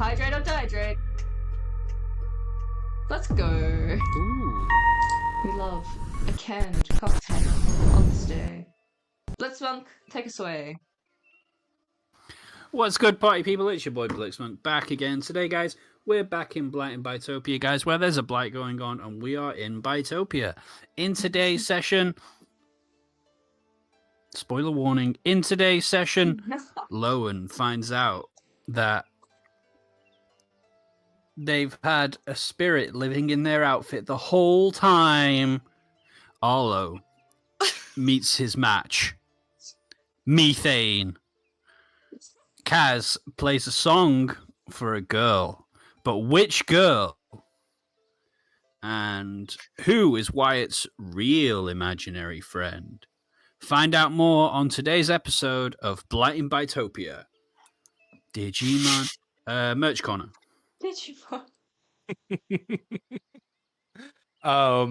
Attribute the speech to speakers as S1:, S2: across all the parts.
S1: Hydrate or dehydrate? Let's go.
S2: Ooh.
S1: We love a canned cocktail on this day. Let's Monk, take us away.
S2: What's good, party people? It's your boy Blitzmonk back again. Today, guys, we're back in Blight and Bytopia, guys, where there's a blight going on, and we are in Bytopia. In today's session, spoiler warning, in today's session, Lowen finds out that they've had a spirit living in their outfit the whole time. Arlo meets his match, Methane. Kaz plays a song for a girl, but which girl? And who is Wyatt's real imaginary friend? Find out more on today's episode of Blight in Bytopia. Digimon Merch Corner.
S1: Digimon.
S3: All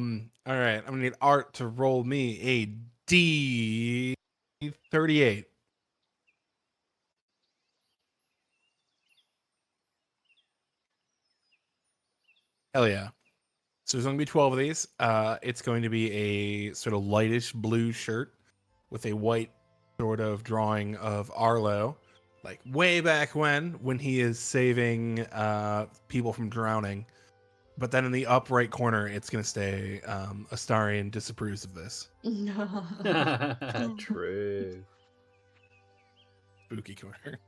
S3: right. I'm gonna need Art to roll me a D38. Hell yeah. So there's going to be 12 of these. It's going to be a sort of lightish blue shirt with a white sort of drawing of Arlo, like way back when he is saving people from drowning. But then in the up right corner, it's going to stay Astarion disapproves of this.
S1: No.
S2: True.
S3: Spooky corner.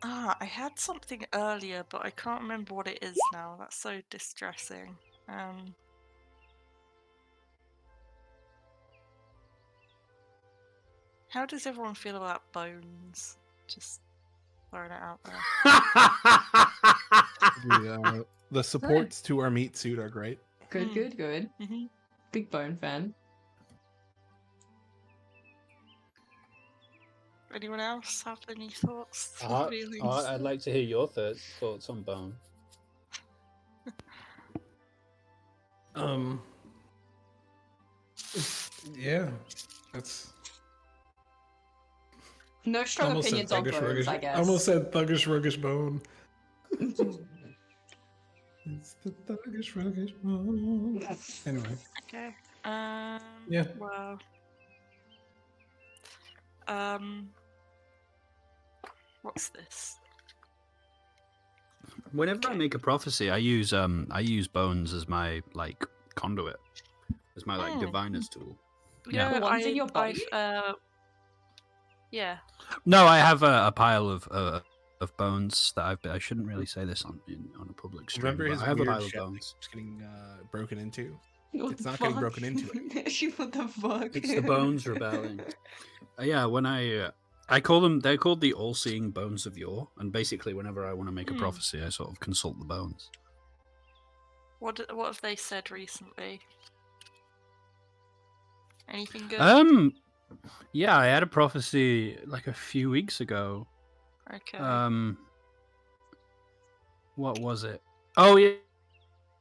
S4: I had something earlier, but I can't remember what it is now. That's so distressing. How does everyone feel about bones? Just throwing it out there.
S3: The supports to our meat suit are great.
S1: Good.
S4: Mm-hmm.
S1: Big bone fan.
S4: Anyone else have any thoughts? Feelings?
S2: I'd like to hear your thoughts on Bone.
S5: Yeah, that's
S1: No strong
S5: almost
S1: opinions
S5: said
S1: on
S5: thuggish,
S1: bones,
S5: ruggish.
S1: I guess.
S5: Almost said thuggish, ruggish bone. It's the thuggish, ruggish bone. Anyway,
S4: Okay.
S5: Yeah.
S4: Well. What's this?
S2: Whenever I make a prophecy, I use Bones as my conduit, as my diviners tool.
S1: Yeah. The ones in your body?
S4: Yeah.
S2: No, I have a pile of bones that I shouldn't really say this on a public stream.
S3: Remember his
S2: I have a
S3: weird
S2: pile of
S3: shit
S2: bones.
S3: that's getting broken into?
S1: What
S3: It's
S1: the
S3: not getting
S1: fuck?
S3: broken into it.
S1: What the fuck?
S2: It's the bones rebelling. Yeah, when I call them, they're called the all-seeing bones of yore, and basically whenever I want to make a prophecy, I sort of consult the bones.
S4: What have they said recently? Anything good?
S2: Yeah, I had a prophecy like a few weeks ago.
S4: Okay.
S2: What was it? Oh yeah,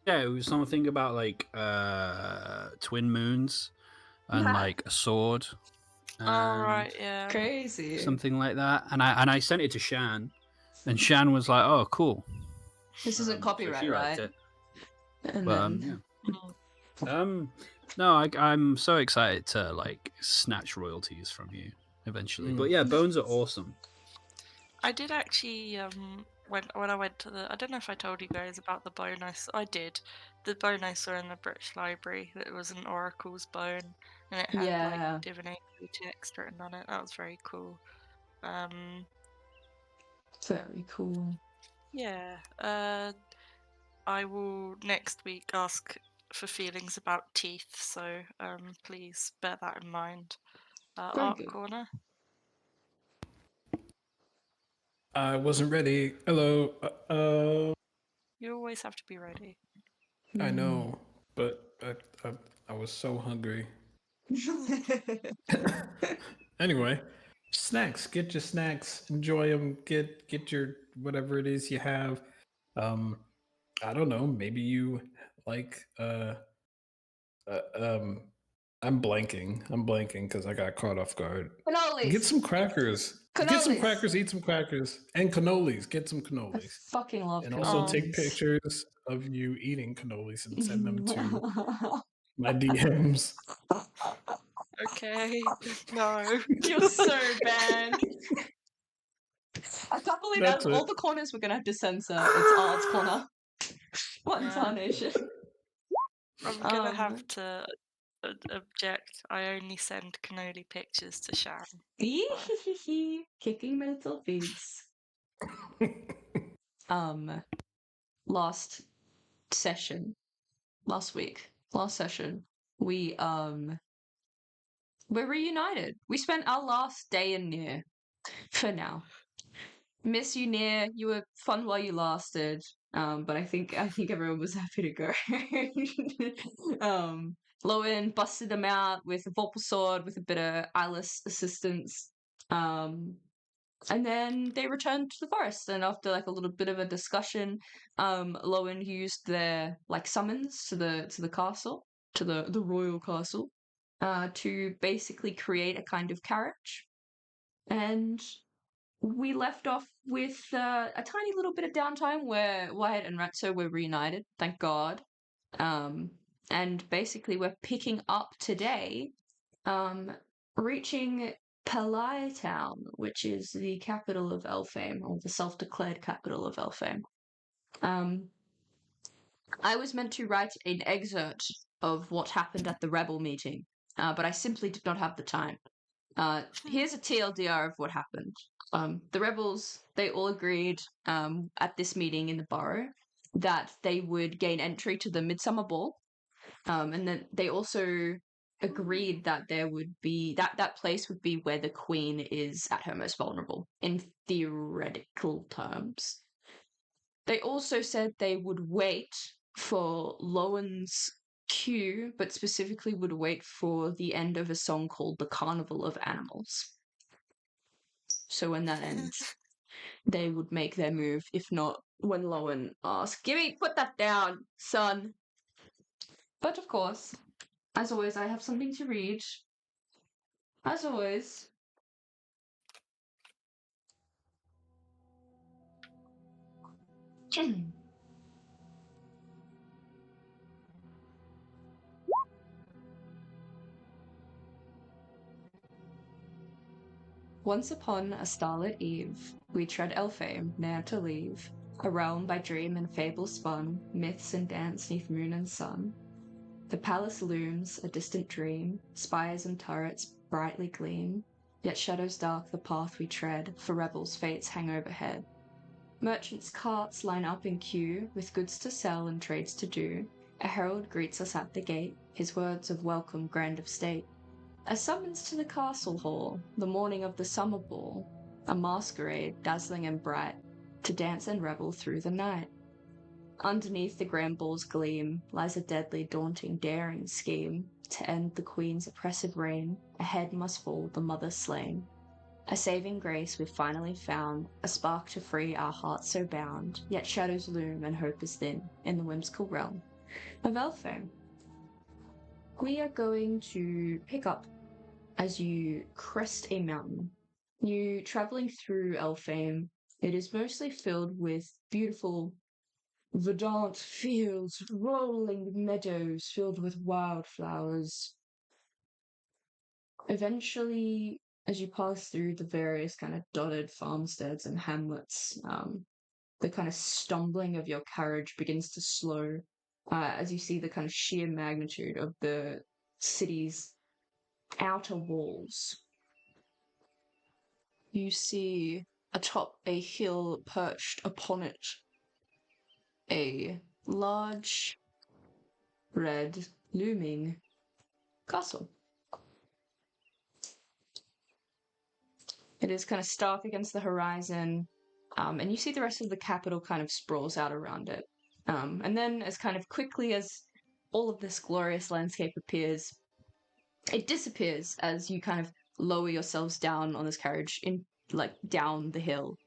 S2: it was something about like twin moons and like a sword.
S4: All right, yeah.
S1: Crazy.
S2: Something like that, and I sent it to Shan, and Shan was like, "Oh, cool."
S1: This isn't
S2: So
S1: copyright,
S2: she liked
S1: right?
S2: it.
S1: And
S2: But
S1: then...
S2: no, I'm so excited to like snatch royalties from you eventually. But yeah, bones are awesome.
S4: I did actually when I went to the, I don't know if I told you guys about the bone I did. The bone I saw in the British Library, that was an oracle's bone, and it had like divination text written on it. That was very cool.
S1: Very cool.
S4: Yeah. I will next week ask for feelings about teeth, so please bear that in mind. Art
S1: good.
S4: Corner.
S5: I wasn't ready. Hello.
S4: You always have to be ready.
S5: I know, but I was so hungry. Anyway, snacks. Get your snacks. Enjoy them. Get your whatever it is you have. I don't know. Maybe you like. I'm blanking because I got caught off guard.
S1: Cannolis.
S5: Get some crackers. Get some
S1: Cannolis.
S5: crackers, eat some crackers, and cannolis. Get some
S1: I
S5: cannolis,
S1: fucking love
S5: and also
S4: cannolis.
S5: take pictures of you eating cannolis and send them to my DMs.
S4: Okay. No.
S1: You're so bad. I can't believe out
S5: That's
S1: of all
S5: it.
S1: the corners we're gonna have to censor, it's Art's corner. One
S4: Yeah.
S1: tarnation.
S4: I'm gonna have to object. I only send cannoli pictures to Sharon.
S1: Kicking mental beats. Last session, we're reunited. We spent our last day in Nier. For now. Miss you, Nier. You were fun while you lasted. But I think everyone was happy to go. Lowen busted them out with a Vorpal sword with a bit of eyeless assistance. And then they returned to the forest, and after like a little bit of a discussion, Lowen used their like summons to the castle, to the royal castle, to basically create a kind of carriage. And we left off with a tiny little bit of downtime where Wyatt and Ratso were reunited, thank God. And basically we're picking up today, reaching Palaiston, which is the capital of Elfame, or the self-declared capital of Elfame. I was meant to write an excerpt of what happened at the rebel meeting, but I simply did not have the time. Here's a TLDR of what happened. The rebels, they all agreed at this meeting in the borough that they would gain entry to the Midsummer Ball, and then they also agreed that there would be that place would be where the queen is at her most vulnerable in theoretical terms. They also said they would wait for Lowen's cue, but specifically would wait for the end of a song called The Carnival of Animals. So when that ends, they would make their move. If not, when Lowen asks, put that down, son. But of course, as always, I have something to read. As always. Once upon a starlit eve, we tread Elfame, ne'er to leave, a realm by dream and fable spun, myths and dance neath moon and sun. The palace looms, a distant dream, spires and turrets brightly gleam, yet shadows dark the path we tread, for rebels' fates hang overhead. Merchants' carts line up in queue, with goods to sell and trades to do. A herald greets us at the gate, his words of welcome grand of state. A summons to the castle hall, the morning of the summer ball, a masquerade dazzling and bright, to dance and revel through the night. Underneath the grand ball's gleam lies a deadly, daunting, daring scheme. To end the queen's oppressive reign, a head must fall, the mother slain. A saving grace we've finally found, a spark to free our hearts so bound, yet shadows loom and hope is thin in the whimsical realm of Elfame. We are going to pick up as you crest a mountain. You traveling through Elfame, it is mostly filled with beautiful verdant fields, rolling meadows filled with wildflowers. Eventually, as you pass through the various kind of dotted farmsteads and hamlets, the kind of stumbling of your carriage begins to slow as you see the kind of sheer magnitude of the city's outer walls. You see atop a hill perched upon it a large, red, looming castle. It is kind of stark against the horizon, and you see the rest of the capital kind of sprawls out around it. And then as kind of quickly as all of this glorious landscape appears, it disappears as you kind of lower yourselves down on this carriage down the hill.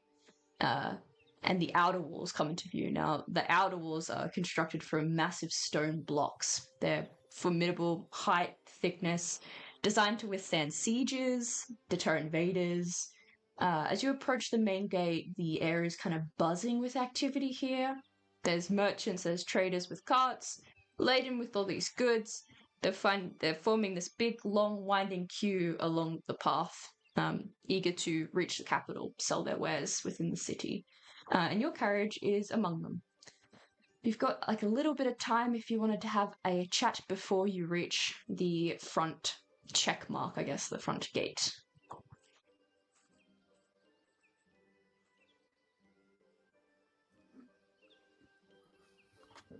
S1: And the outer walls come into view. Now, the outer walls are constructed from massive stone blocks. They're formidable height, thickness, designed to withstand sieges, deter invaders, As you approach the main gate, the air is kind of buzzing with activity here. There's merchants, there's traders with carts, laden with all these goods. They're forming this big, long, winding queue along the path, eager to reach the capital, sell their wares within the city. And your carriage is among them. You've got like a little bit of time if you wanted to have a chat before you reach the front check mark, I guess, the front gate.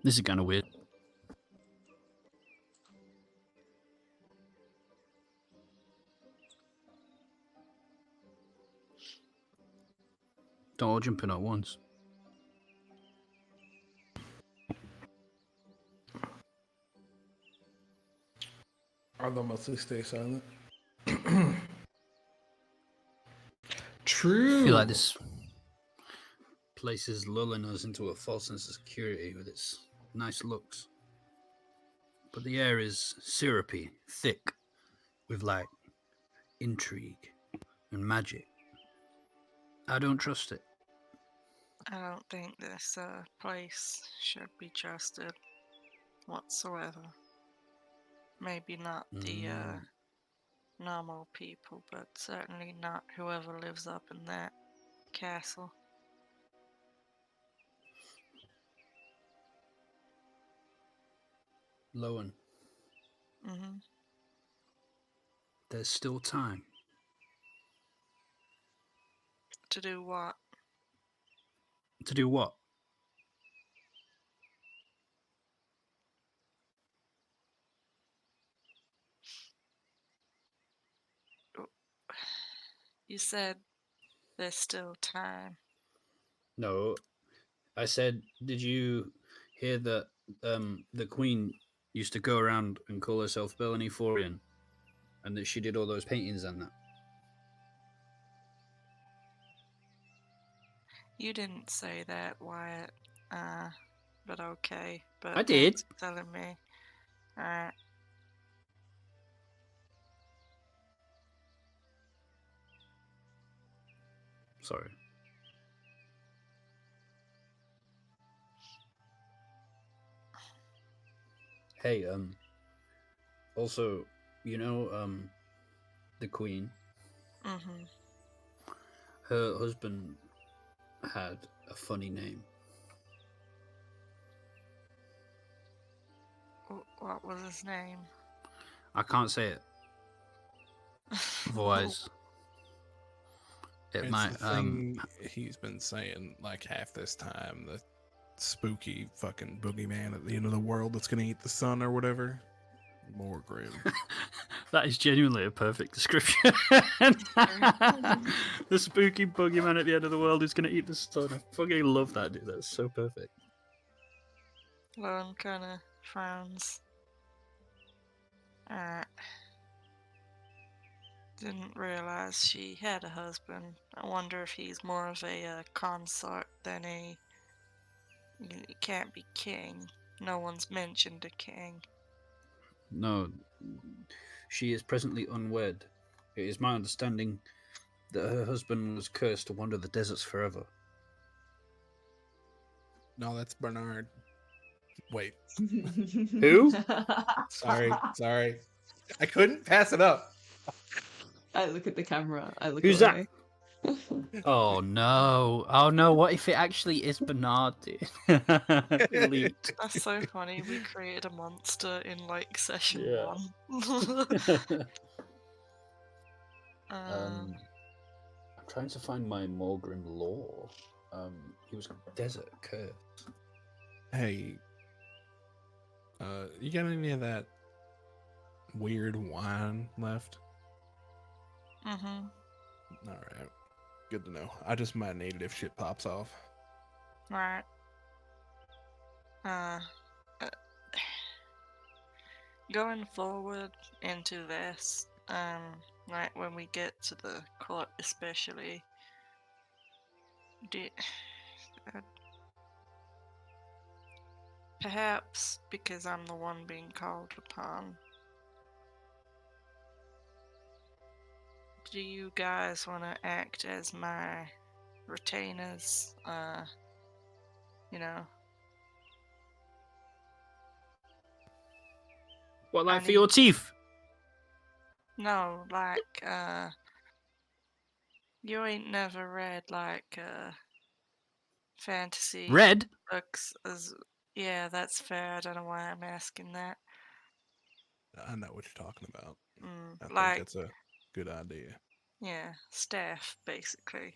S2: This is kind of weird. Don't all jump in at once.
S5: I'll mostly stay silent. True.
S2: I feel like this place is lulling us into a false sense of security with its nice looks. But the air is syrupy, thick, with like intrigue and magic. I don't trust it.
S4: I don't think this place should be trusted whatsoever. Maybe not the normal people, but certainly not whoever lives up in that castle.
S2: Lowen,
S4: Mm-hmm.
S2: there's still time.
S4: To do what?
S2: To do what?
S4: You said there's still time.
S2: No, I said, did you hear that the Queen used to go around and call herself Belleniforian, and that she did all those paintings and that?
S4: You didn't say that, Wyatt. But okay. But
S2: I did.
S4: thanks for telling me. Alright.
S2: Sorry. Hey, also, you know, the Queen,
S4: Mm-hmm.
S2: her husband had a funny name.
S4: What was his name?
S2: I can't say it, otherwise it
S3: It's
S2: might.
S3: the thing he's been saying like half this time. The spooky fucking boogeyman at the end of the world that's gonna eat the sun or whatever. More grim.
S2: That is genuinely a perfect description. The spooky boogeyman at the end of the world is going to eat the sun. I fucking love that, dude. That's so perfect.
S4: Lone kind of frowns. Didn't realize she had a husband. I wonder if he's more of a consort than a. He can't be king. No one's mentioned a king.
S2: No, she is presently unwed. It is my understanding that her husband was cursed to wander the deserts forever.
S3: No, that's Bernard. Wait.
S2: Who?
S3: Sorry. I couldn't pass it up.
S1: I look at the camera. I look
S2: Who's
S1: away.
S2: Oh no! Oh no! What if it actually is Bernard, dude? Elite.
S4: That's so funny. We created a monster in like session
S2: Yeah.
S4: 1.
S2: I'm trying to find my Morgrim lore. He was desert curse.
S3: Hey, you got any of that weird wine left?
S4: Mm-hmm.
S3: All right, good to know. I just might need it if shit pops off.
S4: Right. Going forward into this, like when we get to the court especially, perhaps because I'm the one being called upon, do you guys want to act as my retainers? You know,
S2: What,
S4: I
S2: like for your
S4: need-
S2: teeth?
S4: no, like, you ain't never read, like, fantasy
S2: Red?
S4: books as... Yeah, that's fair. I don't know why I'm asking that.
S3: I know what you're talking about. I think
S4: Like,
S3: it's a good idea.
S4: yeah, staff, basically.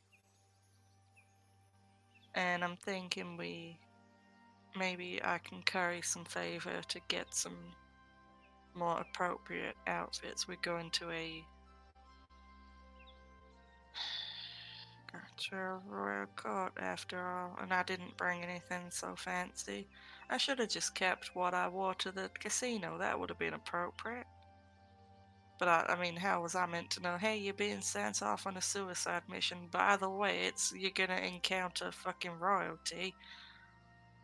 S4: And I'm thinking maybe I can curry some favor to get some more appropriate outfits. We're going to a royal court after all, and I didn't bring anything so fancy. I should have just kept what I wore to the casino. That would have been appropriate. But I mean, how was I meant to know? Hey, you're being sent off on a suicide mission. By the way, you're gonna encounter fucking royalty.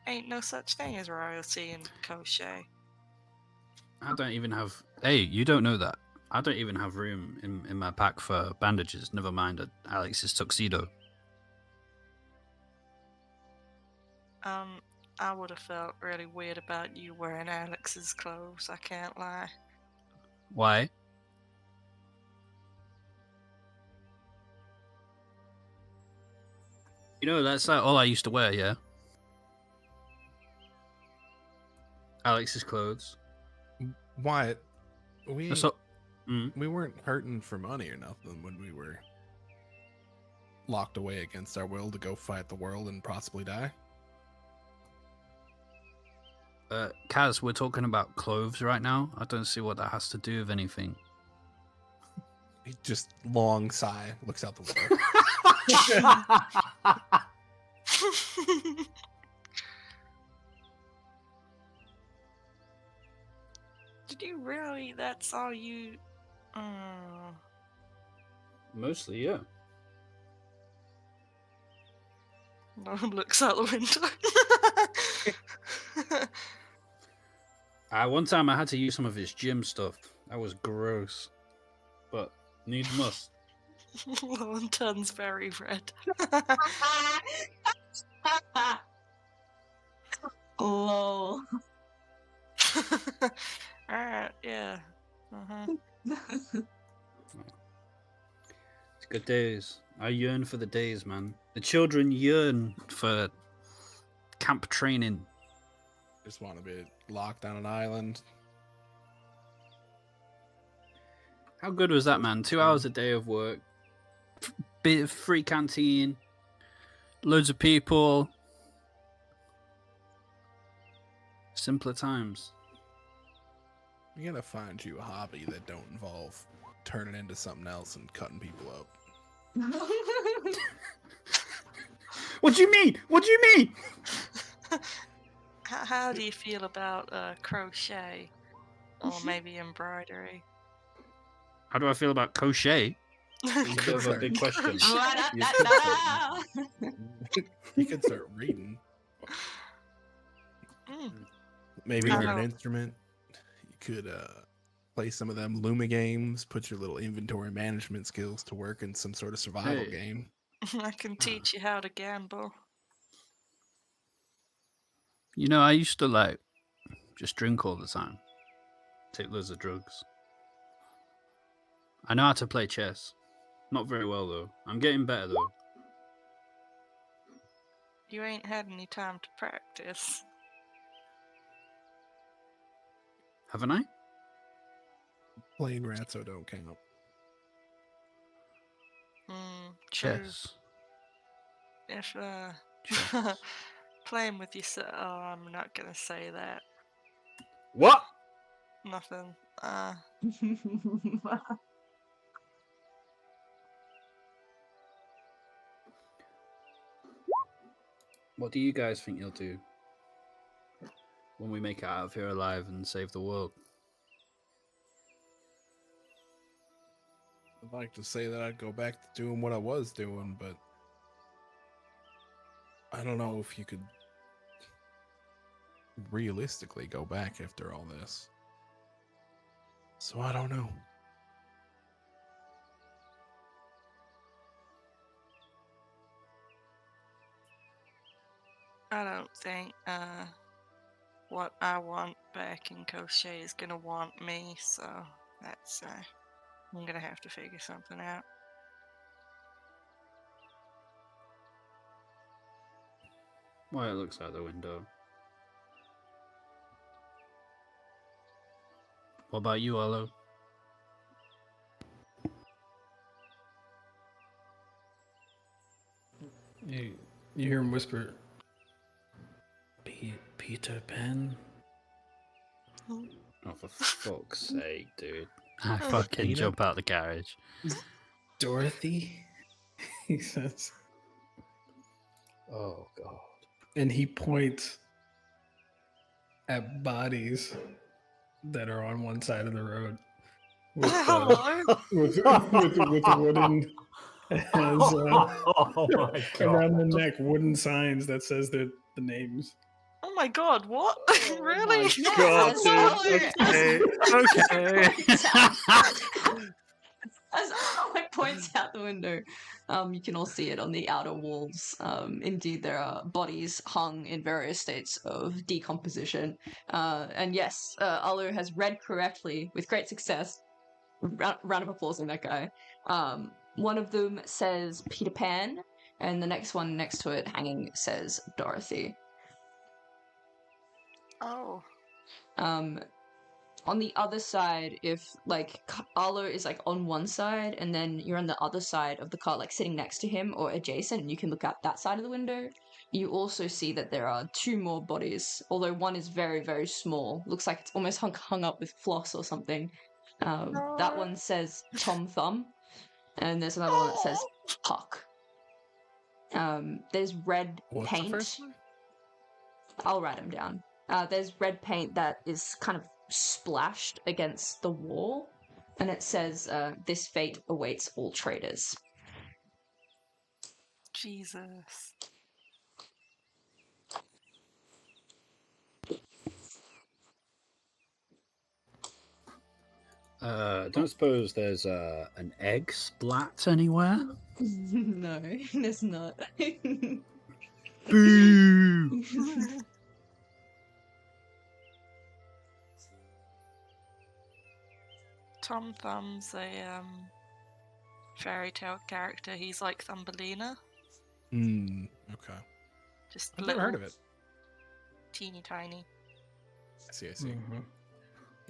S4: Ain't no such thing as royalty in Crochet.
S2: I don't even have. Hey, you don't know that. I don't even have room in my pack for bandages. Never mind Alex's tuxedo.
S4: I would have felt really weird about you wearing Alex's clothes. I can't lie.
S2: Why? You know, that's like all I used to wear, yeah? Alex's clothes.
S3: Wyatt, we
S2: So, mm,
S3: we weren't hurting for money or nothing when we were locked away against our will to go fight the world and possibly die.
S2: Kaz, we're talking about clothes right now. I don't see what that has to do with anything.
S3: He just long sigh, looks out the window.
S4: Did you really? That's all you... Oh.
S2: Mostly, yeah.
S4: No one looks out the window.
S2: One time I had to use some of his gym stuff. That was gross. But needs must.
S4: Lauren turns very red.
S1: Lol.
S4: Alright, yeah.
S2: It's good days. I yearn for the days, man. The children yearn for camp training.
S3: Just want to be locked on an island.
S2: How good was that, man? 2 hours a day of work, bit of free canteen, loads of people. Simpler times.
S3: You gotta find you a hobby that don't involve turning into something else and cutting people up.
S2: What do you mean? What do you mean?
S4: How do you feel about crochet? Or maybe embroidery?
S2: How do I feel about crochet? It's a bit of a
S3: Sorry.
S2: big question.
S3: You could start reading. Maybe
S4: I
S3: learn an
S4: know.
S3: instrument. You could play some of them Luma games, put your little inventory management skills to work in some sort of survival
S2: Hey.
S3: game.
S4: I can teach you how to gamble.
S2: You know, I used to just drink all the time, take loads of drugs. I know how to play chess. Not very well though. I'm getting better though.
S4: You ain't had any time to practice.
S2: Haven't I?
S3: Playing Ratso don't count.
S4: True.
S2: Chess.
S4: If
S2: Chess.
S4: playing with yourself... Oh, I'm not gonna say that.
S2: What?
S4: Nothing.
S2: What do you guys think you'll do when we make it out of here alive and save the world?
S3: I'd like to say that I'd go back to doing what I was doing, but I don't know if you could realistically go back after all this. So I don't know.
S4: I don't think what I want back in Crochet is gonna want me, so that's I'm gonna have to figure something out.
S2: Well, it looks out the window. What about you, Arlo?
S5: You hear him whisper, Peter Pan?
S2: Oh, for fuck's sake, dude. I fucking
S3: Peanut?
S2: jump out the carriage.
S5: Dorothy? He says.
S2: Oh, God.
S5: And he points at bodies that are on one side of the road. With,
S4: Hello.
S5: with a wooden, has
S2: Oh, my
S5: around the neck, wooden signs that says the names.
S4: Oh my god, what? Really?
S2: God,
S1: Yes,
S2: dude. Okay.
S1: As Arlo points out the window, you can all see it on the outer walls. Indeed, there are bodies hung in various states of decomposition. And yes, Arlo has read correctly with great success. Round of applause on that guy. One of them says Peter Pan, and the next one next to it, hanging, says Dorothy.
S4: Oh.
S1: On the other side, if like Arlo is like on one side and then you're on the other side of the car, like sitting next to him or adjacent, and you can look out that side of the window, you also see that there are two more bodies, although one is very, very small. Looks like it's almost hung up with floss or something. That one says Tom Thumb, and there's another one that says Puck. There's red
S3: What's
S1: paint.
S3: the first one?
S1: I'll write them down. There's red paint that is kind of splashed against the wall, and it says, "This fate awaits all traitors."
S4: Jesus.
S2: Don't suppose there's an egg splat anywhere?
S1: No, there's not.
S2: Boo!
S4: Tom Thumb's a fairy tale character. He's like Thumbelina.
S3: Okay.
S4: Just
S3: I've
S4: little,
S3: never heard of it.
S4: teeny tiny.
S3: I see.
S5: Mm-hmm.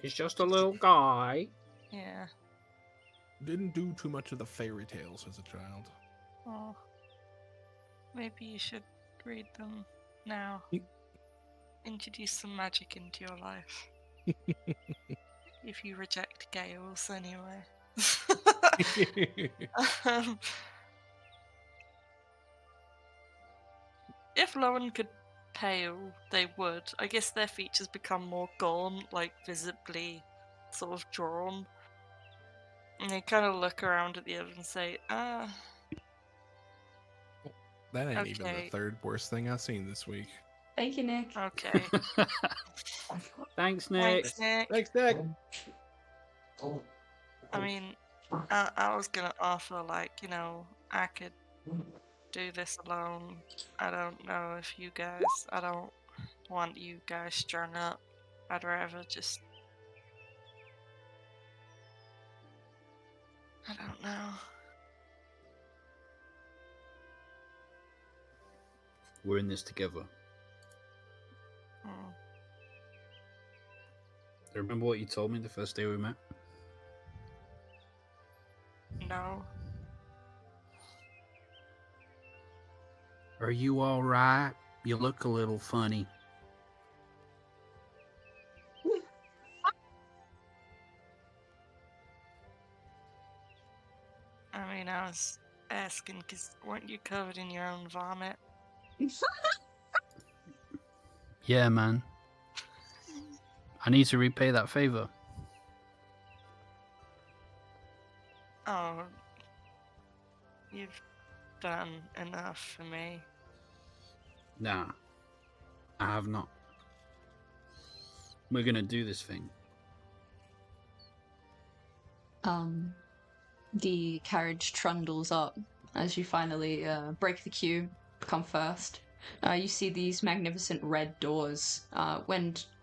S2: He's just a little guy.
S4: Yeah.
S3: Didn't do too much of the fairy tales as a child.
S4: Oh. Maybe you should read them now. Introduce some magic into your life. If you reject Gales, anyway. If Lowen could pale, they would. I guess their features become more gaunt, like visibly sort of drawn. And they kind of look around at the others and say,
S3: That ain't even the
S4: Okay.
S3: third worst thing I've seen this week.
S1: Thank you, Nick.
S4: okay.
S2: Thanks, Nick.
S4: Thanks, Nick.
S3: Thanks, Nick.
S4: I mean, I was gonna offer, like, I could do this alone. I don't know if you guys, I don't want you guys strung up. I'd rather just, I don't know.
S2: We're in this together.
S4: Hmm.
S2: Remember what you told me the first day we met?
S4: No.
S2: Are you alright? You look a little funny.
S4: I mean, I was asking because weren't you covered in your own vomit?
S2: Yeah, man. I need to repay that favor.
S4: Oh, you've done enough for me.
S2: Nah, I have not. We're gonna do this thing.
S1: The carriage trundles up as you finally break the queue, come first. You see these magnificent red doors.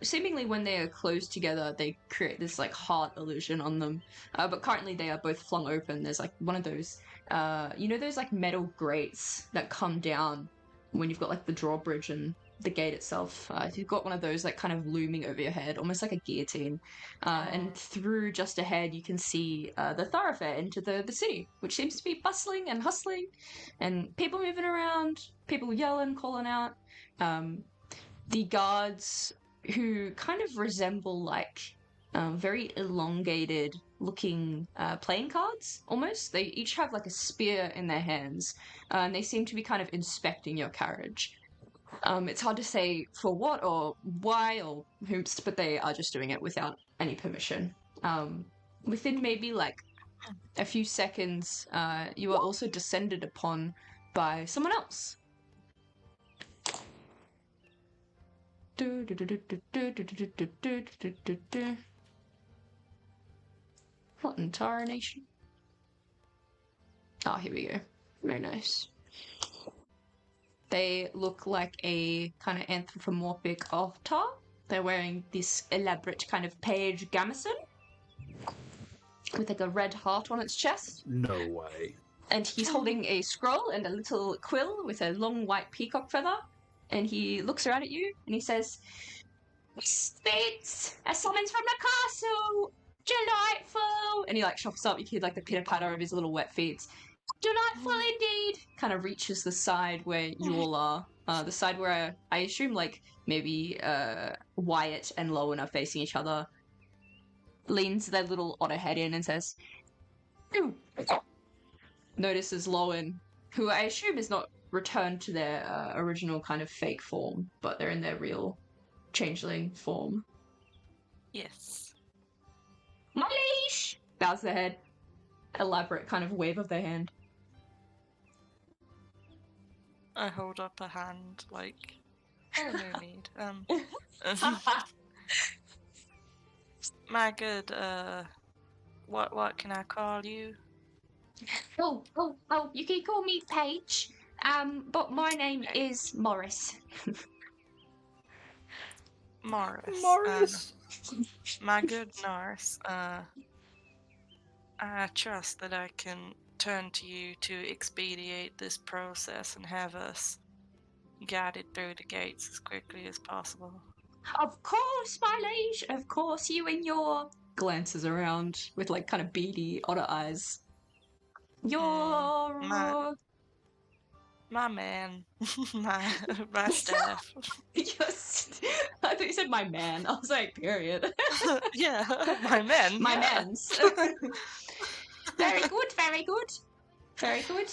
S1: Seemingly when they are closed together, they create this like heart illusion on them. But currently they are both flung open. There's like one of those, those like metal grates that come down when you've got like the drawbridge and the gate itself. You've got one of those like kind of looming over your head, almost like a guillotine. And through just ahead, you can see the thoroughfare into the city, which seems to be bustling and hustling, and people moving around, people yelling, calling out. The guards, who kind of resemble like very elongated looking playing cards, almost. They each have like a spear in their hands, and they seem to be kind of inspecting your carriage. It's hard to say for what or why or whomst, but they are just doing it without any permission. Within maybe like a few seconds, you are also descended upon by someone else. What in tarnation? Oh, here we go. Very nice. They look like a kind of anthropomorphic avatar. They're wearing this elaborate kind of page gamison with like a red heart on its chest.
S2: No way.
S1: And he's holding a scroll and a little quill with a long white peacock feather. And he looks around at you and he says, "Spits! A summons from the castle! Delightful!" And he like shuffles up. You hear like the pitter patter of his little wet feet. "Delightful indeed!" Kind of reaches the side where you all are. The side where I assume like maybe Wyatt and Lowen are facing each other. Leans their little otter head in and says, "Ooh." Notices Lowen, who I assume is not returned to their original kind of fake form, but they're in their real changeling form.
S4: Yes.
S1: "My leash!" Bows their head. Elaborate kind of wave of their hand.
S4: I hold up a hand, like, oh, no need. My good, what can I call you?
S1: Oh, you can call me Paige. But my name is Morris.
S4: Morris. My good Norris, I trust that I can turn to you to expedite this process and have us guided through the gates as quickly as possible.
S1: Of course, my liege. Of course, you and your... Glances around with like kind of beady otter eyes. Your...
S4: My man. my staff.
S1: Yes. I thought you said my man. I was like, period.
S4: Yeah, my men.
S1: My
S4: yeah.
S1: mans. Very good, very good. Very good.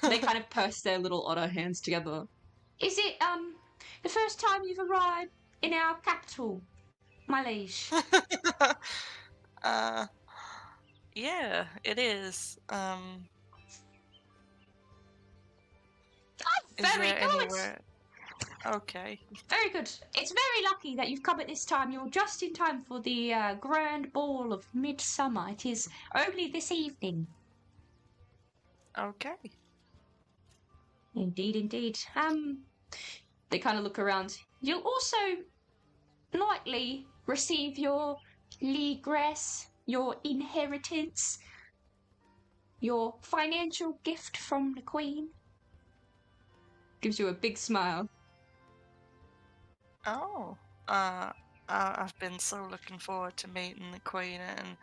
S1: They kind of purse their little otter hands together. Is it, the first time you've arrived in our capital, my liege?
S4: Yeah, it is.
S1: Very good.
S4: Anywhere... Okay.
S1: Very good. It's very lucky that you've come at this time. You're just in time for the grand ball of midsummer. It is only this evening.
S4: Okay.
S1: Indeed, indeed. They kind of look around. You'll also likely receive your legress, your inheritance, your financial gift from the Queen. Gives you a big smile.
S4: Oh. I've been so looking forward to meeting the Queen and,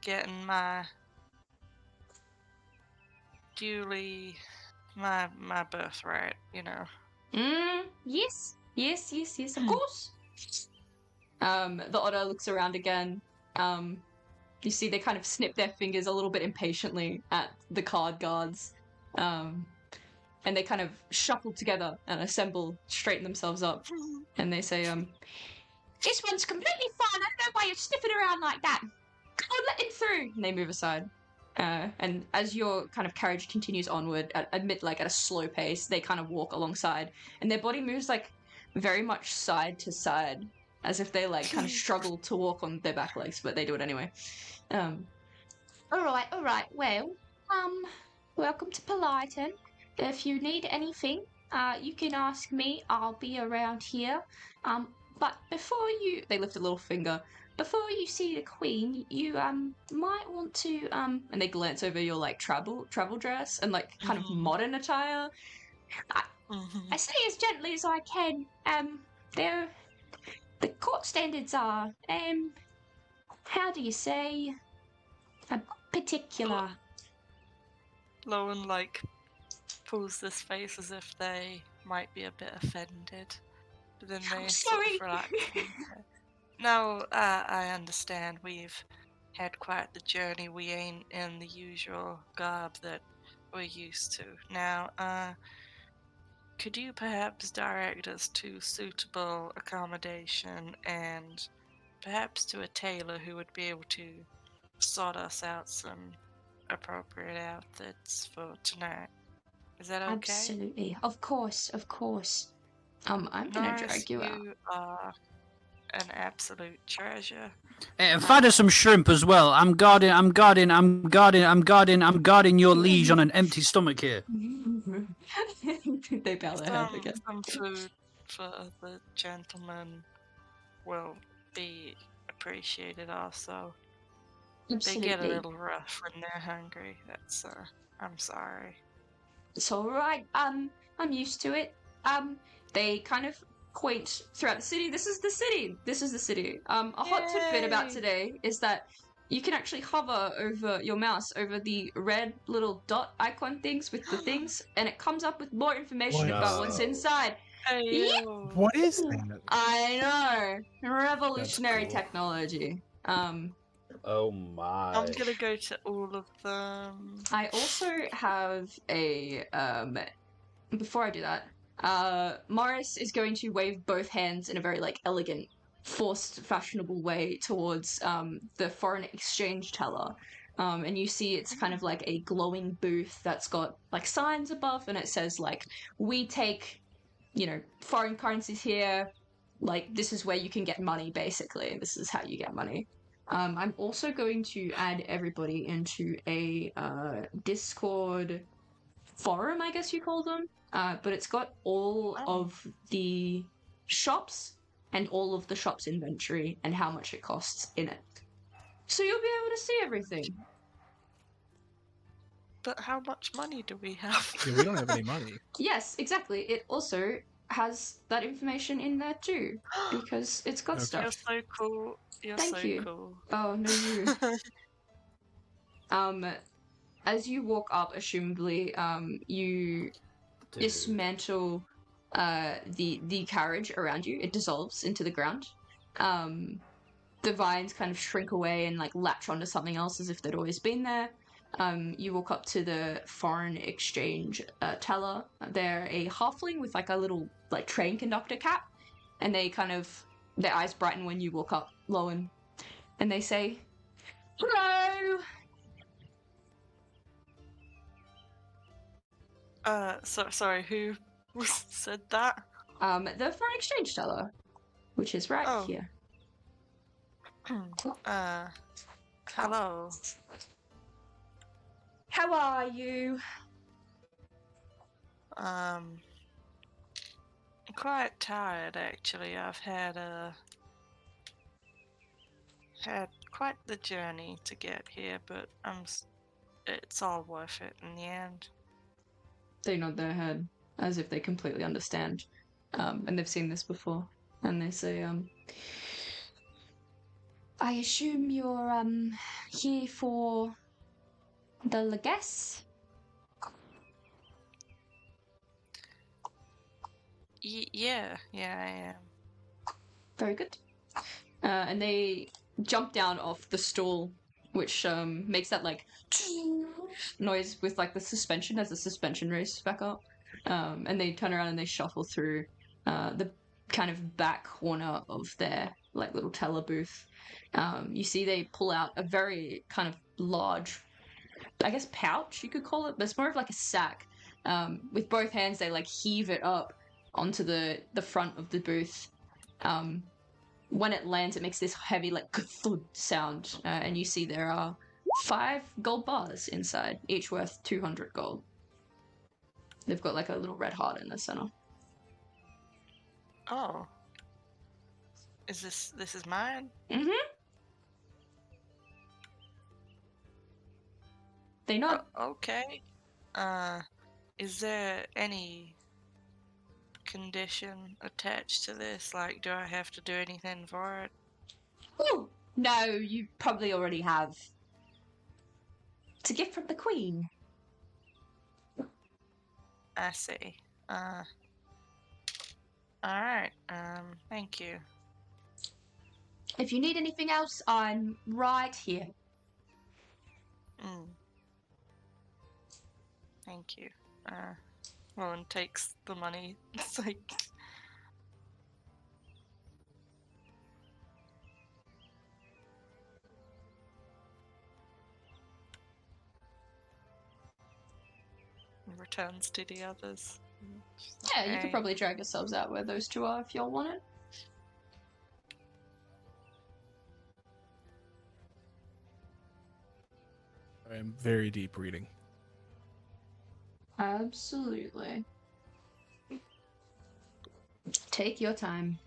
S4: getting my duly my birthright,
S1: Yes, of course. The otter looks around again. You see they kind of snip their fingers a little bit impatiently at the card guards. And they kind of shuffle together and assemble, straighten themselves up. And they say, "This one's completely fine. I don't know why you're sniffing around like that. Come on, let him through." And they move aside. And as your kind of carriage continues onward, at a slow pace, they kind of walk alongside. And their body moves like very much side to side, as if they like kind of struggle to walk on their back legs, but they do it anyway. All right. Well, welcome to Palaiston. if you need anything, you can ask me. I'll be around here. But before you, they lift a little finger. Before you see the queen, you might want to and they glance over your like travel dress and like kind of modern attire. I say as gently as I can. They're the court standards are how do you say, particular.
S4: Lowen like pulls this face as if they might be a bit offended, but then they sort
S1: Sorry.
S4: of relax. No, I understand. We've had quite the journey. We ain't in the usual garb that we're used to. Now, could you perhaps direct us to suitable accommodation and perhaps to a tailor who would be able to sort us out some appropriate outfits for tonight? Is that okay?
S1: Absolutely. Of course. I'm gonna
S4: Norris,
S1: drag you out.
S4: you are an absolute treasure.
S2: And find us some shrimp as well. I'm guarding your liege on an empty stomach here.
S1: They bow their head again.
S4: Some food for the gentleman will be appreciated also.
S1: Absolutely.
S4: They get a little rough when they're hungry. That's I'm sorry.
S1: It's all right. I'm used to it. They kind of point throughout the city. This is the city. A hot tidbit about
S4: Yay!
S1: today is that you can actually hover over your mouse over the red little dot icon things with the things, and it comes up with more information
S5: What?
S1: about what's inside.
S4: Hey,
S1: Yeah.
S4: yo.
S3: What is that?
S1: I know, revolutionary
S5: cool.
S1: technology.
S6: Oh my.
S4: I'm gonna go to all of them.
S1: I also have a before I do that, Morris is going to wave both hands in a very like elegant, forced, fashionable way towards the foreign exchange teller. And you see it's kind of like a glowing booth that's got like signs above, and it says like, we take, foreign currencies here. Like, this is where you can get money, basically. This is how you get money. I'm also going to add everybody into a Discord forum, I guess you call them. But it's got all of the shops and all of the shop's inventory and how much it costs in it. So you'll be able to see everything.
S4: But how much money do we have?
S5: Yeah, we don't have any money.
S1: Yes, exactly. It also has that information in there too, because it's got
S5: Okay.
S4: You're
S1: stuff.
S4: so cool. You're
S1: Thank
S4: so
S1: you.
S4: cool.
S1: Oh, no, you. As you walk up, assumably, you dismantle the carriage around you. It dissolves into the ground. The vines kind of shrink away and like latch onto something else as if they'd always been there. You walk up to the foreign exchange teller. They're a halfling with like a little like train conductor cap, and they kind of, their eyes brighten when you walk up, Lowen, and they say, "Hello."
S4: Sorry, who said that?
S1: The foreign exchange teller, which is right
S4: Oh.
S1: here.
S4: Hello.
S1: How are you?
S4: I'm quite tired actually. I've had quite the journey to get here, but it's all worth it in the end.
S1: They nod their head as if they completely understand, and they've seen this before. And they say, "I assume you're here for the Legesse?"
S4: Yeah, I am.
S1: Very good. And they jump down off the stool, which makes that like noise with like the suspension as the suspension raises back up. And they turn around and they shuffle through the kind of back corner of their like little teller booth. You see they pull out a very kind of large, I guess, pouch you could call it, but it's more of like a sack. With both hands they like heave it up onto the front of the booth. When it lands, it makes this heavy like thud sound, and you see there are 5 gold bars inside, each worth 200 gold. They've got like a little red heart in the center.
S4: Oh. This is mine?
S1: Mm-hmm. They not.
S4: Okay. Is there any condition attached to this? Like, do I have to do anything for it?
S1: Oh no, you probably already have. It's a gift from the Queen.
S4: I see. Alright, thank you.
S1: If you need anything else, I'm right here.
S4: Thank you. Rowan takes the money. It's like... returns to the others.
S1: Yeah, you could probably drag yourselves out where those two are if y'all want it.
S3: I am very deep reading.
S1: Absolutely. Take your time.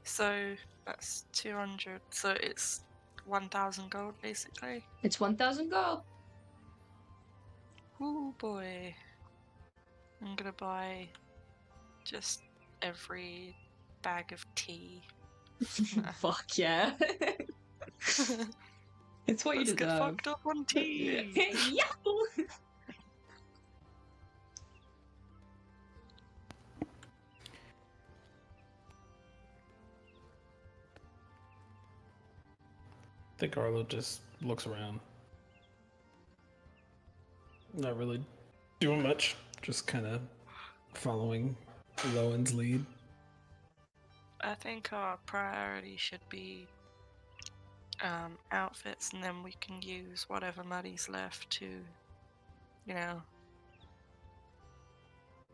S4: So that's 200. So it's 1,000 gold, basically.
S1: It's 1,000 gold.
S4: Oh boy. I'm gonna buy just every bag of tea.
S1: Fuck yeah. It's what you
S4: Let's get
S1: deserve.
S4: fucked up on tea.
S1: Yahoo!
S5: I think Arlo just looks around. Not really doing much, just kind of following Lowen's lead.
S4: I think our priority should be outfits, and then we can use whatever money's left to, you know,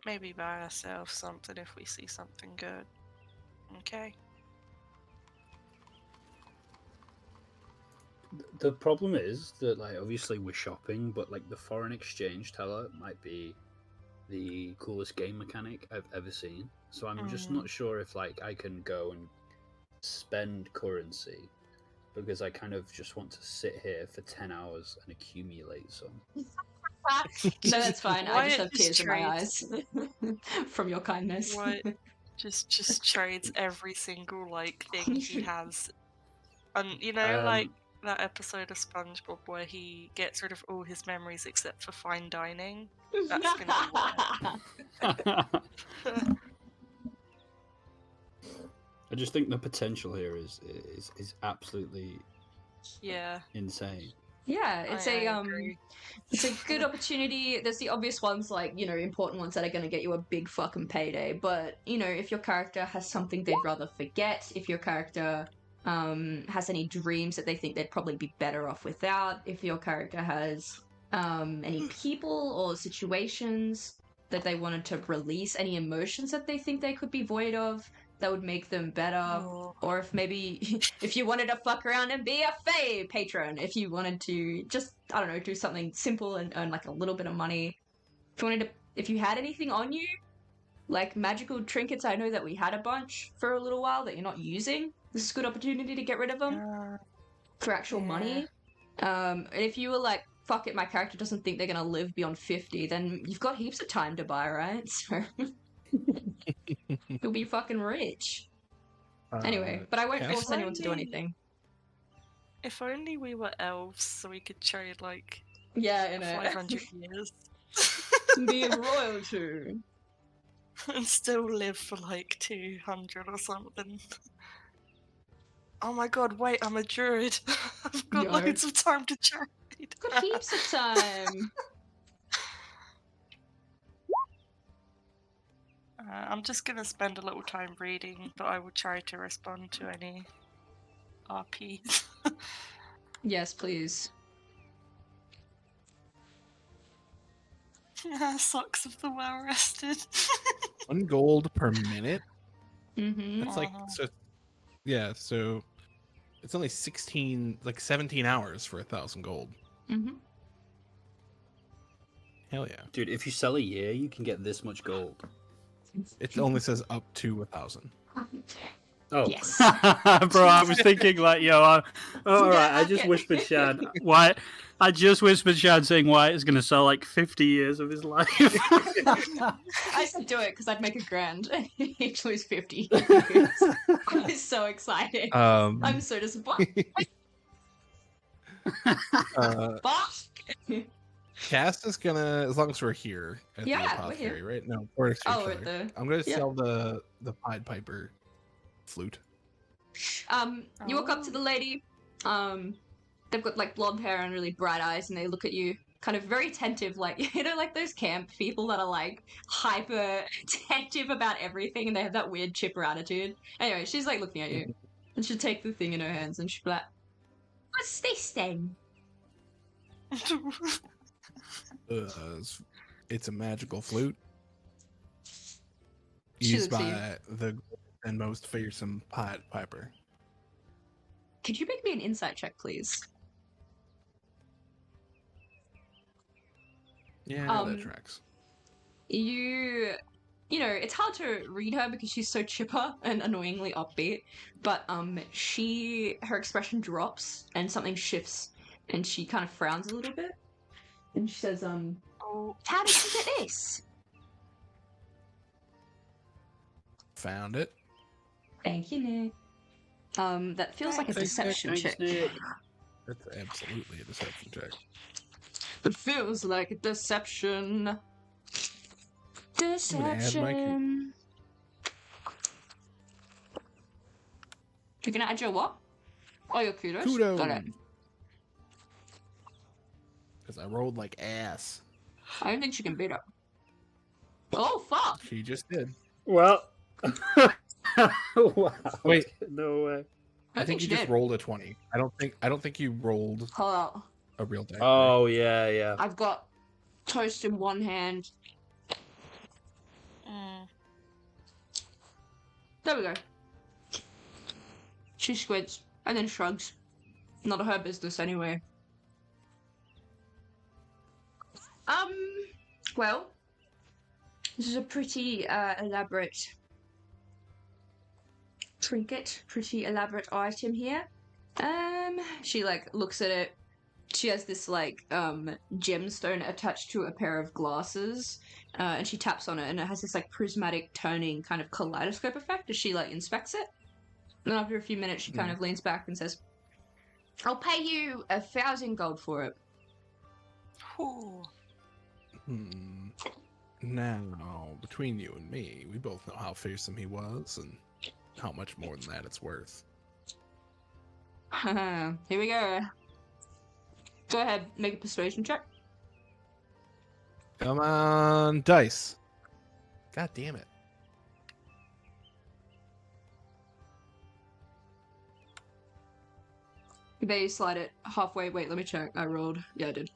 S4: maybe buy ourselves something if we see something good. Okay?
S2: The problem is that, like, obviously we're shopping, but like the foreign exchange teller might be the coolest game mechanic I've ever seen. So I'm just not sure if like I can go and spend currency because I kind of just want to sit here for 10 hours and accumulate some.
S1: No, that's fine. I just
S4: Wyatt
S1: have tears in my eyes from your kindness.
S4: Wyatt just trades every single like thing he has, and you know, like that episode of SpongeBob where he gets rid of all his memories except for fine dining. That's gonna be Wyatt.
S2: I just think the potential here is absolutely insane.
S1: Yeah, it's
S4: I agree.
S1: it's a good opportunity. There's the obvious ones, like, you know, important ones that are going to get you a big fucking payday. But, you know, if your character has something they'd rather forget, if your character has any dreams that they think they'd probably be better off without, if your character has any people or situations that they wanted to release, any emotions that they think they could be void of, that would make them better. Or if maybe if you wanted to fuck around and be a Fae patron, if you wanted to just, I don't know, do something simple and earn like a little bit of money. If you had anything on you, like magical trinkets, I know that we had a bunch for a little while that you're not using. This is a good opportunity to get rid of them for actual money. And if you were like, fuck it, my character doesn't think they're gonna live beyond 50, then you've got heaps of time to buy, right? So you'll be fucking rich. Anyway, but I won't force anyone to do anything.
S4: If only we were elves, so we could trade like
S1: in
S4: 500 years.
S1: Be royalty.
S4: And still live for like 200 or something. Oh my god, wait, I'm a druid. I've got loads of time to trade.
S1: Got heaps of time.
S4: I'm just gonna spend a little time reading, but I will try to respond to any RPs.
S1: Yes, please.
S4: Socks of the well rested.
S3: 1 gold per minute?
S1: Mm-hmm.
S3: That's like so. Yeah, so it's only 17 hours for 1,000 gold.
S1: Mm-hmm.
S3: Hell yeah!
S2: Dude, if you sell a year, you can get this much gold.
S3: It only says up to 1,000.
S2: Oh,
S1: Yes.
S2: bro, I was thinking like, yo, all right. I just
S1: Okay.
S2: whispered Shad. Why? I just whispered Shad saying Wyatt is going to sell like 50 years of his life.
S1: I said do it because I'd make a grand. Each lose 50 years. I was so excited. I'm so disappointed. But
S3: Cass is gonna, as long as we're here at
S1: Yeah,
S3: the
S1: we're
S3: apothecary,
S1: here.
S3: right? No, we're at
S1: Oh, at the-
S3: I'm gonna
S1: yeah.
S3: sell the Pied Piper flute.
S1: you walk up to the lady. They've got like blonde hair and really bright eyes, and they look at you kind of very attentive, like like those camp people that are like hyper attentive about everything, and they have that weird chipper attitude. Anyway, she's like looking at you, and she'll take the thing in her hands, and she'll be like, "What's this then?"
S3: It's a magical flute
S1: She
S3: used
S1: looks at you.
S3: by the and most fearsome Pied Piper.
S1: Could you make me an insight check, please?
S3: Yeah, that tracks.
S1: You know, it's hard to read her because she's so chipper and annoyingly upbeat, but her expression drops and something shifts and she kind of frowns a little bit. And she says, how did you get this?
S3: Found it.
S1: Thank you, Nick. That feels like a deception check.
S3: That's absolutely a deception check.
S1: It feels like a deception.
S3: I'm gonna add my
S1: Deception. You're gonna add your what? Oh, your kudos?
S3: Kudos.
S1: Got it.
S3: Because I rolled like ass.
S1: I don't think she can beat it. Oh, fuck!
S3: She just did.
S2: Well. Wow.
S3: Wait.
S2: No way.
S3: I think you just rolled a 20. I don't think you rolled
S1: Hold out.
S3: a real dice.
S2: Oh, yeah, yeah.
S1: I've got toast in one hand. There we go. She squids and then shrugs. Not her business anyway. Well, this is a pretty elaborate trinket, pretty elaborate item here. She like looks at it. She has this like gemstone attached to a pair of glasses, and she taps on it, and it has this like prismatic toning kind of kaleidoscope effect as she like inspects it. And after a few minutes, she kind of leans back and says, "I'll pay you 1,000 gold for it."
S4: Ooh.
S3: Now, between you and me, we both know how fearsome he was and how much more than that it's worth.
S1: Here we go. Go ahead, make a persuasion check.
S3: Come on, dice. God damn it.
S1: They slide it halfway. Wait, let me check. I rolled. Yeah, I did.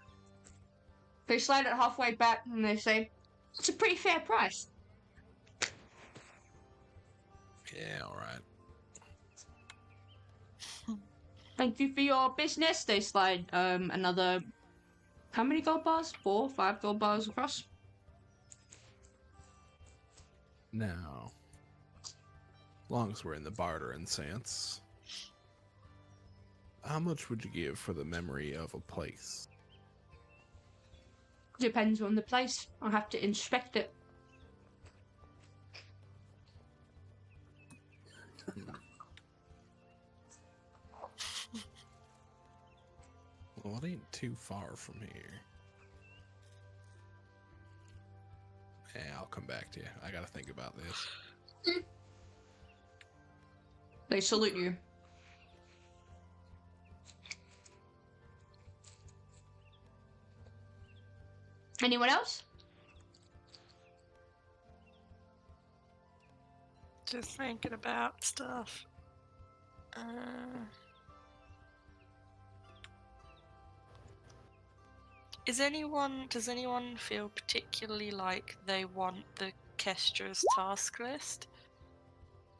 S1: They slide it halfway back and they say, "It's a pretty fair price."
S3: Yeah, alright.
S1: Thank you for your business. They slide another. How many gold bars? 4, 5 gold bars across.
S3: Now, as long as we're in the bartering sense, how much would you give for the memory of a place?
S1: Depends on the place. I'll have to inspect it.
S3: Well, it ain't too far from here. Yeah, I'll come back to you. I gotta think about this.
S1: They salute you. Anyone else?
S4: Just thinking about stuff. Does anyone feel particularly like they want the Kestra's task list?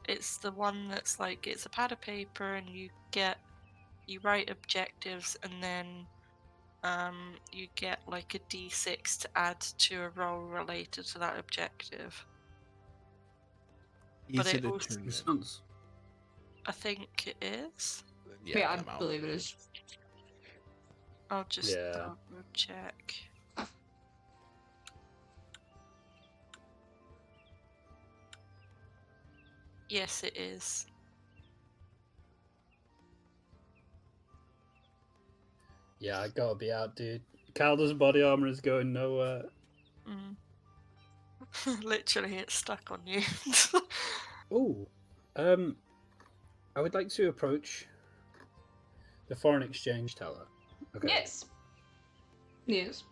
S4: It's the one that's like, it's a pad of paper and you write objectives and then you get like a D6 to add to a roll related to that objective.
S3: Is
S4: But
S3: it
S4: it
S3: a
S4: also-
S3: tournament?
S2: Sounds-
S4: I think it is.
S1: Yeah,
S3: I'm
S1: I
S3: out.
S1: believe it is.
S4: I'll just
S6: Yeah.
S4: double check. Yes, it is.
S6: Yeah, I gotta be out, dude. Calder's body armor is going nowhere.
S4: Mm. Literally, it's stuck on you.
S6: Oh, I would like to approach the foreign exchange teller. Okay.
S1: Yes. Yes.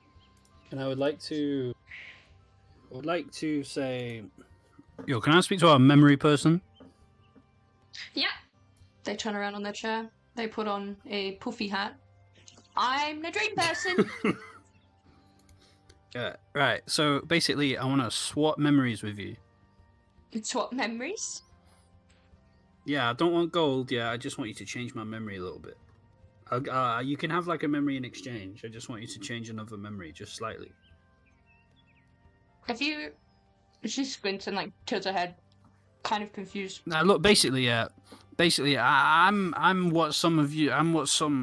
S6: And I would like to say,
S2: Yo, can I speak to our memory person?
S1: Yeah. They turn around on their chair. They put on a puffy hat. I'm the dream person.
S2: Right. So basically, I want to swap memories with you.
S1: Swap memories.
S2: Yeah, I don't want gold. Yeah, I just want you to change my memory a little bit. You can have like a memory in exchange. I just want you to change another memory just slightly.
S1: If you... She squints and like tilts her head, kind of confused.
S2: Now, look, basically, I'm what some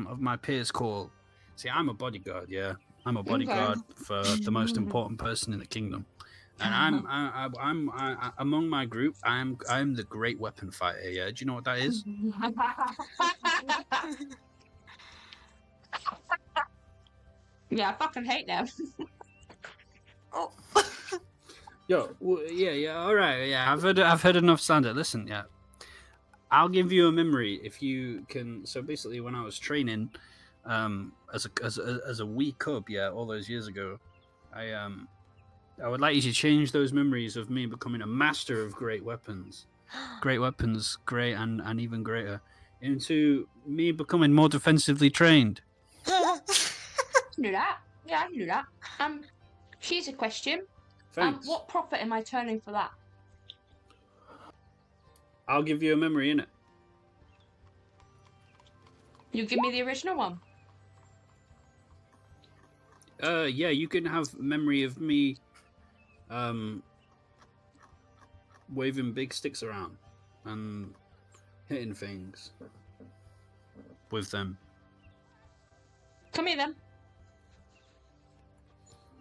S2: of my peers call. See, I'm a bodyguard. Yeah, I'm a bodyguard for the most important person in the kingdom, and I'm among my group. I'm the great weapon fighter. Yeah, do you know what that is?
S1: Yeah, I fucking hate them.
S4: Oh.
S2: Yo, yeah, all right, yeah. I've heard enough slander. Listen, yeah, I'll give you a memory if you can. So basically, when I was training, as a wee cub, yeah, all those years ago, I would like you to change those memories of me becoming a master of great weapons, great and even greater, into me becoming more defensively trained.
S1: I can do that. Yeah, I can do that. Here's a question.
S2: Thanks.
S1: What profit am I turning for that?
S2: I'll give you a memory, innit?
S1: You give me the original one.
S2: Yeah, you can have memory of me, waving big sticks around and hitting things with them.
S1: Come here then.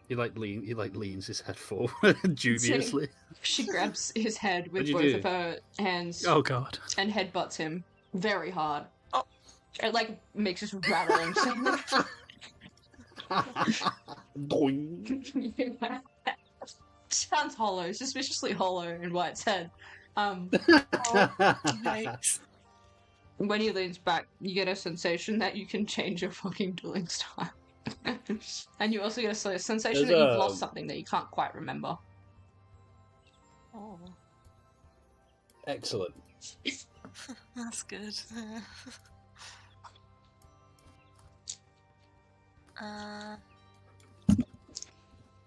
S2: He leans his head forward dubiously.
S1: She grabs his head with
S2: What'd you
S1: both
S2: do?
S1: of her hands
S2: Oh god.
S1: and headbutts him very hard.
S4: Oh.
S1: It like makes this rattling sound.
S6: doing.
S1: Sounds hollow, suspiciously hollow in White's head.
S4: Nice.
S1: When he leans back, you get a sensation that you can change your fucking dueling style. And you also get a sensation
S6: There's
S1: that you've
S6: a-
S1: lost something that you can't quite remember.
S4: Oh,
S6: Excellent.
S4: that's good.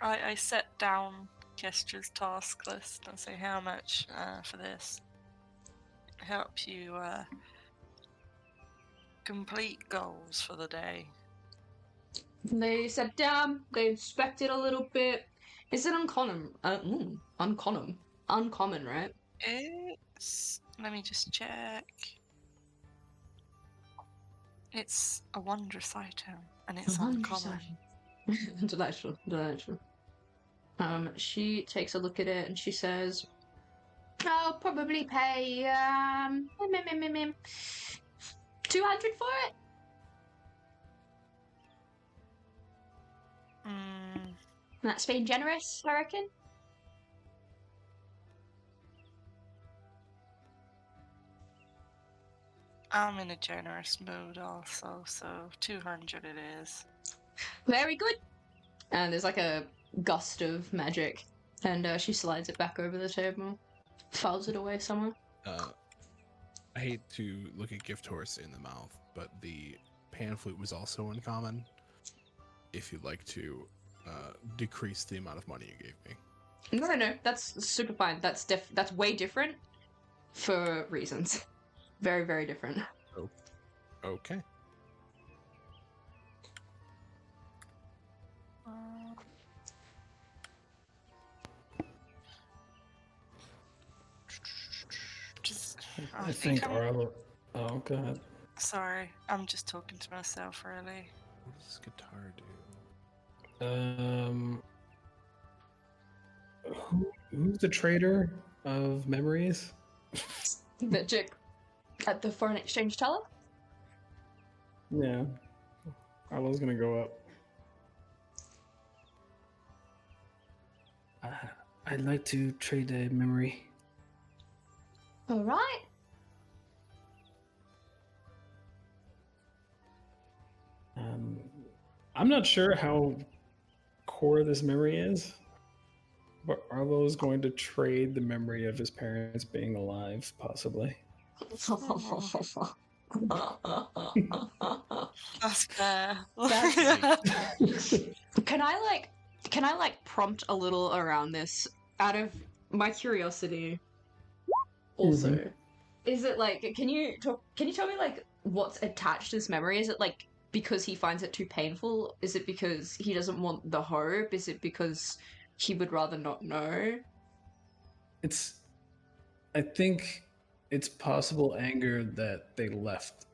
S4: I set down Kestra's task list and say how much for this. Help you complete goals for the day.
S1: They sat down, they inspected a little bit. Is it uncommon? Uncommon, right?
S4: It's. Let me just check. It's a wondrous item, and it's uncommon.
S1: Delightful. She takes a look at it and she says, "I'll probably pay 200 for it." That's being generous, I reckon.
S4: I'm in a generous mood also, so 200 it is.
S1: Very good. And there's like a gust of magic, and she slides it back over the table, files it away somewhere.
S3: I hate to look a gift horse in the mouth, but the pan flute was also uncommon. If you'd like to decrease the amount of money you gave me.
S1: No, that's super fine. That's way different. for reasons. Very, very different.
S3: Okay.
S5: I think Arlo. Oh, go ahead.
S4: Sorry, I'm just talking to myself, really.
S3: What does guitar do?
S5: Who's the trader of memories?
S1: The chick at the foreign exchange teller?
S5: Yeah. Arlo's gonna go up. I'd like to trade a memory.
S1: All right.
S5: I'm not sure how core this memory is, but Arlo is going to trade the memory of his parents being alive, possibly.
S4: That's fair.
S1: Can I prompt a little around this out of my curiosity? Also, is it like can you tell me like what's attached to this memory? Is it like because he finds it too painful? Is it because he doesn't want the hope? Is it because he would rather not know?
S5: I think it's possible anger that they left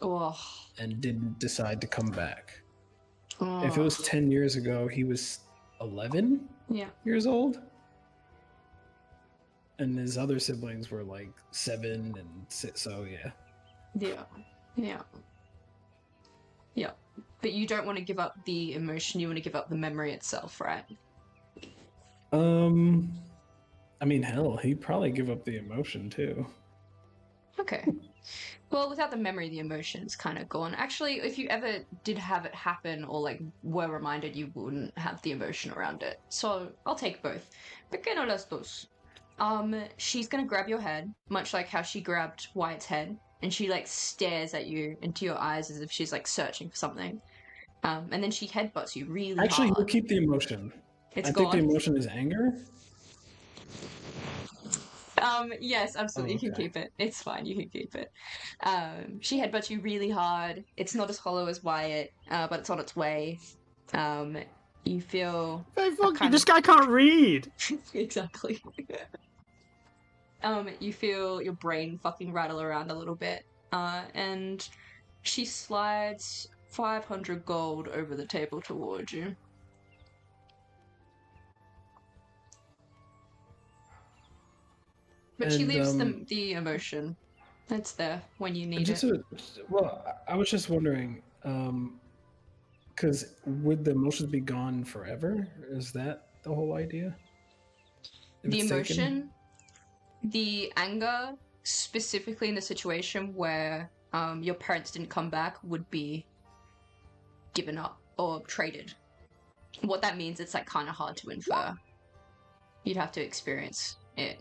S5: and didn't decide to come back. If it was 10 years ago, he was 11 years old. And his other siblings were like 7 and 6, so yeah.
S1: Yeah. But you don't want to give up the emotion, you want to give up the memory itself, right?
S5: I mean, hell, he'd probably give up the emotion too.
S1: Okay. Well, without the memory, the emotion's kind of gone. Actually, if you ever did have it happen or like were reminded, you wouldn't have the emotion around it. So I'll take both. Pequeño las dos. She's gonna grab your head, much like how she grabbed Wyatt's head, and she like stares at you into your eyes as if she's like searching for something. And then she headbutts you really
S5: Actually,
S1: hard.
S5: we'll keep the emotion. I
S1: gone.
S5: think the emotion is anger.
S1: Yes, absolutely. You can keep it. It's fine. You can keep it. She headbutts you really hard. It's not as hollow as Wyatt, but it's on its way. You feel...
S2: Hey, fuck you, this guy can't read!
S1: Exactly. You feel your brain fucking rattle around a little bit. And she slides 500 gold over the table towards you. But she leaves the emotion. It's there when you need it.
S5: Well, I was just wondering, because would the emotions be gone forever? Is that the whole idea?
S1: The emotion, the anger, specifically in the situation where your parents didn't come back, would be given up or traded. What that means, it's like kind of hard to infer. You'd have to experience it.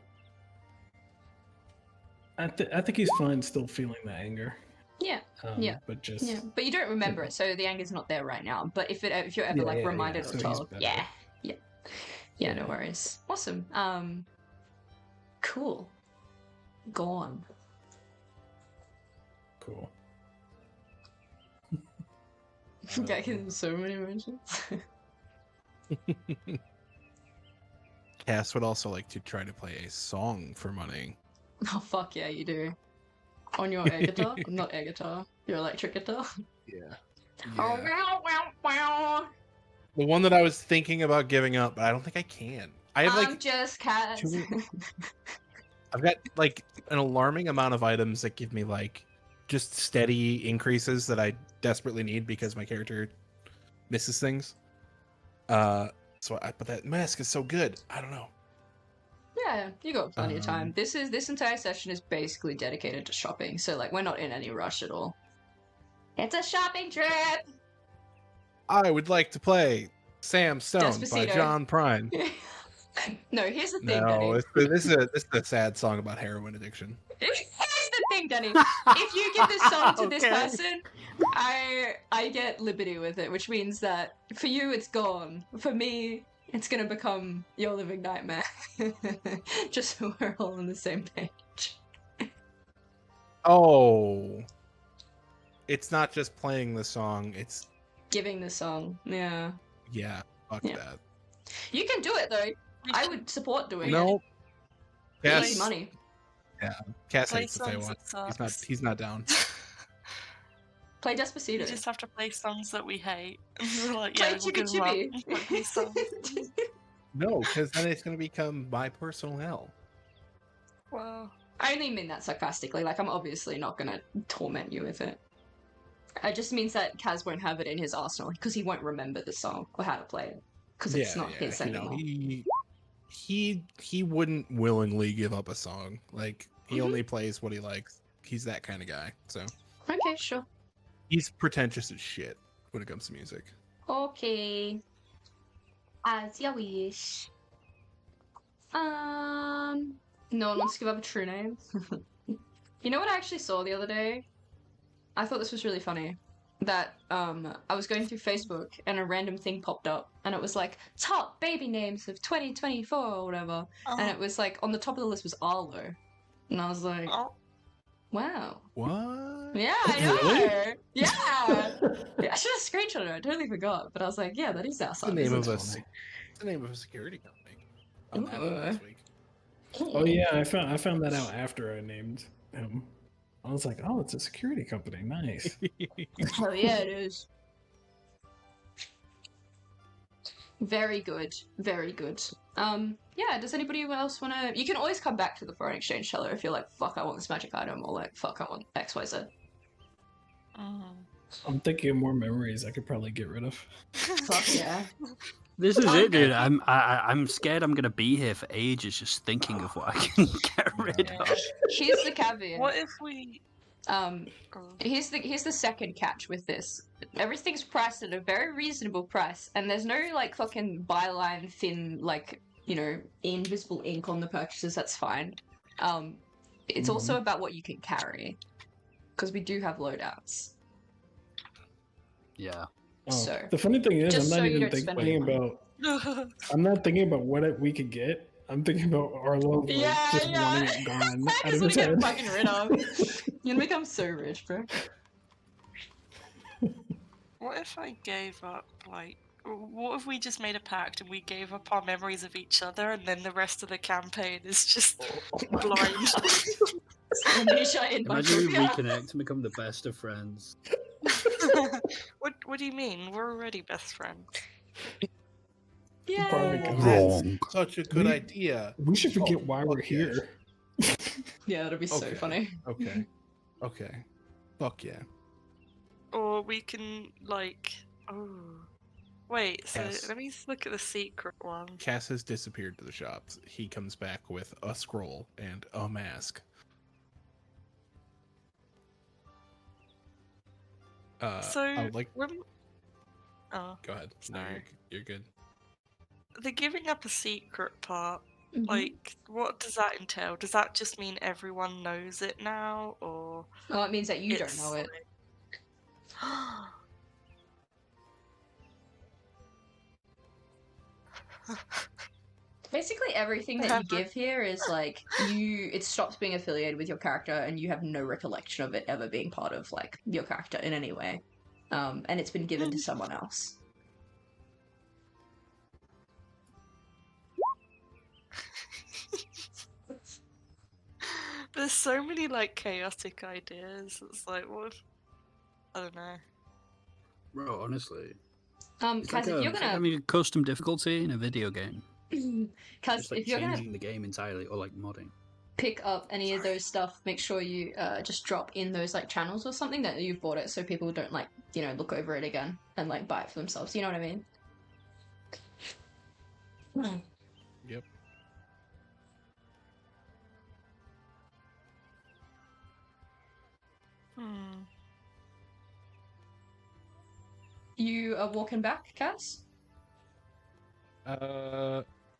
S5: I think he's fine still feeling the anger.
S1: Yeah.
S5: But just
S1: but you don't remember it, so the anger's not there right now. But if you're ever reminded or told, no worries. Awesome. Cool. Gone.
S5: Cool.
S1: Getting so many emotions.
S3: Cass would also like to try to play a song for money.
S1: Oh fuck yeah, you do. On your air guitar? Not air guitar. Your electric guitar?
S3: Yeah.
S1: Oh, wow.
S3: The one that I was thinking about giving up, but I don't think I can. I have
S1: I'm just cats.
S3: I've got like an alarming amount of items that give me like just steady increases that I desperately need because my character misses things. But that mask is so good. I don't know.
S1: Yeah, you got plenty of time. This entire session is basically dedicated to shopping, so like we're not in any rush at all. It's a shopping trip.
S3: I would like to play Sam Stone by
S1: Despacito.
S3: John Prine.
S1: No, here's the thing,
S3: No,
S1: Denny.
S3: this is a sad song about heroin addiction.
S1: Here's the thing, Denny. If you give this song to this person, I get liberty with it, which means that for you it's gone. For me, it's gonna become your living nightmare. Just so we're all on the same page.
S3: Oh, it's not just playing the song; it's
S1: giving the song. Yeah.
S3: Fuck
S1: Yeah.
S3: that.
S1: You can do it though. I would support doing it.
S3: No.
S1: Easy money.
S3: Yeah. Cass
S4: Play
S3: hates if they
S4: songs
S3: want.
S4: that sucks.
S3: He's not down.
S1: Play Despacito.
S4: You just have to play songs that we hate. We're like,
S1: Play
S4: yeah, we'll
S1: Chibi
S4: give up.
S1: Chibi.
S4: Fuck these songs.
S3: No, because then it's gonna become my personal hell.
S4: Well,
S1: I only mean that sarcastically. Like, I'm obviously not gonna torment you with it. It just means that Kaz won't have it in his arsenal because he won't remember the song or how to play it because it's not his anymore.
S3: He wouldn't willingly give up a song. Like he only plays what he likes. He's that kind of guy. So
S1: okay, sure.
S3: He's pretentious as shit when it comes to music.
S1: Okay. As you wish. No one wants to give up a true name. You know what I actually saw the other day? I thought this was really funny. That I was going through Facebook and a random thing popped up and it was like top baby names of 2024 or whatever. And it was like on the top of the list was Arlo. And I was like, wow.
S3: What?
S1: Yeah, I know.
S5: Really?
S1: Yeah. I should have screenshotted it. I totally forgot. But I was like, yeah, that is our son.
S3: The name of a security company. On that last week.
S5: Oh yeah, I found that out after I named him. I was like, oh, it's a security company. Nice.
S1: Oh yeah, it is. Very good. Very good. Yeah, does anybody else want to... You can always come back to the foreign exchange teller if you're like, fuck, I want this magic item, or like, fuck, I want XYZ.
S5: I'm thinking of more memories I could probably get rid of.
S1: Fuck yeah.
S2: This is it, dude. I'm scared I'm gonna be here for ages just thinking of what I can get rid of.
S1: Here's the caveat.
S4: what if we...
S1: Here's the second catch with this. Everything's priced at a very reasonable price, and there's no like fucking byline thin like, you know, invisible ink on the purchases. That's fine. It's also about what you can carry, because we do have loadouts.
S2: Yeah.
S5: Oh,
S1: So,
S5: the funny thing is,
S1: just
S5: I'm
S1: so
S5: not
S1: you
S5: even
S1: don't spend
S5: thinking
S1: any
S5: about. I'm not thinking about what we could get. I'm thinking about Arlo just wanting it gone
S1: I
S5: out of
S1: just want
S5: his
S1: to get
S5: head.
S1: it fucking rid of. You're gonna become so rich, bro.
S4: What if I gave up, like... What if we just made a pact and we gave up our memories of each other and then the rest of the campaign is just blind?
S2: Imagine we reconnect and become the best of friends.
S4: What do you mean? We're already best friends.
S1: Yeah.
S2: Wrong.
S3: Such a good idea.
S5: We should forget why we're
S3: yes.
S5: here.
S1: Yeah, that'd be so funny.
S3: Okay. Okay. Fuck yeah.
S4: Or we can, like... Oh... Wait, so
S3: Yes.
S4: let me look at the secret one.
S3: Cass has disappeared to the shops. He comes back with a scroll and a mask.
S4: So,
S3: I would like...
S4: Oh,
S3: Go ahead. No,
S4: sorry.
S3: you're good.
S4: The giving up a secret part,
S1: Mhm.
S4: like, what does that entail? Does that just mean everyone knows it now, or...
S1: Oh, it means that you don't know it. Basically everything that you give here is like it stops being affiliated with your character and you have no recollection of it ever being part of like your character in any way. And it's been given to someone else.
S4: There's so many like chaotic ideas. It's like, what if... I don't know.
S2: Bro, honestly.
S1: Kaz, if you're
S2: It's like having a custom difficulty in a video game.
S1: Kaz,
S2: Just like
S1: if you're
S2: changing
S1: gonna
S2: the game entirely, or like modding.
S1: pick up any of those stuff, make sure you just drop in those like channels or something that you've bought it, so people don't like, you know, look over it again and like buy it for themselves. You know what I mean?
S3: Yep.
S1: You are walking back, Kaz?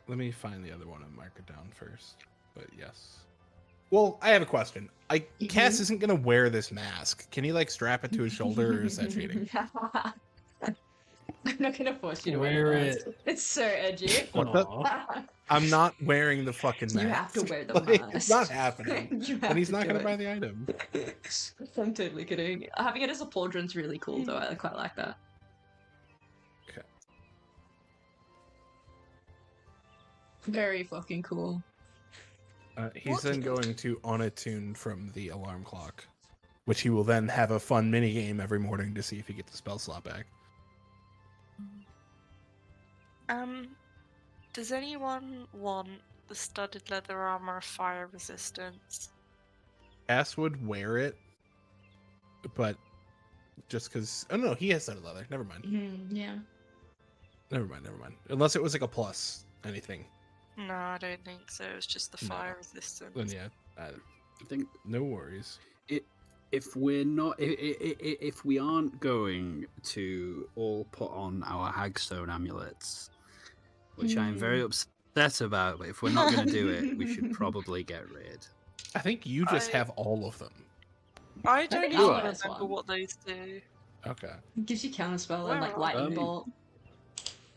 S3: Let me find the other one and mark it down first. But yes. Well, I have a question. Cass isn't gonna wear this mask. Can he like strap it to his shoulder, or is that cheating?
S1: I'm not gonna force you to
S5: Wear
S1: wear
S5: it.
S1: it. It's so edgy.
S3: What the?
S5: Aw.
S3: I'm not wearing the fucking mask.
S1: You have to wear the
S3: Like,
S1: mask.
S3: it's not happening.
S1: You have
S3: Then he's
S1: to
S3: not
S1: do
S3: going to
S1: it.
S3: buy the item.
S1: I'm totally kidding. Having it as a pauldron's really cool, though. I quite like that.
S3: Okay.
S1: Very fucking cool.
S3: He's then going to unattune from the alarm clock, which he will then have a fun mini game every morning to see if he gets the spell slot back.
S4: Does anyone want the studded leather armor of fire resistance?
S3: Cass would wear it, but just because... Oh, no, he has studded leather. Never mind.
S1: Yeah.
S3: Never mind. Unless it was like a plus anything.
S4: No, I don't think so. It's just the
S3: No.
S4: fire resistance.
S3: Then yeah,
S2: I think
S3: no worries.
S2: if we're not, if we aren't going to all put on our hagstone amulets, which I'm very upset about, but if we're not going to do it, we should probably get rid.
S3: I think you just have all of them.
S4: I don't
S1: think
S4: even
S1: Albert has
S4: remember
S1: one.
S4: what those do.
S3: Okay.
S1: It gives you counterspell
S4: Where
S1: and like
S4: are
S1: lightning
S2: they?
S1: bolt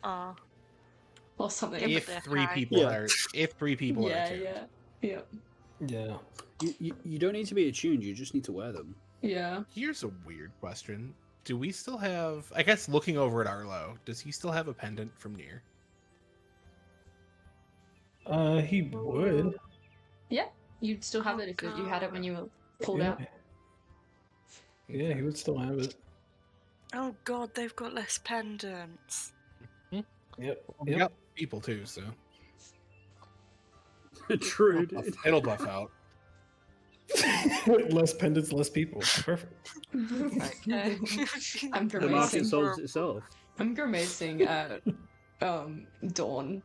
S1: or something.
S4: Yeah,
S3: If
S4: but they're
S3: three
S4: high.
S3: people
S2: Yeah.
S3: are, if three people are
S1: Yeah,
S3: attuned.
S1: yeah.
S5: Yeah.
S2: You don't need to be attuned. You just need to wear them.
S1: Yeah.
S3: Here's a weird question. Do we still have... I guess looking over at Arlo, does he still have a pendant from Nier?
S5: He would.
S1: Yeah. You'd still have it if you had it when you were pulled
S5: Yeah.
S1: out.
S5: Yeah, he would still have it.
S4: Oh god, they've got less pendants.
S5: Yep.
S3: We got people too, so...
S2: True.
S3: It'll buff out.
S5: Less pendants, less people. Perfect.
S4: Okay.
S1: I'm
S2: The market
S1: grimacing.
S2: solves itself.
S1: I'm grimacing at Dawn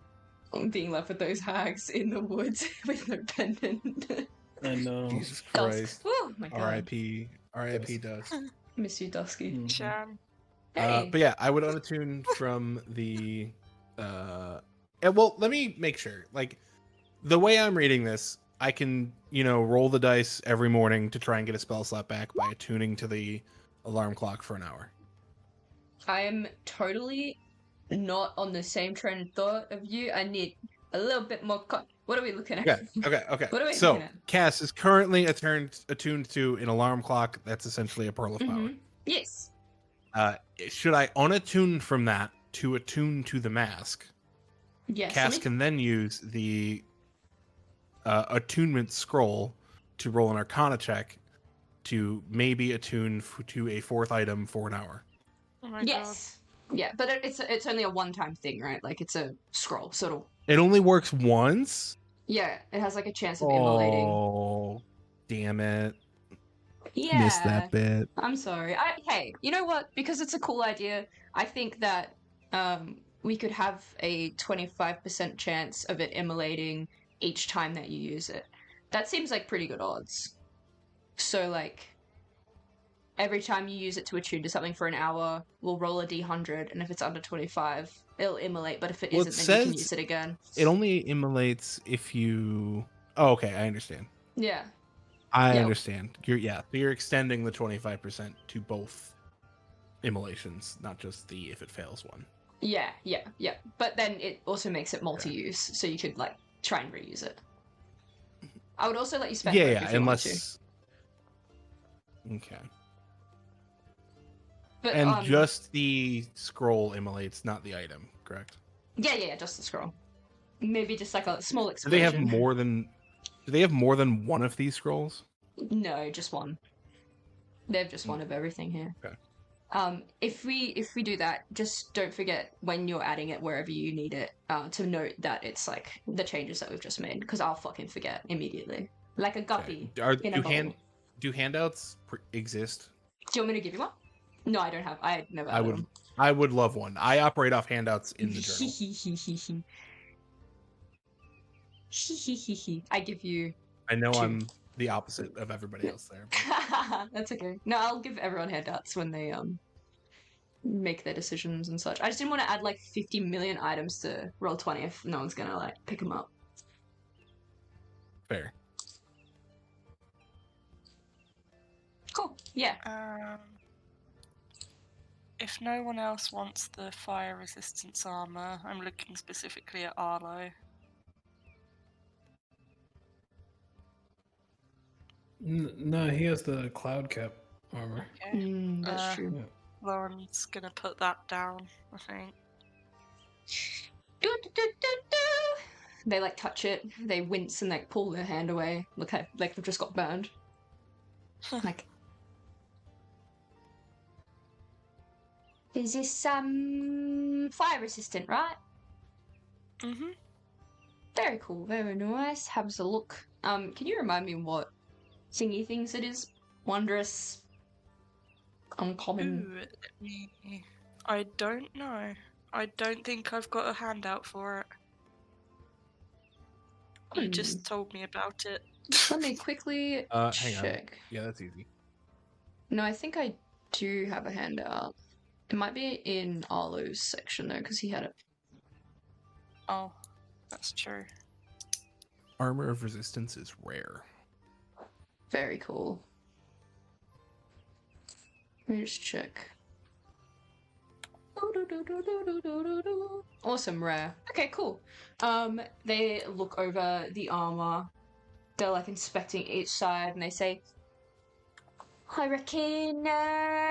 S1: being left with those hags in the woods with no pendant.
S5: I know.
S3: Jesus
S1: Dusk.
S3: Christ.
S1: Oh my god.
S3: R.I.P. R.I.P. Dust.
S1: Miss you, Dusky.
S5: Mhm.
S4: Shan.
S1: Hey.
S3: But yeah, I would unattune from the... well, let me make sure. Like, the way I'm reading this, I can, roll the dice every morning to try and get a spell slot back by attuning to the alarm clock for an hour.
S1: I am totally not on the same train of thought of you. I need a little bit more. What are we looking at?
S3: Okay.
S1: What are we
S3: So,
S1: looking at?
S3: Cass is currently attuned to an alarm clock that's essentially a pearl of power.
S1: Mhm. Yes.
S3: Should I unattune from that to attune to the mask?
S1: Yes.
S3: Cass can then use the attunement scroll to roll an Arcana check to maybe attune to a fourth item for an hour.
S4: Oh my
S1: Yes. Yeah, but it's only a one-time thing, right? Like it's a scroll, sort of.
S3: It only works once?
S1: Yeah, it has like a chance of immolating.
S3: Oh, damn it.
S1: Yeah.
S3: Missed that bit.
S1: I'm sorry. Hey, you know what? Because it's a cool idea, I think that we could have a 25% chance of it immolating each time that you use it. That seems like pretty good odds. So, like, every time you use it to attune to something for an hour, we'll roll a d100, and if it's under 25, it'll immolate, but if it
S3: Well,
S1: isn't,
S3: it
S1: then you can
S3: says
S1: use it again.
S3: It only immolates if you... Oh, okay, I understand.
S1: Yeah.
S3: I
S1: Yeah.
S3: understand. You're extending the 25% to both immolations, not just the if it fails one.
S1: Yeah. But then it also makes it multi-use, so you could, like, try and reuse it. I would also let you spend both if you want to.
S3: Unless... Okay.
S1: But,
S3: And just the scroll immolates, not the item, correct?
S1: Yeah, just the scroll. Maybe just like a small
S3: Do
S1: explosion.
S3: they have more than... Do they have more than one of these scrolls?
S1: No, just one. They have just one of everything here.
S3: Okay.
S1: If we do that, just don't forget when you're adding it wherever you need it, to note that it's like the changes that we've just made, because I'll fucking forget immediately. Like a guppy in a bowl.
S3: Do handouts exist?
S1: Do you want me to give you one? No, I don't have. I never added them.
S3: I would love one. I operate off handouts in the journal.
S1: I give you.
S3: I know
S1: 2.
S3: I'm the opposite of everybody else there. But...
S1: That's okay. No, I'll give everyone handouts when they make their decisions and such. I just didn't want to add like 50 million items to Roll20 if no one's gonna like pick them up.
S3: Fair.
S1: Cool. Yeah.
S4: if no one else wants the fire resistance armor, I'm looking specifically at Arlo.
S5: No, he has the cloud cap armor.
S4: Okay.
S1: That's true.
S5: Yeah.
S4: Lauren's gonna put that down, I think.
S1: Do, do, do, do, do. They like touch it. They wince and like pull their hand away. Look at like they've just got burned. Like, is this fire resistant, right?
S4: Mhm.
S1: Very cool. Very nice. Have a look. Can you remind me what thingy things it is? Wondrous. Uncommon.
S4: Ooh, let me... I don't know. I don't think I've got a handout for it. It just told me about it.
S1: Let me quickly
S3: Hang on.
S1: check.
S3: Yeah, that's easy.
S1: No, I think I do have a handout. It might be in Arlo's section though, because he had it.
S4: Oh, that's true.
S3: Armor of resistance is rare.
S1: Very cool. Let me just check. Awesome, rare. Okay, cool. They look over the armor. They're like inspecting each side, and they say, "I reckon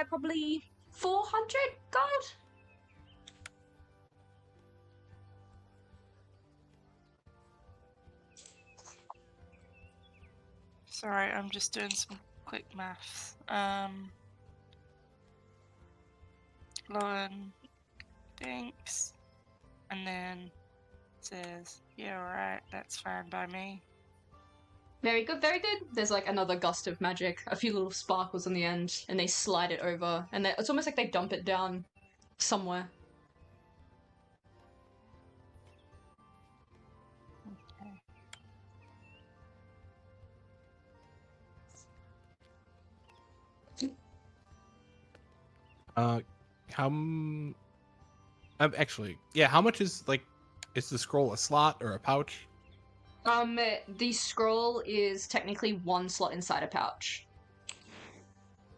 S1: probably 400 gold."
S4: Sorry, I'm just doing some quick maths. Lauren thinks, and then says, "Yeah, alright, that's fine by me."
S1: Very good, very good. There's like another gust of magic, a few little sparkles on the end, and they slide it over, and it's almost like they dump it down somewhere.
S3: Actually, yeah, how much is is the scroll a slot or a pouch?
S1: The scroll is technically one slot inside a pouch.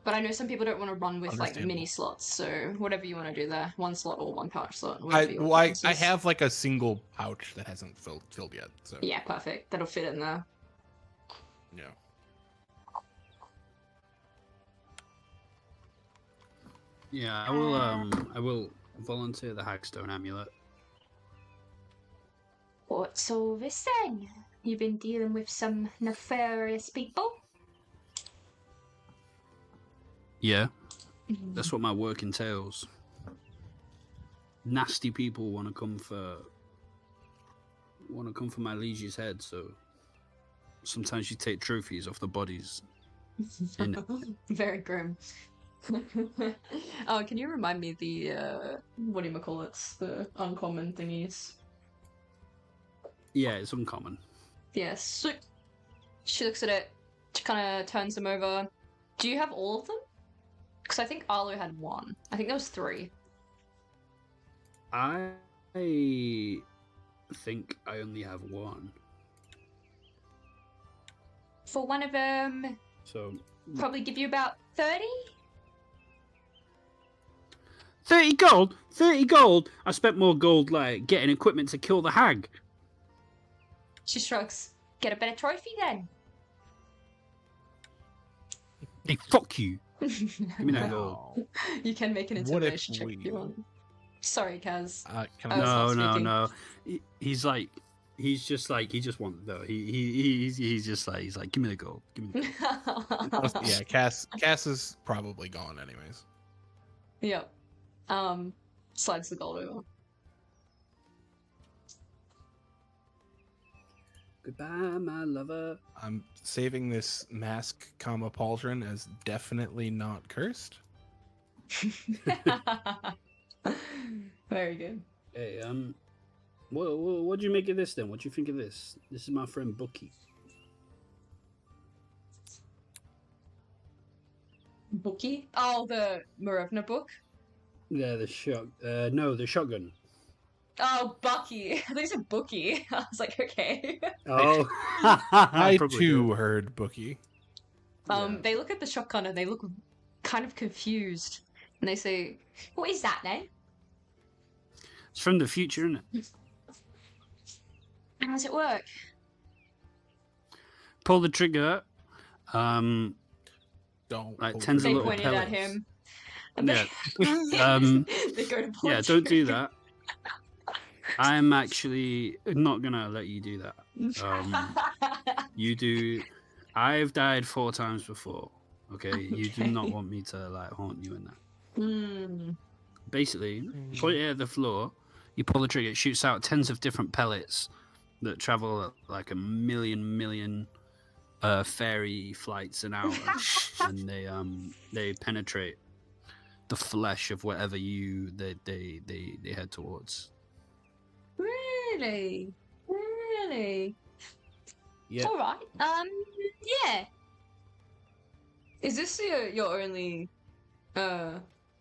S1: But I know some people don't want to run with like mini slots, so whatever you want to do there, one slot or one pouch slot.
S3: I have like a single pouch that hasn't filled yet. So
S1: yeah, perfect. That'll fit in there.
S3: Yeah.
S2: Yeah, I will volunteer the Hagstone amulet.
S1: What's all this then? You've been dealing with some nefarious people?
S2: Yeah, that's what my work entails. Nasty people want to come for my liege's head, so sometimes you take trophies off the bodies.
S1: Very grim. Oh, can you remind me the the uncommon thingies?
S2: Yeah, it's uncommon.
S1: Yes. So she looks at it, she kind of turns them over. Do you have all of them? Because I think Arlo had one. I think there was 3.
S2: I think I only have one.
S1: For one of them,
S2: So
S1: probably give you about 30?
S2: 30 gold? 30 gold? I spent more gold like getting equipment to kill the hag.
S1: She shrugs. Get a better trophy then.
S2: Hey, fuck you. Give me that gold.
S1: You can make an intimidation check if you want. Sorry, Kaz.
S2: No. He's just wants though. He's like, give me the gold. Give me the gold.
S3: Yeah, Cass is probably gone anyways.
S1: Yep. Slides the gold over.
S2: Goodbye, my lover.
S3: I'm saving this mask, pauldron as definitely not cursed.
S1: Very good.
S2: Hey, what do you make of this then? What do you think of this? This is my friend Bucky.
S1: Bucky? Oh, the Marevna book?
S2: Yeah, the shotgun.
S1: Oh, Bucky. I thought you said Bookie. I was like, okay.
S2: Oh,
S3: I too heard Bookie.
S1: They look at the shotgun and they look kind of confused. And they say, "What is that then?"
S2: It's from the future, isn't it?
S1: How does it work?
S2: Pull the trigger.
S3: Don't
S2: Like
S3: pull
S2: tens
S3: the
S2: of
S1: They
S2: little
S1: pointed at
S2: pellets.
S1: him.
S2: Yeah.
S1: They go to
S2: Yeah,
S1: punch
S2: don't do
S1: you.
S2: that. I'm actually not gonna let you do that. You do. I've died 4 times before. Okay, you do not
S1: Okay.
S2: want me to like haunt you in that.
S1: Hmm.
S2: Basically, point it at the floor. You pull the trigger. It shoots out tens of different pellets that travel at like a million fairy flights an hour, and they penetrate the flesh of whatever they head towards.
S1: Really? Really?
S2: Yeah.
S1: All right. Yeah. Is this your only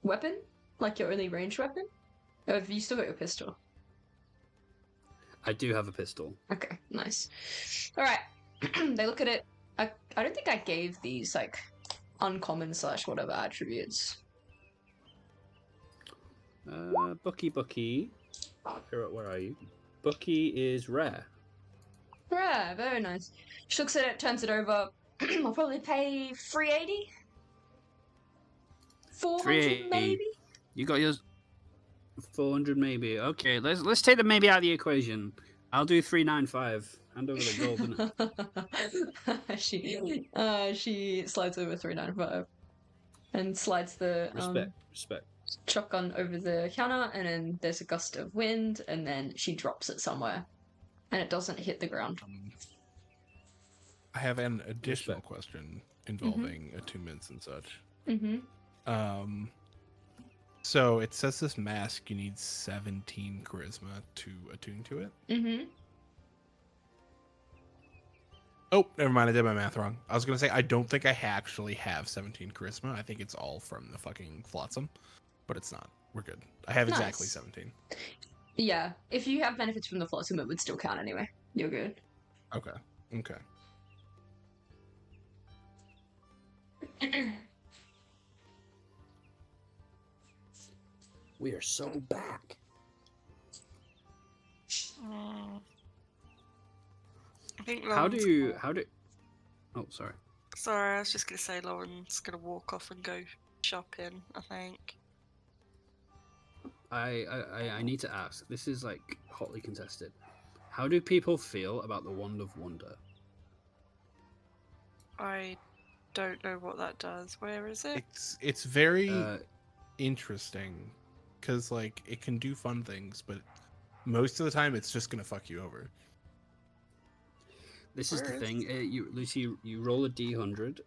S1: weapon? Like your only ranged weapon? Or have you still got your pistol?
S2: I do have a pistol.
S1: Okay, nice. All right. They look at it. I don't think I gave these like uncommon / whatever attributes.
S2: Bucky. Where are you? Bucky is rare.
S1: Yeah, very nice. She looks at it, turns it over. I'll probably pay 380. 400
S2: 380.
S1: maybe.
S2: You got yours. 400 maybe. Okay, let's take the maybe out of the equation. I'll do 395. Hand over the gold. Innit?
S1: She slides over 395 and slides the
S2: Respect.
S1: shotgun over the counter, and then there's a gust of wind, and then she drops it somewhere, and it doesn't hit the ground.
S3: I have an additional question involving attunements and such.
S1: Mm-hmm.
S3: So it says this mask you need 17 charisma to attune to it.
S1: Mm-hmm.
S3: Oh, never mind. I did my math wrong. I was gonna say I don't think I actually have 17 charisma. I think it's all from the fucking flotsam, but it's not. We're good. I have exactly
S1: Nice.
S3: 17.
S1: Yeah, if you have benefits from the flotsam, it would still count anyway. You're good.
S3: Okay.
S2: We are so back.
S4: I think
S2: How
S4: Lauren's
S2: do? Oh, sorry.
S4: Sorry, I was just gonna say Lauren's gonna walk off and go shopping, I think.
S2: I need to ask. This is like hotly contested. How do people feel about the Wand of Wonder?
S4: I don't know what that does. Where is it?
S3: It's very interesting because like it can do fun things, but most of the time it's just gonna fuck you over.
S2: This is the thing. Lucy, you roll a d100,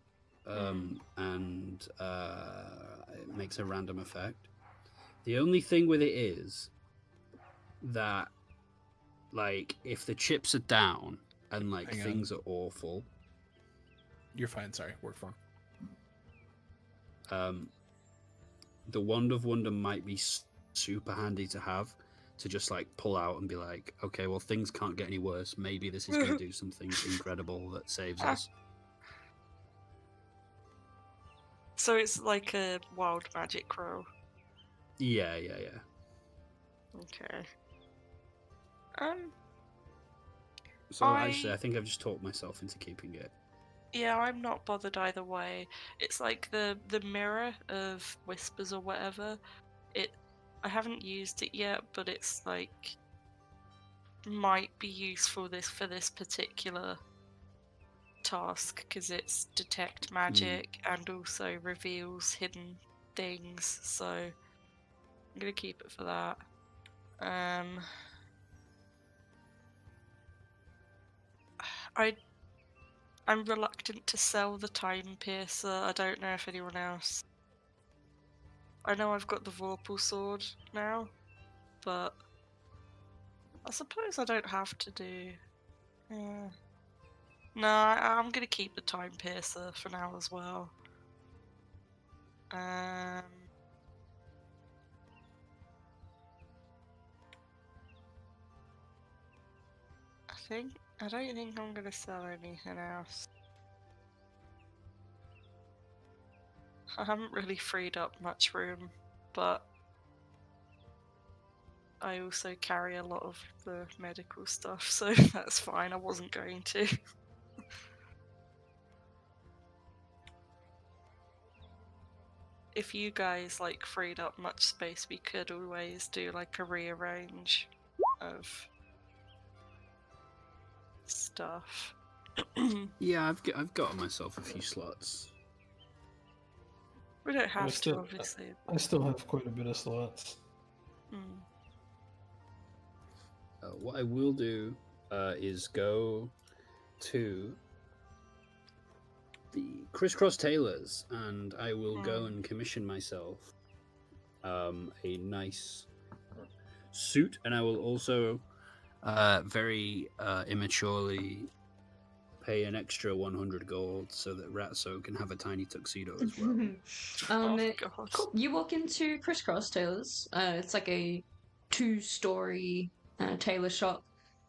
S2: and it makes a random effect. The only thing with it is that, like, if the chips are down and like things are awful,
S3: you're fine. Sorry, work for
S2: the Wand of Wonder might be super handy to have. To just like pull out and be like, okay, well, things can't get any worse. Maybe this is going to do something incredible that saves us.
S4: So it's like a wild magic roll.
S2: Yeah.
S4: Okay.
S2: So actually, I think I've just talked myself into keeping it.
S4: Yeah, I'm not bothered either way. It's like the mirror of whispers or whatever. I haven't used it yet, but it's like might be useful for this particular task because it's detect magic and also reveals hidden things. So I'm gonna keep it for that. I'm reluctant to sell the time piercer. I don't know if anyone else. I know I've got the Vorpal sword now, but I suppose I don't have to do. Yeah. No, I'm gonna keep the time piercer for now as well. I don't think I'm gonna sell anything else. I haven't really freed up much room but I also carry a lot of the medical stuff, so that's fine. I wasn't going to. If you guys like freed up much space, we could always do like a rearrange of stuff.
S2: Yeah, I've got myself a few slots.
S4: We don't have
S5: still,
S4: to, obviously.
S5: I still have quite a bit of slots.
S2: What I will do is go to the Crisscross Tailors, and I will go and commission myself a nice suit, and I will also very immaturely pay an extra 100 gold so that Ratso can have a tiny tuxedo as well.
S1: Cool. You walk into Crisscross Tailors. It's like a 2-story tailor shop.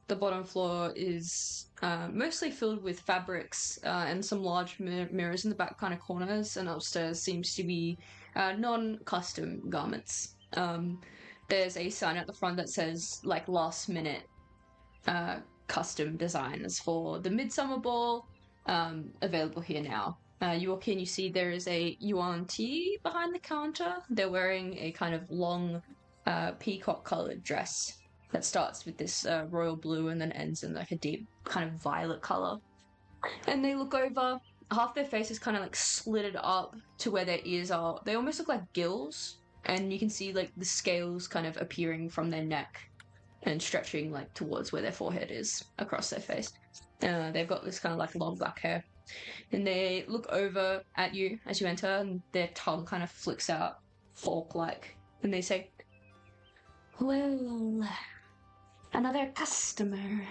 S1: The bottom floor is mostly filled with fabrics and some large mirrors in the back kind of corners, and upstairs seems to be non-custom garments. There's a sign at the front that says like last minute custom designs for the Midsummer Ball available here now. You walk in, you see there is a yuan tea behind the counter. They're wearing a kind of long peacock-colored dress that starts with this royal blue and then ends in like a deep kind of violet color. And they look over, half their face is kind of like slitted up to where their ears are. They almost look like gills, and you can see like the scales kind of appearing from their neck and stretching like towards where their forehead is across their face. They've got this kind of like long black hair. And they look over at you as you enter, and their tongue kind of flicks out fork-like. And they say, "Well, another customer."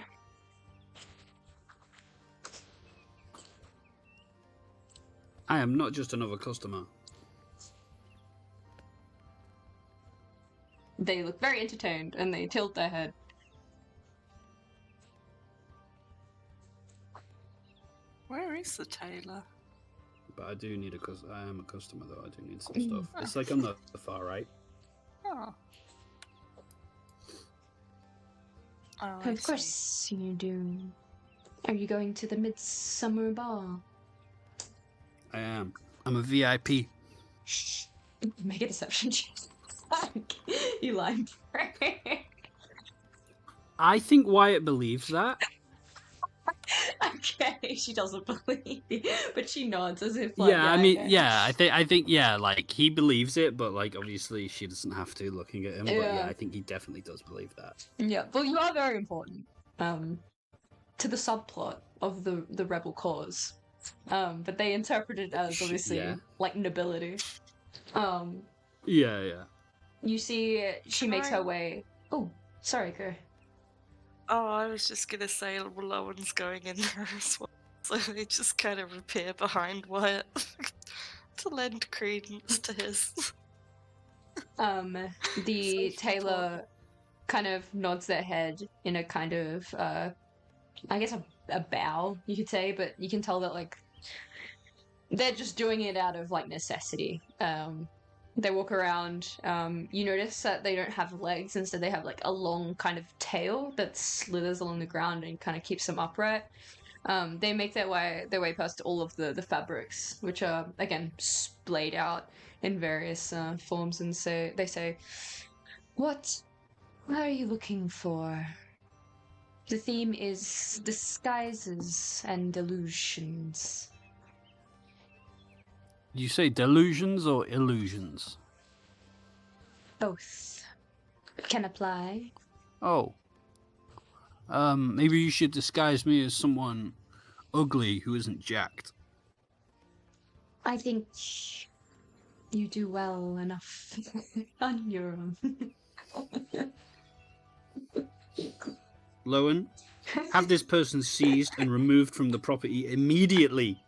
S2: I am not just another customer.
S1: They look very entertained, and they tilt their head.
S4: Where is the tailor?
S2: But I do need I am a customer though. I do need some stuff. It's like on the far right.
S4: Oh.
S1: Of course you do. Are you going to the Midsummer Ball?
S2: I am. I'm a VIP.
S1: Make a deception check. You lying prick.
S2: I think Wyatt believes that.
S1: Okay, she doesn't believe you, but she nods as if
S2: I think like he believes it, but like obviously she doesn't have to looking at him. But yeah, I think he definitely does believe that.
S1: Yeah, well, you are very important to the subplot of the rebel cause, but they interpret it as obviously like nobility.
S2: Yeah.
S1: You see, she makes her way. Oh, sorry, Kerr.
S4: Oh, I was just gonna say Lowen's going in there as well, so they just kind of appear behind Wyatt to lend credence to his.
S1: The tailor kind of nods their head in a kind of, I guess a bow, you could say, but you can tell that like they're just doing it out of like necessity. They walk around. You notice that they don't have legs. Instead, they have like a long kind of tail that slithers along the ground and kind of keeps them upright. They make their way past all of the fabrics, which are again splayed out in various forms, and they say, "What are you looking for?" The theme is disguises and illusions.
S2: You say delusions or illusions?
S1: Both can apply.
S2: Oh. Maybe you should disguise me as someone ugly who isn't jacked.
S1: I think you do well enough on your own.
S2: Lowen, have this person seized and removed from the property immediately.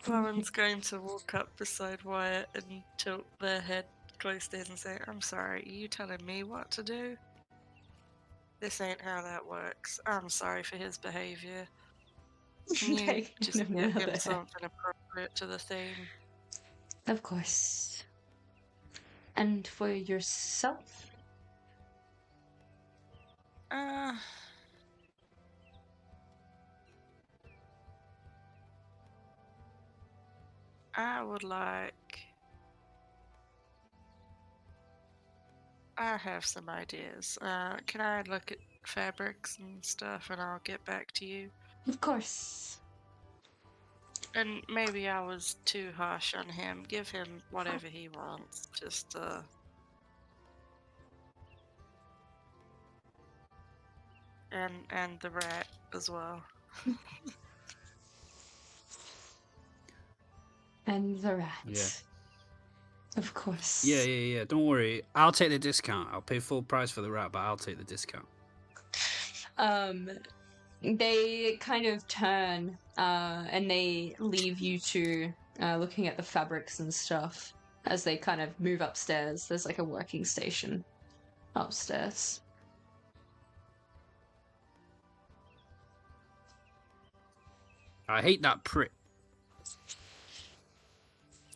S4: Lowen's going to walk up beside Wyatt and tilt their head close to his and say, "I'm sorry, are you telling me what to do? This ain't how that works. I'm sorry for his behaviour. Can you just give him something appropriate to the theme?"
S1: Of course. And for yourself?
S4: I would like... I have some ideas. Can I look at fabrics and stuff and I'll get back to you?
S1: Of course.
S4: And maybe I was too harsh on him. Give him whatever he wants. Just, And the rat as well.
S1: And the rat.
S2: Yeah.
S1: Of course.
S2: Yeah. Don't worry. I'll take the discount. I'll pay full price for the rat, but I'll take the discount.
S1: They kind of turn and they leave you two looking at the fabrics and stuff as they kind of move upstairs. There's like a working station upstairs.
S2: I hate that prick.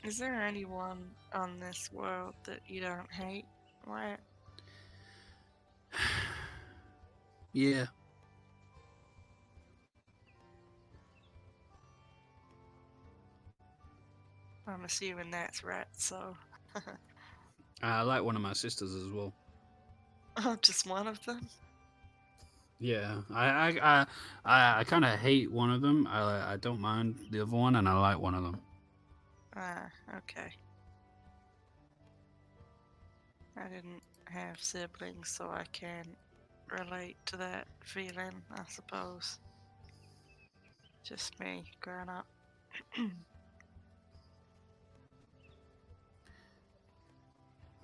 S4: Is there anyone on this world that you don't hate? What?
S2: Yeah.
S4: I'm assuming that's rat, so...
S2: I like one of my sisters as well.
S4: Oh, just one of them?
S2: Yeah, I kind of hate one of them. I don't mind the other one, and I like one of them.
S4: Ah, okay. I didn't have siblings, so I can't relate to that feeling, I suppose. Just me growing up.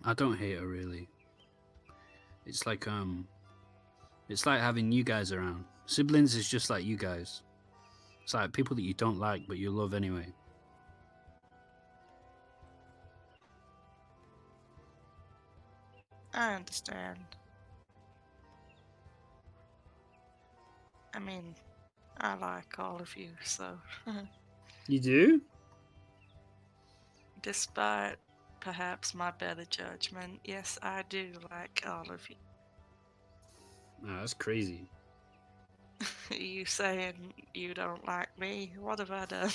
S2: I don't hate her really. It's like having you guys around. Siblings is just like you guys. It's like people that you don't like but you love anyway.
S4: I understand. I mean, I like all of you, so...
S2: You do?
S4: Despite perhaps my better judgment, yes, I do like all of you.
S2: Oh, that's crazy.
S4: You saying you don't like me? What have I done?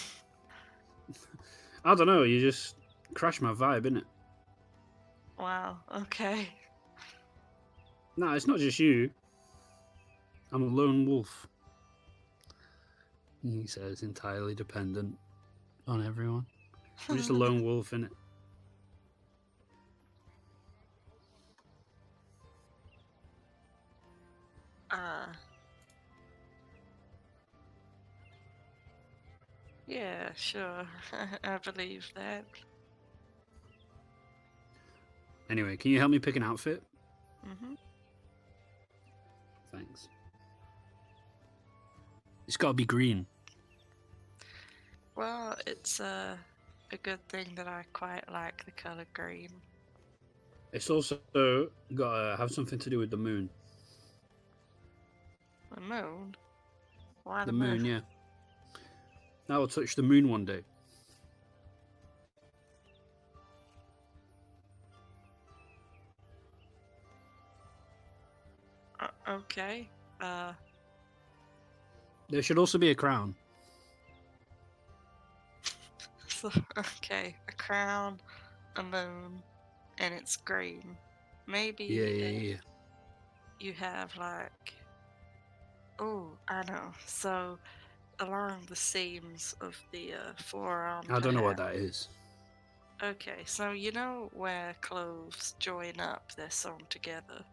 S2: I don't know, you just crashed my vibe, innit?
S4: Wow, okay.
S2: No, it's not just you. I'm a lone wolf. He says entirely dependent on everyone. I'm just a lone wolf, innit?
S4: Yeah, sure. I believe that.
S2: Anyway, can you help me pick an outfit?
S4: Mm-hmm.
S2: Thanks. It's got to be green.
S4: Well, it's a good thing that I quite like the color green.
S2: It's also got to have something to do with the moon.
S4: The moon? Why
S2: The moon, yeah. I will touch the moon one day.
S4: Okay.
S2: There should also be a crown.
S4: So, okay, a crown, a moon, and it's green. Maybe
S2: Yeah.
S4: you have like... Oh, I know. So, along the seams of the forearm...
S2: I don't know what that is.
S4: Okay, so you know where clothes join up, they're sewn together.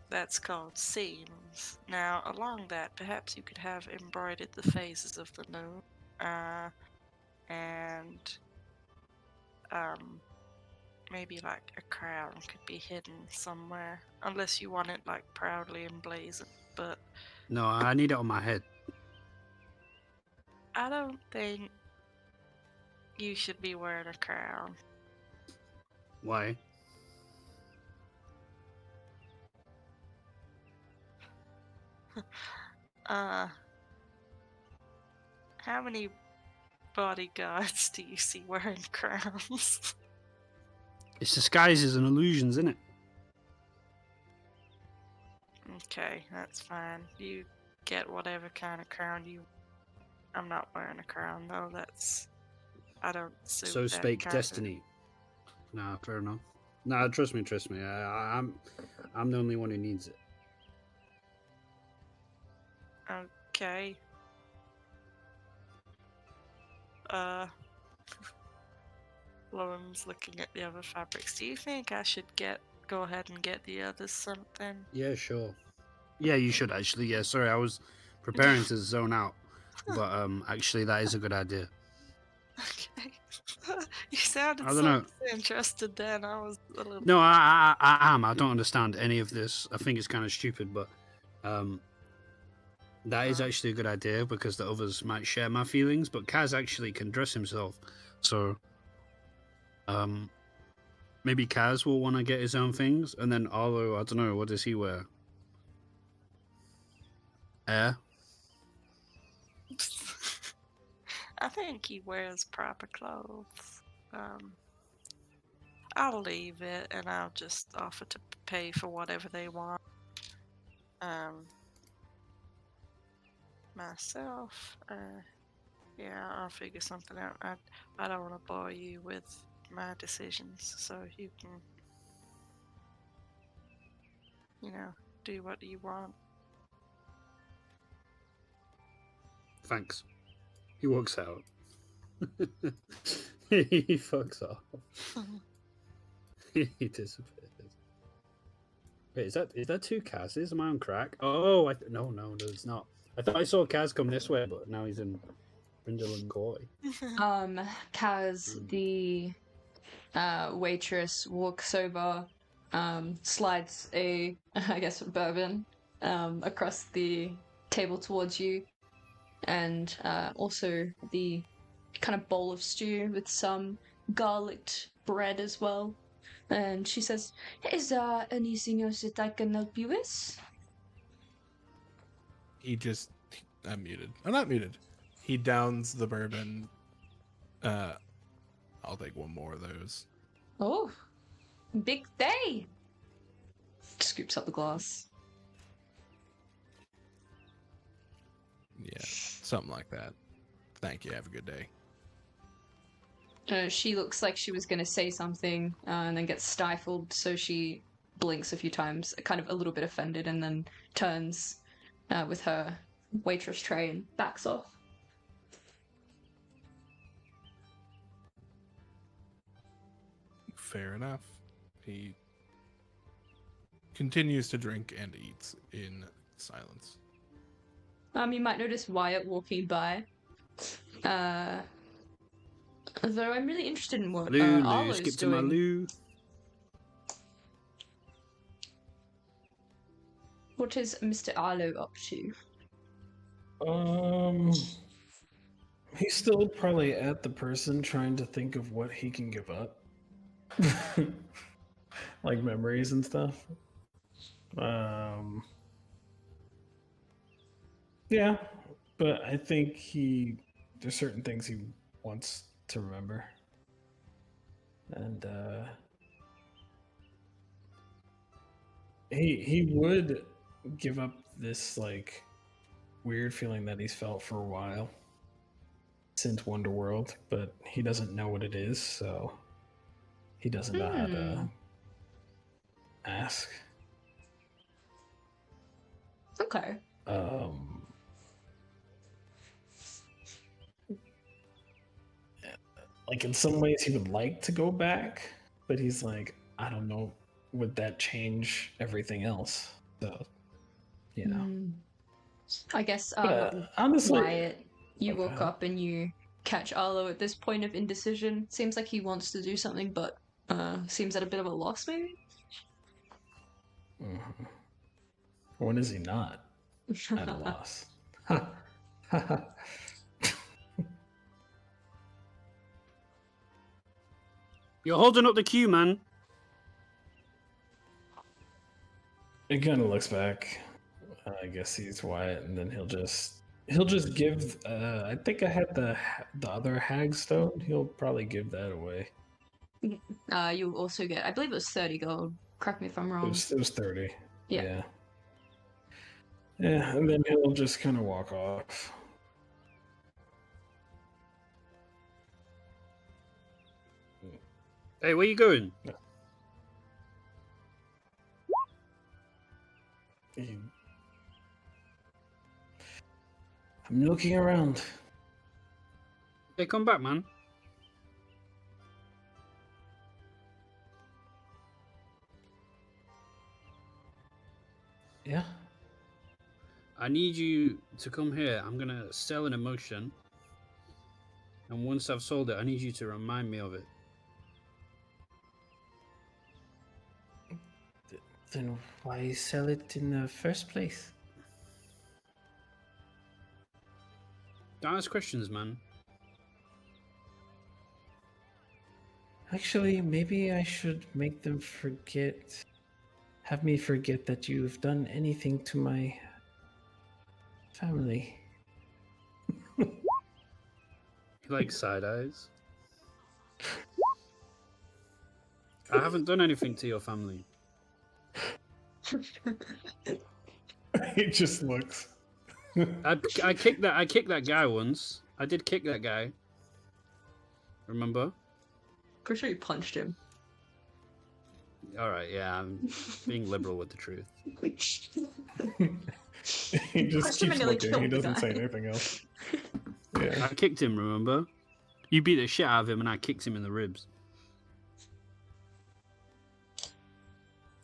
S4: That's called seams. Now, along that, perhaps you could have embroidered the phases of the moon, and maybe like a crown could be hidden somewhere, unless you want it like proudly emblazoned. But
S2: No, I need it on my head.
S4: I don't think you should be wearing a crown.
S2: Why?
S4: How many bodyguards do you see wearing crowns?
S2: It's disguises and illusions, isn't it?
S4: Okay, that's fine. You get whatever kind of crown you. I'm not wearing a crown though. I don't suit
S2: So
S4: that
S2: spake
S4: kind of-
S2: destiny. Nah, fair enough. Nah, trust me. I'm the only one who needs it.
S4: Okay. Lauren's looking at the other fabrics. Do you think I should go ahead and get the others something?
S2: Yeah, sure. Yeah, you should actually. Yeah, sorry, I was preparing to zone out, but actually, that is a good idea.
S4: Okay. You sounded
S2: I don't
S4: so
S2: know.
S4: interested then. I was a little.
S2: No, I am. I don't understand any of this. I think it's kind of stupid, but that is actually a good idea because the others might share my feelings. But Kaz actually can dress himself, so maybe Kaz will want to get his own things, and then Arlo, I don't know, what does he wear? Air.
S4: I think he wears proper clothes. I'll leave it and I'll just offer to pay for whatever they want. Myself, yeah, I'll figure something out. I don't want to bore you with my decisions, so you can, do what you want.
S2: Thanks. He walks out. He fucks off. He disappears. Wait, is that two Kaz's? Am I on crack? Oh, no, it's not. I thought I saw Kaz come this way, but now he's in Brindle and Coy.
S1: Kaz, the waitress, walks over, slides a, I guess, bourbon across the table towards you, and also the kind of bowl of stew with some garlicked bread as well. And she says, "Is there anything else that I can help you with?"
S3: I'm muted. I'm not muted. He downs the bourbon. I'll take one more of those.
S1: Oh, big day! Scoops up the glass.
S3: Yeah, something like that. Thank you. Have a good day.
S1: She looks like she was going to say something and then gets stifled, so she blinks a few times, kind of a little bit offended, and then turns with her waitress tray and backs off.
S3: Fair enough. He continues to drink and eats in silence.
S1: You might notice Wyatt walking by. Though I'm really interested in what Arlo's
S2: skip to
S1: doing.
S2: my Lou.
S1: What is Mr. Arlo up to?
S5: He's still probably at the person trying to think of what he can give up. Like memories and stuff. Yeah, but I think there's certain things he wants to remember. And he would give up this like weird feeling that he's felt for a while since Wonderworld, but he doesn't know what it is, so he doesn't know how to ask.
S1: Okay.
S5: Like in some ways he would like to go back, but he's like, I don't know, would that change everything else? So,
S1: I guess
S5: honestly,
S1: Wyatt, you woke up and you catch Arlo at this point of indecision. Seems like he wants to do something, but seems at a bit of a loss, maybe?
S5: Mm-hmm. When is he not at a loss?
S2: You're holding up the queue, man.
S5: He kind of looks back. I guess he's Wyatt, and then he'll just give. I think I had the other hag stone. He'll probably give that away.
S1: You also get, I believe it was 30 gold. Correct me if I'm wrong.
S5: It was 30.
S1: Yeah.
S5: Yeah, and then he'll just kind of walk off.
S6: Hey, where you going?
S5: I'm looking around.
S6: Hey, come back, man.
S5: Yeah?
S6: I need you to come here. I'm going to sell an emotion. And once I've sold it, I need you to remind me of it.
S5: Then why sell it in the first place?
S6: Don't ask questions, man.
S5: Actually, maybe I should make them forget. Have me forget that you've done anything to my family.
S6: You like side eyes? I haven't done anything to your family.
S5: He just looks.
S6: I kicked that guy once. I did kick that guy. Remember?
S1: Pretty sure you punched him.
S6: All right, yeah, I'm being liberal with the truth.
S5: He just keeps looking. He
S1: the
S5: doesn't
S1: guy.
S5: say anything else. Yeah.
S6: I kicked him, remember? You beat the shit out of him and I kicked him in the ribs.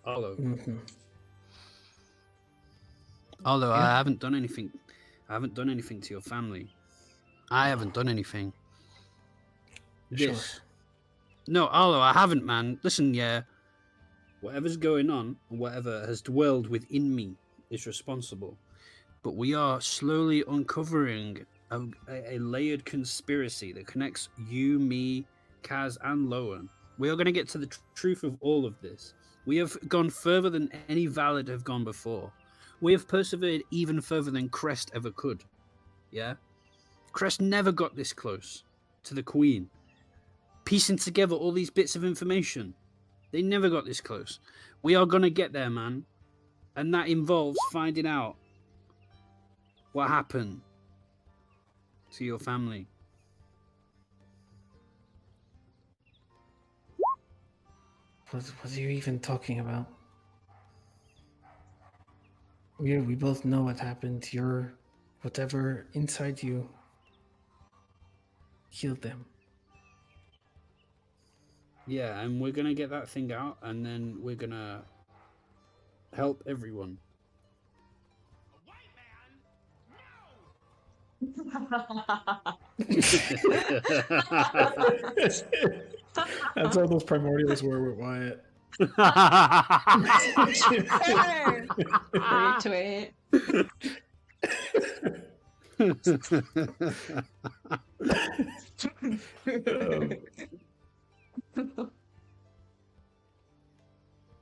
S6: Hello.
S5: Mm-hmm.
S6: Although
S5: Yeah.
S6: I haven't done anything. I haven't done anything to your family. I haven't done anything.
S5: Sure.
S6: This. No, Arlo, I haven't, man. Listen, yeah. Whatever's going on, and whatever has dwelled within me is responsible. But we are slowly uncovering a layered conspiracy that connects you, me, Kaz, and Lowen. We are going to get to the truth of all of this. We have gone further than any Valid have gone before. We have persevered even further than Crest ever could. Yeah? Crest never got this close to the Queen. Piecing together all these bits of information. They never got this close. We are going to get there, man. And that involves finding out what happened to your family.
S5: What are you even talking about? We both know what happened. Whatever inside you killed them.
S6: Yeah, and we're going to get that thing out, and then we're going to help everyone.
S5: That's how those primordials were with Wyatt.
S1: Retweet.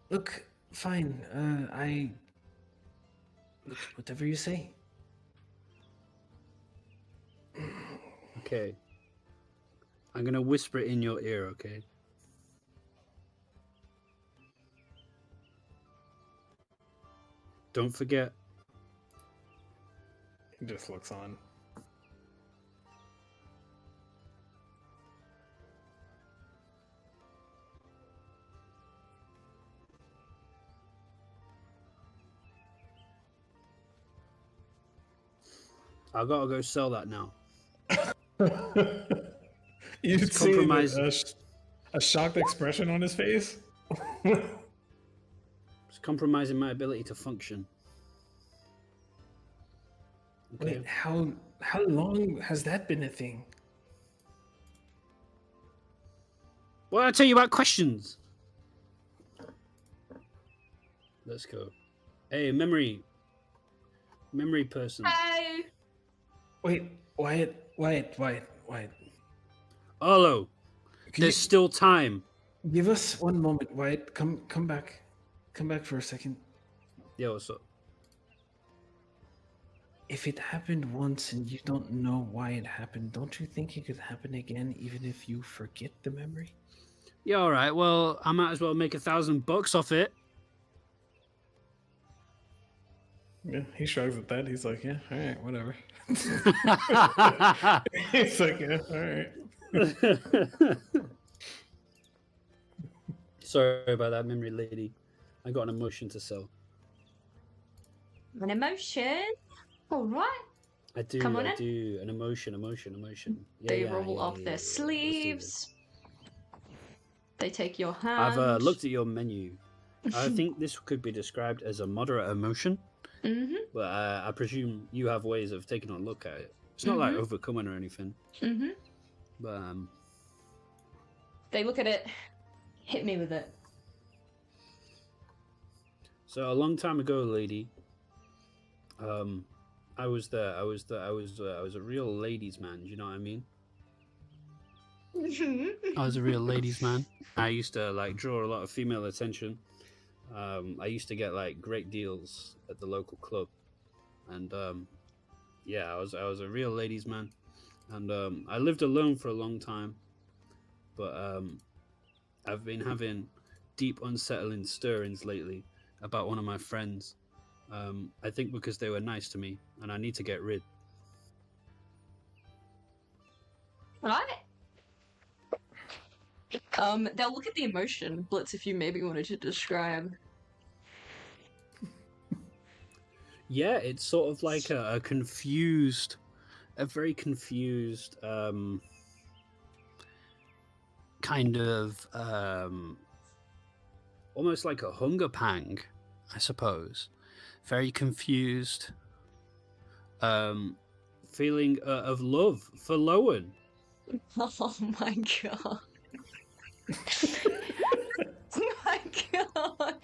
S5: Look, fine. Look, whatever you say.
S6: Okay. I'm going to whisper it in your ear, okay? Don't forget.
S5: He just looks on.
S6: I gotta go sell that now.
S5: You
S6: It's
S5: see
S6: compromise-
S5: a shocked expression on his face.
S6: It's compromising my ability to function. Okay.
S5: Wait, how long has that been a thing?
S6: Well, I'll tell you about questions. Let's go. Hey, memory person.
S1: Hey.
S5: Wait, Wyatt.
S6: Arlo,
S5: Can
S6: there's still time.
S5: give us one moment, Wyatt. Come back. Come back for a second.
S6: Yeah, what's up?
S5: If it happened once and you don't know why it happened, don't you think it could happen again even if you forget the memory?
S6: Yeah, all right. Well, I might as well make $1,000 off it.
S5: Yeah, he shrugs at that. He's like, yeah, all right, whatever. He's like, yeah, all right.
S6: Sorry about that, memory lady. I got an emotion to sell.
S1: An emotion? All right.
S6: I do.
S1: Come on
S6: I
S1: in.
S6: do. An emotion.
S1: They roll off their sleeves. They take your hand.
S6: I've looked at your menu. I think this could be described as a moderate emotion.
S1: Mm-hmm.
S6: But I presume you have ways of taking a look at it. It's not like overcoming or anything.
S1: Mm-hmm.
S6: But
S1: they look at it. Hit me with it.
S6: So a long time ago, lady. I was a real ladies' man. Do you know what I mean? I was a real ladies' man. I used to like draw a lot of female attention. I used to get like great deals at the local club, and yeah, I was a real ladies' man, and I lived alone for a long time, but I've been having deep, unsettling stirrings lately about one of my friends. I think because they were nice to me, and I need to get rid.
S1: Right. They'll look at the emotion. Blitz, if you maybe wanted to describe.
S6: Yeah, it's sort of like a very confused, kind of, almost like a hunger pang, I suppose. Very confused, feeling of love for Lowen.
S1: Oh my god. Oh my god.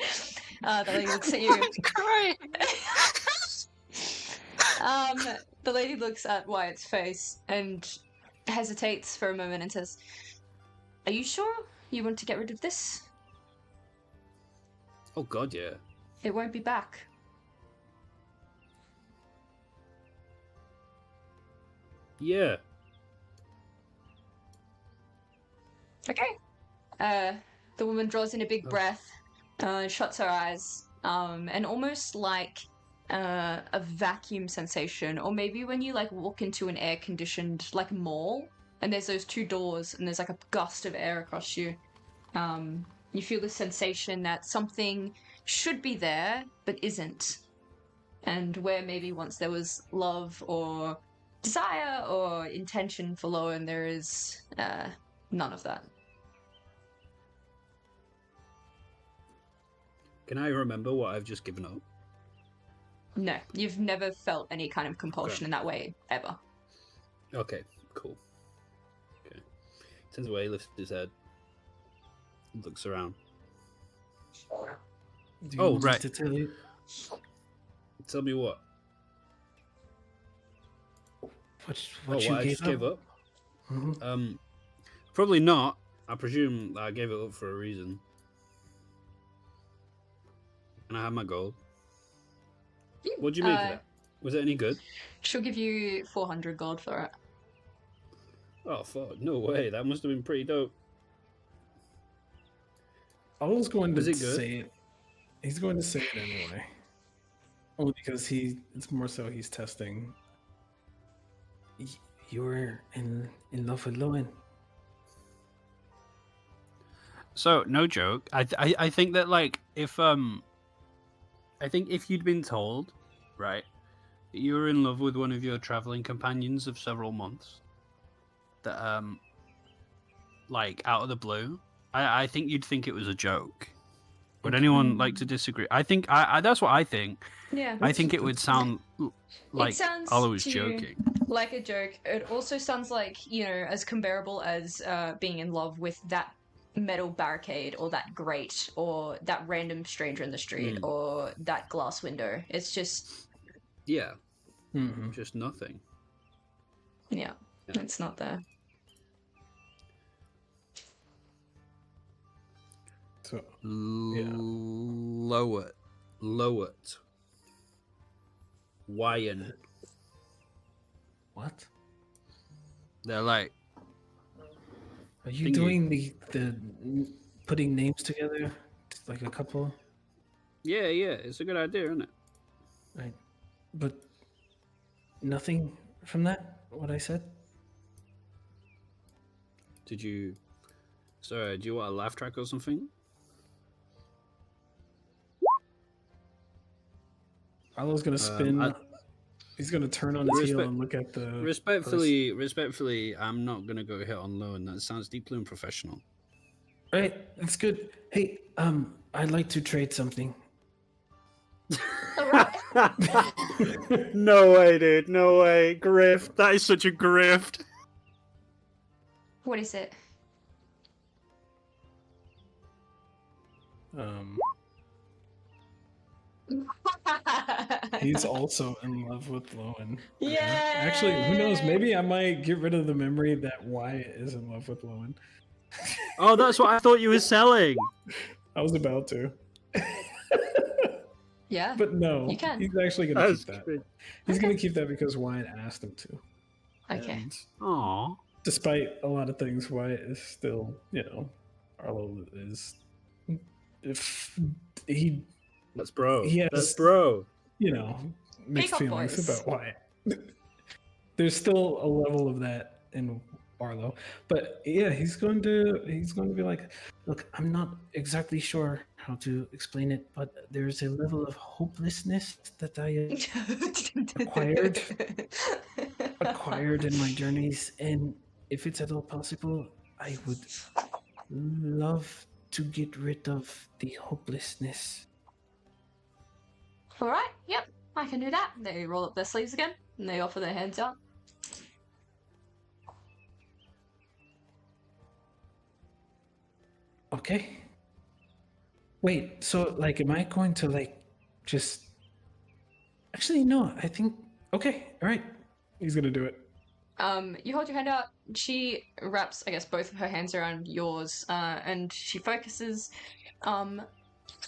S1: The lady looks at you.
S4: Great.
S1: The lady looks at Wyatt's face and hesitates for a moment and says, "Are you sure you want to get rid of this?
S6: Oh god, yeah.
S1: It won't be back."
S6: Yeah.
S1: Okay. The woman draws in a big breath, shuts her eyes, and almost like a vacuum sensation, or maybe when you like walk into an air-conditioned like mall, and there's those two doors, and there's like a gust of air across you. You feel the sensation that something should be there but isn't, and where maybe once there was love or desire or intention for Lowen, there is none of that.
S6: Can I remember what I've just given up?
S1: No, you've never felt any kind of compulsion in that way, ever.
S6: Okay, cool. Okay. Turns away, lifts his head, looks around. Oh, right.
S5: To tell you?
S6: Tell me what?
S5: What you
S6: I
S5: gave
S6: just
S5: up?
S6: gave up?
S5: Mm-hmm.
S6: Probably not. I presume I gave it up for a reason. And I had my gold. What'd you make of that? Was it any good?
S1: She'll give you 400 gold for it.
S6: Oh, fuck. No way. That must have been pretty dope.
S5: I was going to
S6: Was it good?
S5: say it. He's going to say it anyway. Only because it's more so he's testing. You were in love with Lowen.
S2: So, no joke. I think that like if I think if you'd been told, right, that you were in love with one of your traveling companions of several months, that like out of the blue, I think you'd think it was a joke. Would anyone like to disagree? I think I that's what I think.
S1: Yeah.
S2: I think it would sound like Olo was
S1: to
S2: joking.
S1: Like a joke. It also sounds like, as comparable as being in love with that metal barricade or that grate or that random stranger in the street or that glass window. It's just...
S6: Yeah. Just nothing.
S1: Yeah, it's not there.
S5: So,
S6: Lower it. Wyan.
S5: What?
S2: They're like,
S5: Are you
S6: Thingy.
S5: doing the putting names together, like a couple?
S6: Yeah, it's a good idea, isn't it?
S5: Right. But nothing from that, what I said?
S6: Did you... Sorry, do you want a laugh track or something?
S5: Arlo's gonna spin. He's gonna turn on his heel and look at the
S6: Respectfully, I'm not gonna go hit on low, and that sounds deeply unprofessional.
S5: Right, that's good. Hey, I'd like to trade something.
S6: No way, dude. No way. Grift. That is such a grift.
S1: What is it?
S5: He's also in love with Lowen.
S1: Yeah.
S5: Actually, who knows? Maybe I might get rid of the memory that Wyatt is in love with Lowen.
S6: Oh, that's what I thought you were selling.
S5: I was about to.
S1: Yeah.
S5: But no,
S1: you can.
S5: He's actually going to keep that.
S6: Good.
S5: He's going to keep that because Wyatt asked him to.
S1: Okay.
S6: Aww.
S5: Despite a lot of things, Wyatt is still, Arlo is. If he.
S6: That's bro.
S5: That's
S6: bro.
S5: Mixed feelings about Wyatt. There's still a level of that in Arlo, but yeah, he's going to be like, look, I'm not exactly sure how to explain it, but there's a level of hopelessness that I acquired in my journeys, and if it's at all possible, I would love to get rid of the hopelessness.
S1: All right. Yep. I can do that. They roll up their sleeves again, and they offer their hands out.
S5: Okay. Wait, so, am I going to, just... Actually, no, I think... Okay, all right. He's going to do it.
S1: You hold your hand out. She wraps, I guess, both of her hands around yours, and she focuses.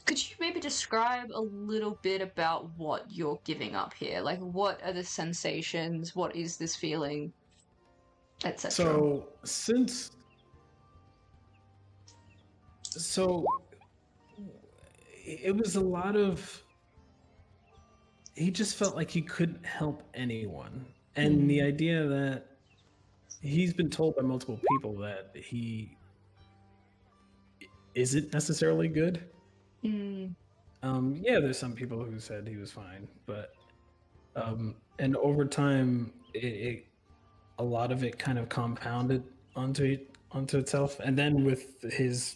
S1: Could you maybe describe a little bit about what you're giving up here? Like, what are the sensations? What is this feeling? Etc.
S5: So it was a lot of... He just felt like he couldn't help anyone. And the idea that he's been told by multiple people that he isn't necessarily good. Yeah, there's some people who said he was fine, but and over time, a lot of it kind of compounded onto itself, and then with his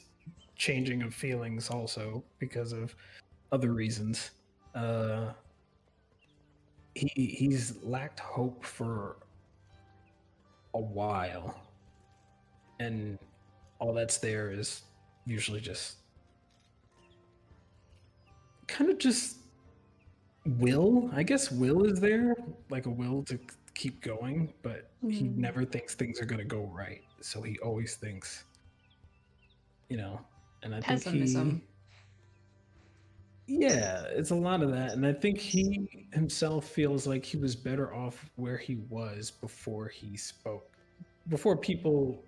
S5: changing of feelings also because of other reasons, he's lacked hope for a while, and all that's there is usually just kind of just will. I guess will is there, like a will to keep going, but he never thinks things are going to go right, so he always thinks, and I
S1: Pessimism.
S5: think it's a lot of that, and I think he himself feels like he was better off where he was before he spoke, before people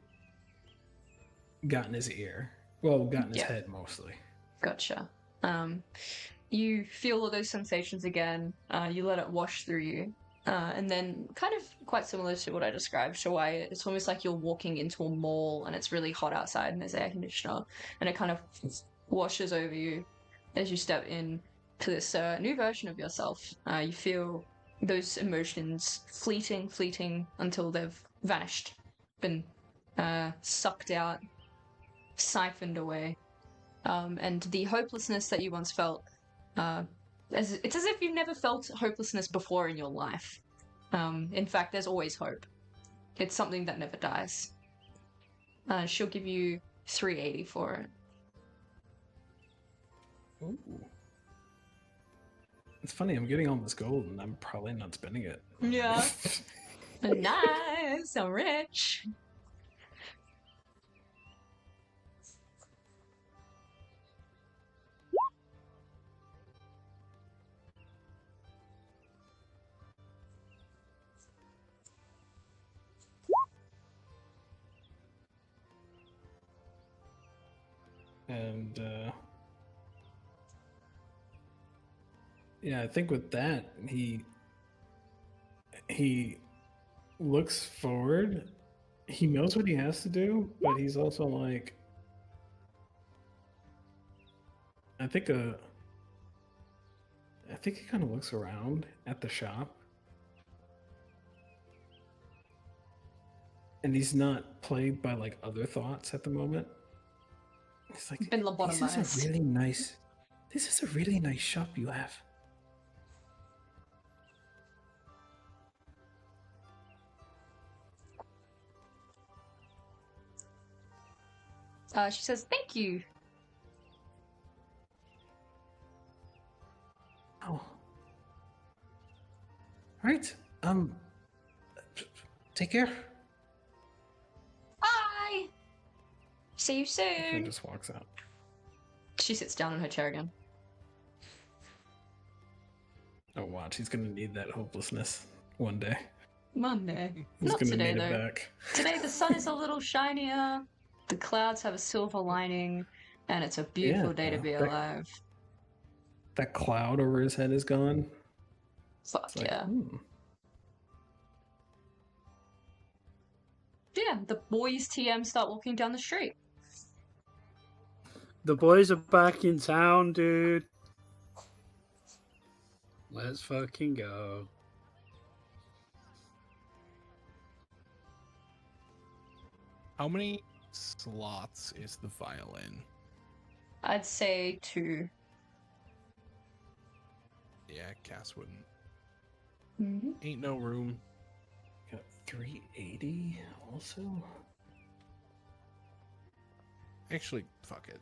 S5: got in his ear, got in his head mostly.
S1: Gotcha. You feel all those sensations again. You let it wash through you. And then, kind of quite similar to what I described, Shawai, it's almost like you're walking into a mall and it's really hot outside and there's air conditioner, and it kind of washes over you as you step in to this new version of yourself. You feel those emotions fleeting until they've vanished, been sucked out, siphoned away. And the hopelessness that you once felt, it's as if you've never felt hopelessness before in your life. In fact, there's always hope. It's something that never dies. She'll give you 380 for it.
S5: Ooh. It's funny, I'm getting all this gold and I'm probably not spending it.
S1: Yeah. Nice, I'm rich.
S5: And yeah, I think with that, he looks forward. He knows what he has to do, but he's also like, I think he kind of looks around at the shop. And he's not plagued by like other thoughts at the moment. It's like, this is a really nice shop you have.
S1: She says, "Thank you."
S5: Oh. Right. Take care.
S1: Bye. See you
S5: She
S1: soon.
S5: just walks out.
S1: She sits down in her chair again.
S5: Oh, watch. He's going to need that hopelessness one day.
S1: Monday.
S5: He's
S1: Not
S5: going to
S1: today,
S5: need
S1: though.
S5: it back.
S1: Today the sun is a little shinier, the clouds have a silver lining, and it's a beautiful day to be alive.
S5: That cloud over his head is gone.
S1: Fuck
S5: It's like,
S1: yeah. Yeah, the boys TM start walking down the street.
S6: The boys are back in town, dude. Let's fucking go.
S3: How many slots is the violin?
S1: I'd say 2.
S3: Yeah, Cass wouldn't.
S1: Mm-hmm.
S3: Ain't no room.
S5: Got 380 also.
S3: Actually, fuck it.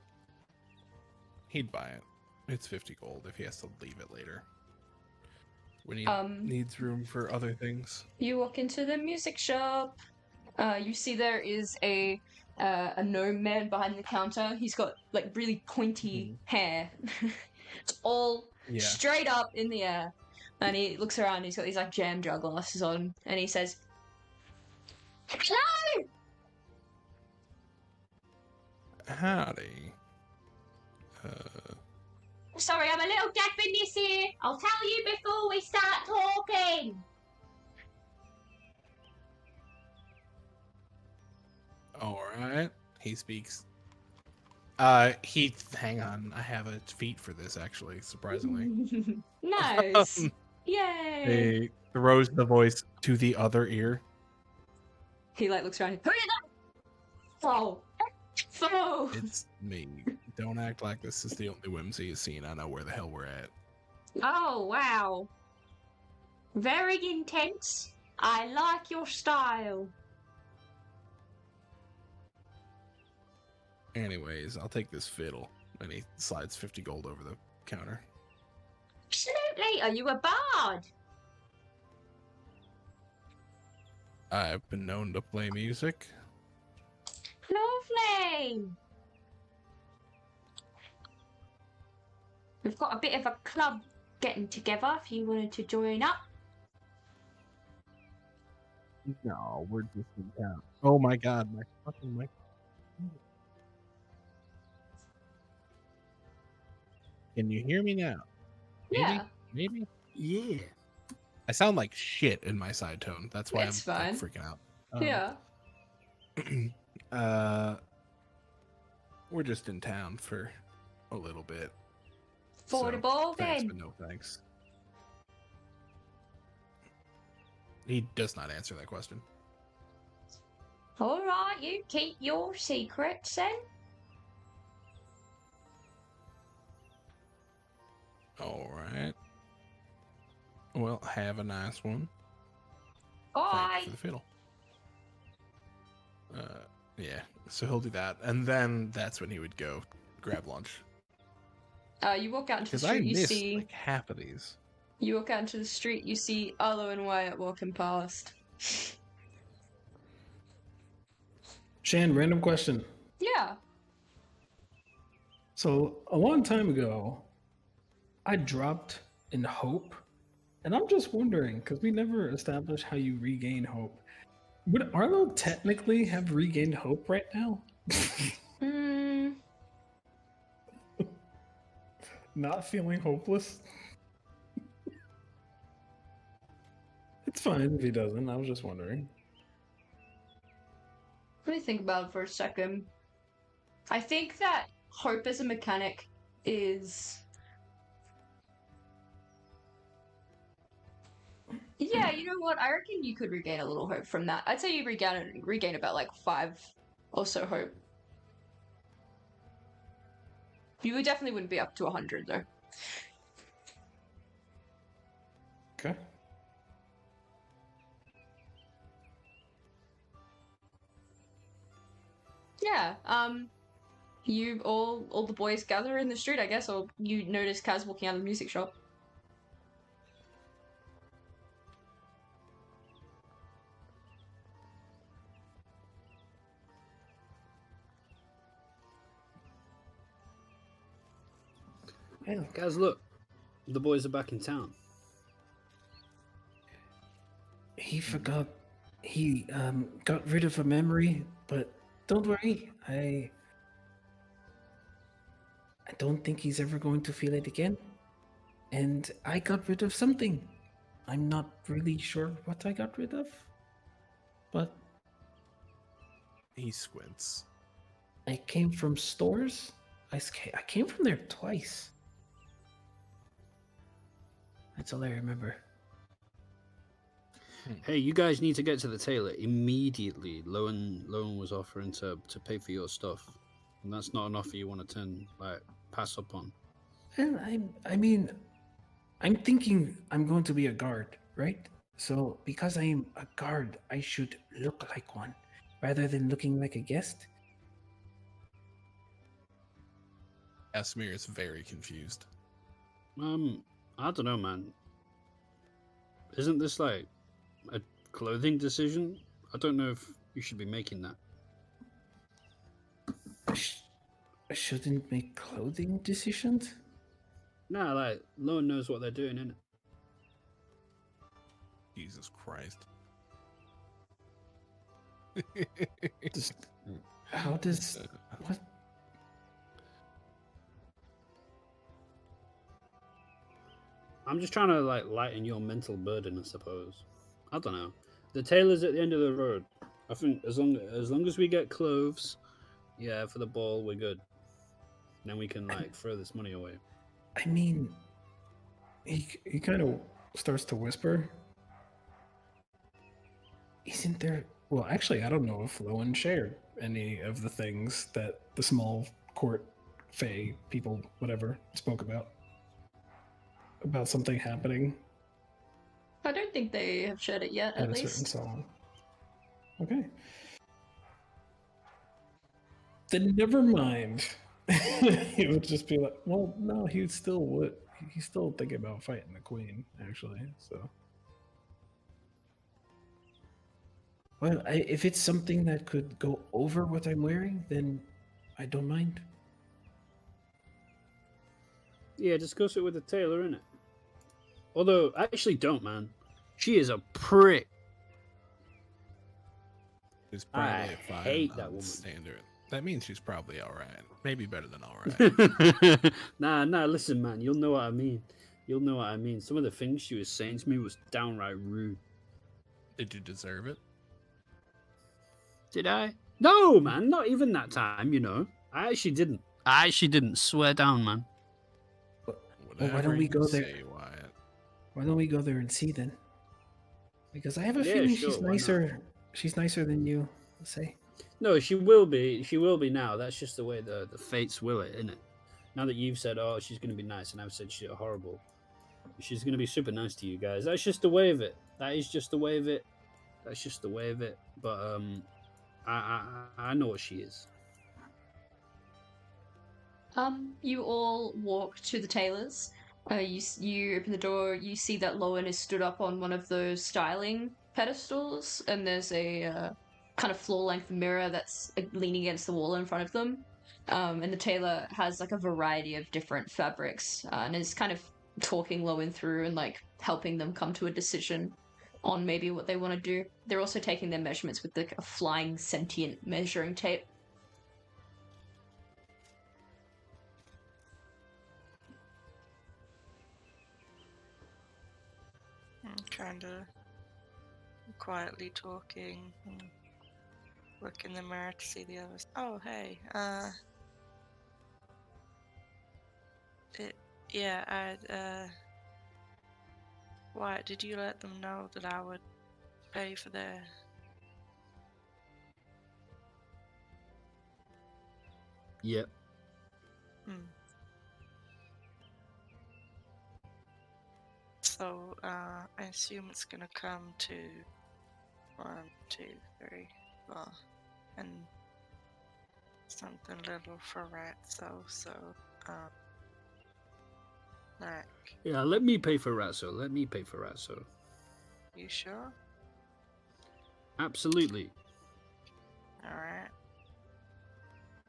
S3: He'd buy it. It's 50 gold if he has to leave it later. When he needs room for other things.
S1: You walk into the music shop. You see there is a gnome man behind the counter. He's got like really pointy hair. It's all straight up in the air. And he looks around, he's got these like jam jar glasses on, and he says, "Hello!"
S3: Howdy.
S1: Sorry, I'm a little deaf in this ear. I'll tell you before we start talking.
S3: Alright. He speaks. Hang on. I have a feat for this, actually, surprisingly.
S1: Nice. Yay.
S3: He throws the voice to the other ear.
S1: He like looks around. Who is that? Foe. Foe.
S3: It's me. Don't act like this is the only whimsy you've seen. I know where the hell we're at.
S1: Oh, wow. Very intense. I like your style.
S3: Anyways, I'll take this fiddle. And he slides 50 gold over the counter.
S1: Absolutely. Are you a bard?
S3: I've been known to play music.
S1: Lovely. We've got a bit of a club getting together if you wanted to join up.
S3: No, we're just in town. Oh my god, my fucking mic. Can you hear me now? Maybe?
S1: Yeah.
S3: Maybe?
S6: Yeah.
S3: I sound like shit in my side tone. That's why
S1: It's
S3: I'm like,
S1: fine.
S3: freaking out.
S1: Yeah.
S3: We're just in town for a little bit.
S1: For the ball
S3: Thanks,
S1: then.
S3: but no thanks. He does not answer that question.
S1: Alright, you keep your secrets then.
S3: Alright. Well, have a nice one.
S1: Bye.
S3: Thank you for the fiddle. Yeah, so he'll do that. And then that's when he would go grab lunch.
S1: You walk out into the
S3: Because I
S1: street, you
S3: missed
S1: see...
S3: like half of these.
S1: You walk out into the street, you see Arlo and Wyatt walking past.
S5: Shan, random question.
S1: Yeah.
S5: So, a long time ago, I dropped in hope. And I'm just wondering, because we never established how you regain hope. Would Arlo technically have regained hope right now? not feeling hopeless? It's fine if he doesn't. I was just wondering.
S1: Let me think about it for a second. I think that hope as a mechanic is... Yeah, you know what? I reckon you could regain a little hope from that. I'd say you regain about like 5 or so hope. You definitely wouldn't be up to 100 though.
S5: Okay.
S1: Yeah, you all the boys gather in the street, I guess, or you notice Kaz walking out of the music shop.
S6: Hey, guys, look. The boys are back in town.
S5: He forgot. He got rid of a memory, but don't worry. I don't think he's ever going to feel it again. And I got rid of something. I'm not really sure what I got rid of, but
S3: He squints.
S5: I came from stores. I came from there twice. That's all I remember.
S6: Hey, you guys need to get to the tailor immediately. Lowen was offering to pay for your stuff, and that's not an offer you want to pass up on.
S5: And I'm thinking I'm going to be a guard, right? So because I am a guard, I should look like one, rather than looking like a guest.
S3: Asmir is very confused.
S6: I don't know, man. Isn't this like a clothing decision? I don't know if you should be making that.
S5: I shouldn't make clothing decisions?
S6: Nah, like, Lowen knows what they're doing, innit?
S3: Jesus Christ.
S5: How does... What?
S6: I'm just trying to, like, lighten your mental burden, I suppose. I don't know. The tailor's at the end of the road. I think as long as we get clothes, yeah, for the ball, we're good. Then we can, like, throw this money away.
S5: I mean... He kind of starts to whisper. Isn't there... Well, actually, I don't know if Lowen shared any of the things that the small court fae people, whatever, spoke about. About something happening.
S1: I don't think they have shared it yet, at
S5: a certain
S1: least.
S5: song. Okay. Then never mind. He would just be like, well, no, he still would. He's still thinking about fighting the queen, actually, so. Well, if it's something that could go over what I'm wearing, then I don't mind.
S6: Yeah, discuss it with the tailor, innit? Although, I actually don't, man. She is a prick.
S3: It's probably
S6: I
S3: a 5
S6: hate
S3: on
S6: that woman.
S3: standard. That means she's probably alright. Maybe better than alright.
S6: Nah, listen, man. You'll know what I mean. You'll know what I mean. Some of the things she was saying to me was downright rude.
S3: Did you deserve it?
S6: Did I? No, man. Not even that time, you know. I actually didn't. Swear down, man.
S5: Well, why don't we go there?
S3: Say, Wyatt.
S5: Why don't we go there and see then? Because I have a
S6: Yeah,
S5: feeling
S6: sure,
S5: she's
S6: why not?
S5: nicer. She's nicer than you, let's say.
S6: No, she will be. She will be now. That's just the way the fates will it, isn't it? Now that you've said, oh, she's going to be nice, and I've said she's horrible, she's going to be super nice to you guys. That's just the way of it. That is just the way of it. That's just the way of it. But I know what she is.
S1: You all walk to the tailor's. You open the door. You see that Lowen is stood up on one of those styling pedestals, and there's a kind of floor-length mirror that's leaning against the wall in front of them. And the tailor has like a variety of different fabrics, and is kind of talking Lowen through and like helping them come to a decision on maybe what they want to do. They're also taking their measurements with a flying sentient measuring tape.
S4: kind of quietly talking and look in the mirror to see the others. Oh, hey. Why did you let them know that I would pay for their...
S6: Yep.
S4: So, I assume it's gonna come to 1, 2, 3, 4, and something little for Ratso, so, like...
S6: Yeah, let me pay for Ratso. Let me pay for Ratso.
S4: You sure?
S6: Absolutely.
S4: Alright.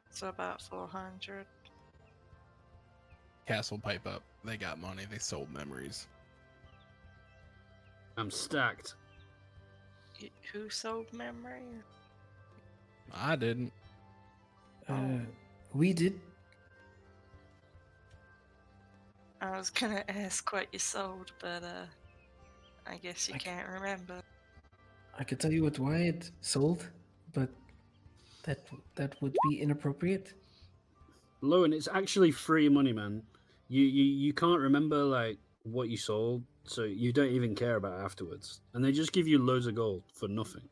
S4: So about 400.
S3: Castle pipe up. They got money. They sold memories.
S6: I'm stacked.
S4: Who sold memory?
S3: I didn't.
S5: We did.
S4: I was gonna ask what you sold, but I guess you can't remember.
S5: I could tell you what Wyatt sold, but that would be inappropriate.
S6: Lowen, it's actually free money, man. You can't remember like what you sold, so you don't even care about it afterwards. And they just give you loads of gold for nothing.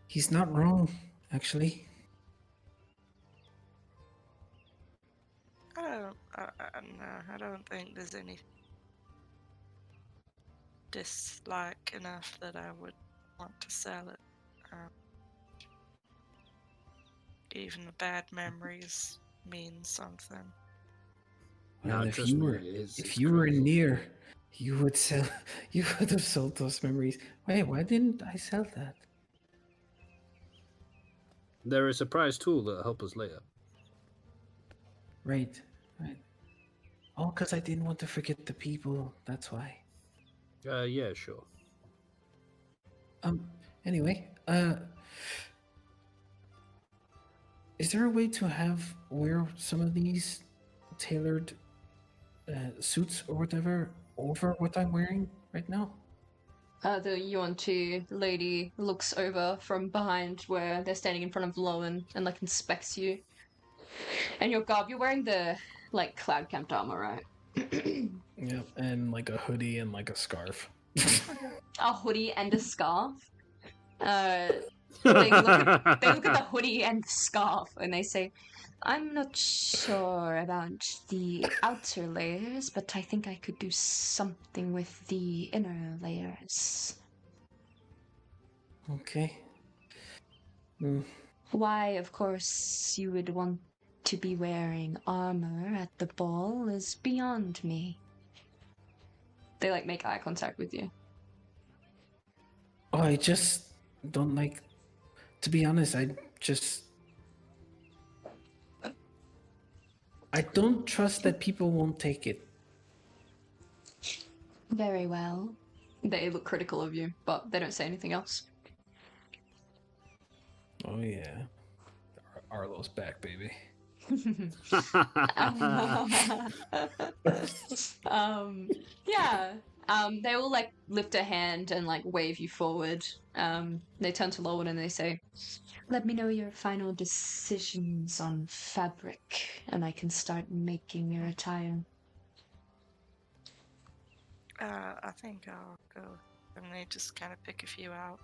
S5: He's not wrong, actually.
S4: I don't think there's any dislike enough that I would want to sell it. Even the bad memories mean something.
S5: Well,
S6: No,
S5: if
S6: trust
S5: you
S6: me,
S5: were
S6: it's
S5: were
S6: crazy.
S5: near, you would sell. You would have sold those memories. Wait, why didn't I sell that?
S6: They're a surprise tool that'll help us later.
S5: Right. Oh, because I didn't want to forget the people. That's why.
S6: Yeah, sure.
S5: Anyway, is there a way to wear some of these tailored suits or whatever over what I'm wearing right now?
S1: The Yuan-Ti lady looks over from behind where they're standing in front of Lowen and like inspects you. And your garb, you're wearing the like cloud camped armor, right?
S5: Yep, and like a hoodie and like a scarf.
S1: A hoodie and a scarf. They look at the hoodie and the scarf and they say, I'm not sure about the outer layers, but I think I could do something with the inner layers.
S5: Okay.
S1: Why, of course, you would want to be wearing armor at the ball is beyond me. They like make eye contact with you.
S5: Oh, I just don't like. To be honest, I don't trust that people won't take it.
S1: Very well. They look critical of you, but they don't say anything else.
S5: Oh yeah, Arlo's back, baby.
S1: Yeah. They all like lift a hand and like wave you forward. They turn to Lowen and they say, let me know your final decisions on fabric and I can start making your attire.
S4: I think I'll go. And they just kind of pick a few out.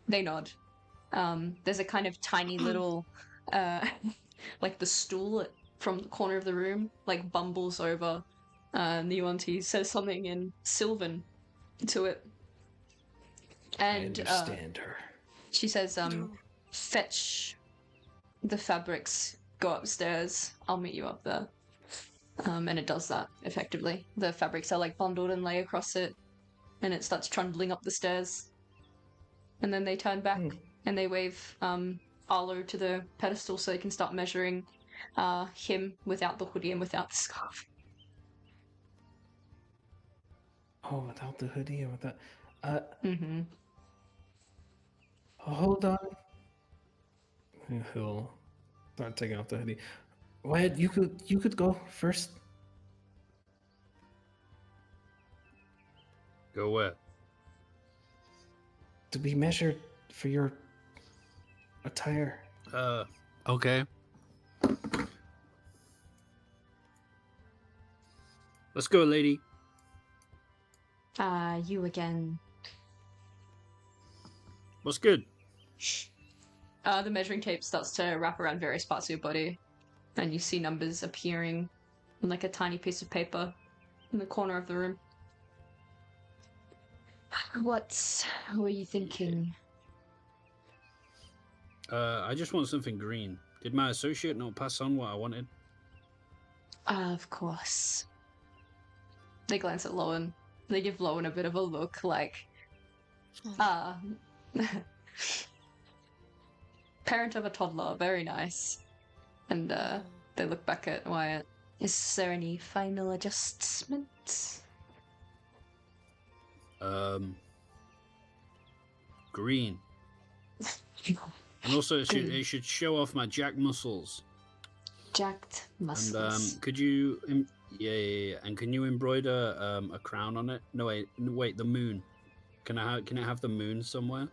S1: They nod. There's a kind of tiny little, like the stool from the corner of the room, like bumbles over. The Yuan-Ti says something in Sylvan to it. And
S5: I understand her.
S1: She says, fetch the fabrics, go upstairs, I'll meet you up there. And it does that, effectively. The fabrics are like bundled and lay across it, and it starts trundling up the stairs. And then they turn back and they wave Arlo to the pedestal so they can start measuring him without the hoodie and without the scarf.
S5: Oh, without the hoodie and without... Hold on. He'll start taking off the hoodie. Wyatt, you could go first.
S6: Go where?
S5: to be measured for your attire.
S6: Okay. Let's go, lady.
S1: You again.
S6: What's good?
S1: The measuring tape starts to wrap around various parts of your body, and you see numbers appearing on like a tiny piece of paper in the corner of the room. What were you thinking?
S6: I just want something green. Did my associate not pass on what I wanted?
S1: Of course. They glance at Lowen. They give Lowen a bit of a look like, parent of a toddler, very nice. And they look back at Wyatt. Is there any final adjustments?
S6: Green. And also, it should show off my jack muscles.
S1: Jacked muscles.
S6: And could you, yeah, and can you embroider a crown on it? No, wait, the moon. Can it have the moon somewhere?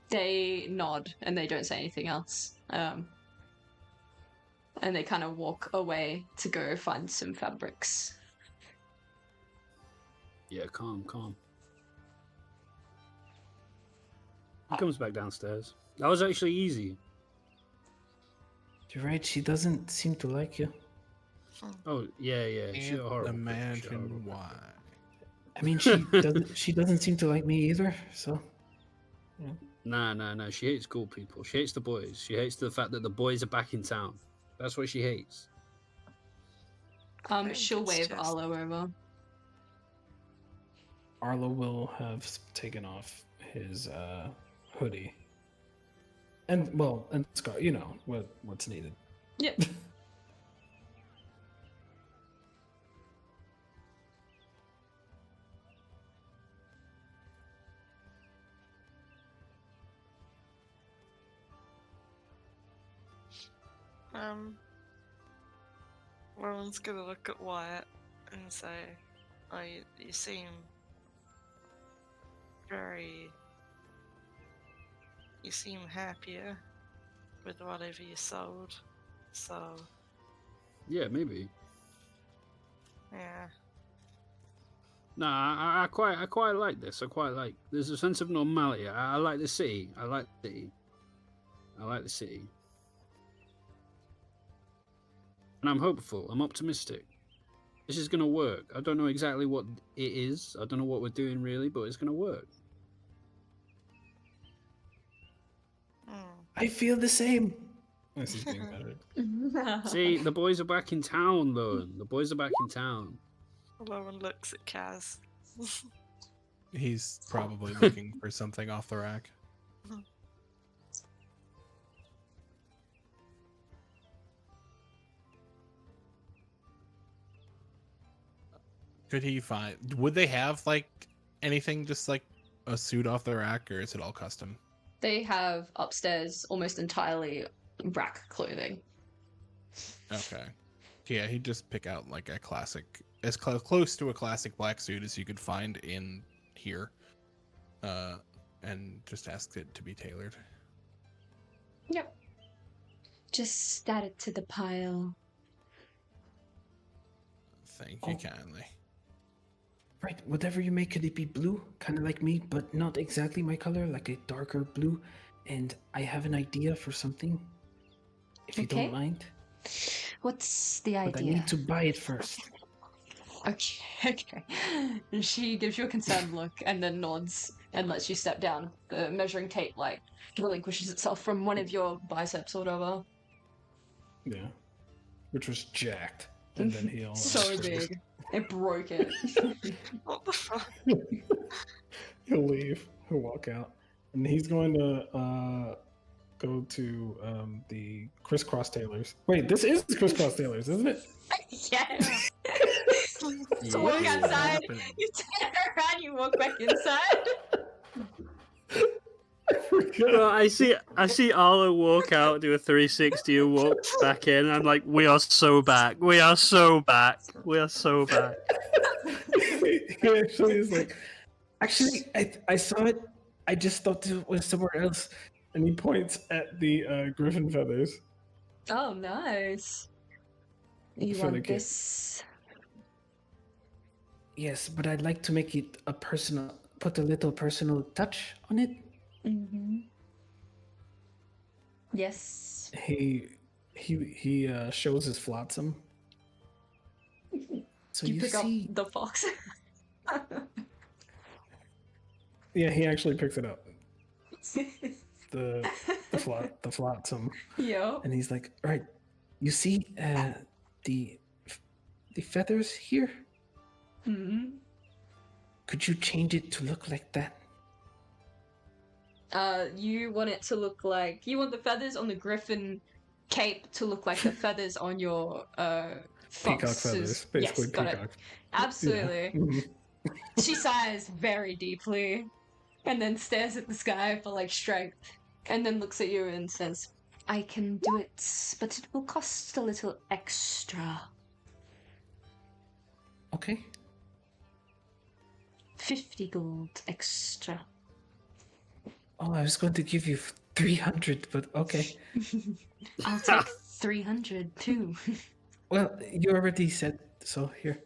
S1: They nod and they don't say anything else. And they kind of walk away to go find some fabrics.
S6: Yeah, calm. He comes back downstairs. That was actually easy.
S5: You're right, she doesn't seem to like you.
S6: Oh, yeah. She's horrible.
S3: Imagine why.
S5: I mean, she doesn't seem to like me either, so... Yeah.
S6: Nah. She hates cool people. She hates the boys. She hates the fact that the boys are back in town. That's what she hates.
S1: She'll wave Arlo over.
S5: Arlo will have taken off his hoodie. And scar, you know, what's needed.
S1: Yep.
S4: Rowan's gonna look at Wyatt and say, "Oh, you seem you seem happier with whatever you sold, so..."
S6: Yeah, maybe.
S4: Yeah.
S6: Nah, I quite like this. There's a sense of normality. I like the city. I like the city. And I'm hopeful. I'm optimistic. This is gonna work. I don't know exactly what it is. I don't know what we're doing really, but it's gonna work.
S5: I feel the same. This is being better.
S6: See, the boys are back in town, though. The boys are back in town.
S4: Rowan looks at Kaz.
S3: He's probably looking for something off the rack. Could he find... Would they have, like, anything just, like, a suit off the rack, or is it all custom?
S1: They have upstairs almost entirely rack clothing.
S3: Okay. Yeah, he'd just pick out, like, a classic... As close to a classic black suit as you could find in here. And just ask it to be tailored.
S1: Yep. Just add it to the pile.
S3: Thank you kindly.
S5: Right, whatever you make, could it be blue? Kind of like me, but not exactly my color, like a darker blue. And I have an idea for something, if you don't mind.
S1: What's the idea?
S5: But I need to buy it first.
S1: Okay. And she gives you a concerned look and then nods and lets you step down. The measuring tape, like, relinquishes itself from one of your biceps or whatever.
S5: Yeah. Which was jacked. And then he'll...
S1: so big. It broke it.
S4: What the fuck?
S5: He'll leave. He'll walk out. And he's going to go to the crisscross tailors. Wait, this is crisscross tailors, isn't it?
S1: Yes. So walk outside, you turn around, you walk back inside.
S6: Well, I see Arlo walk out, do a 360 and walk back in. I'm like, we are so back. We are so back. We are so back.
S5: He actually is like, Actually, I saw it. I just thought it was somewhere else. And he points at the griffin feathers.
S1: Oh, nice. You
S5: For the
S1: want
S5: kid.
S1: this?
S5: Yes, but I'd like to make it a personal, put a little personal touch on it.
S1: Mm-hmm. Yes.
S5: He shows his flotsam. So
S1: you pick
S5: see,
S1: up the fox.
S5: yeah, he actually picks it up. The flotsam.
S1: Yeah.
S5: And he's like, all right, you see the feathers here?
S1: Mm-hmm.
S5: Could you change it to look like that?
S1: You want it to look like you want the feathers on the griffin cape to look like the feathers on your
S5: Peacock feathers, basically.
S1: Yes, got
S5: peacock.
S1: it. Absolutely.
S5: Yeah. Mhm.
S1: She sighs very deeply, and then stares at the sky for like strength, and then looks at you and says, "I can do it, but it will cost a little extra.
S5: Okay.
S1: 50 gold extra."
S5: Oh, I was going to give you 300, but okay.
S1: I'll take 300 too.
S5: Well, you already said so. Here.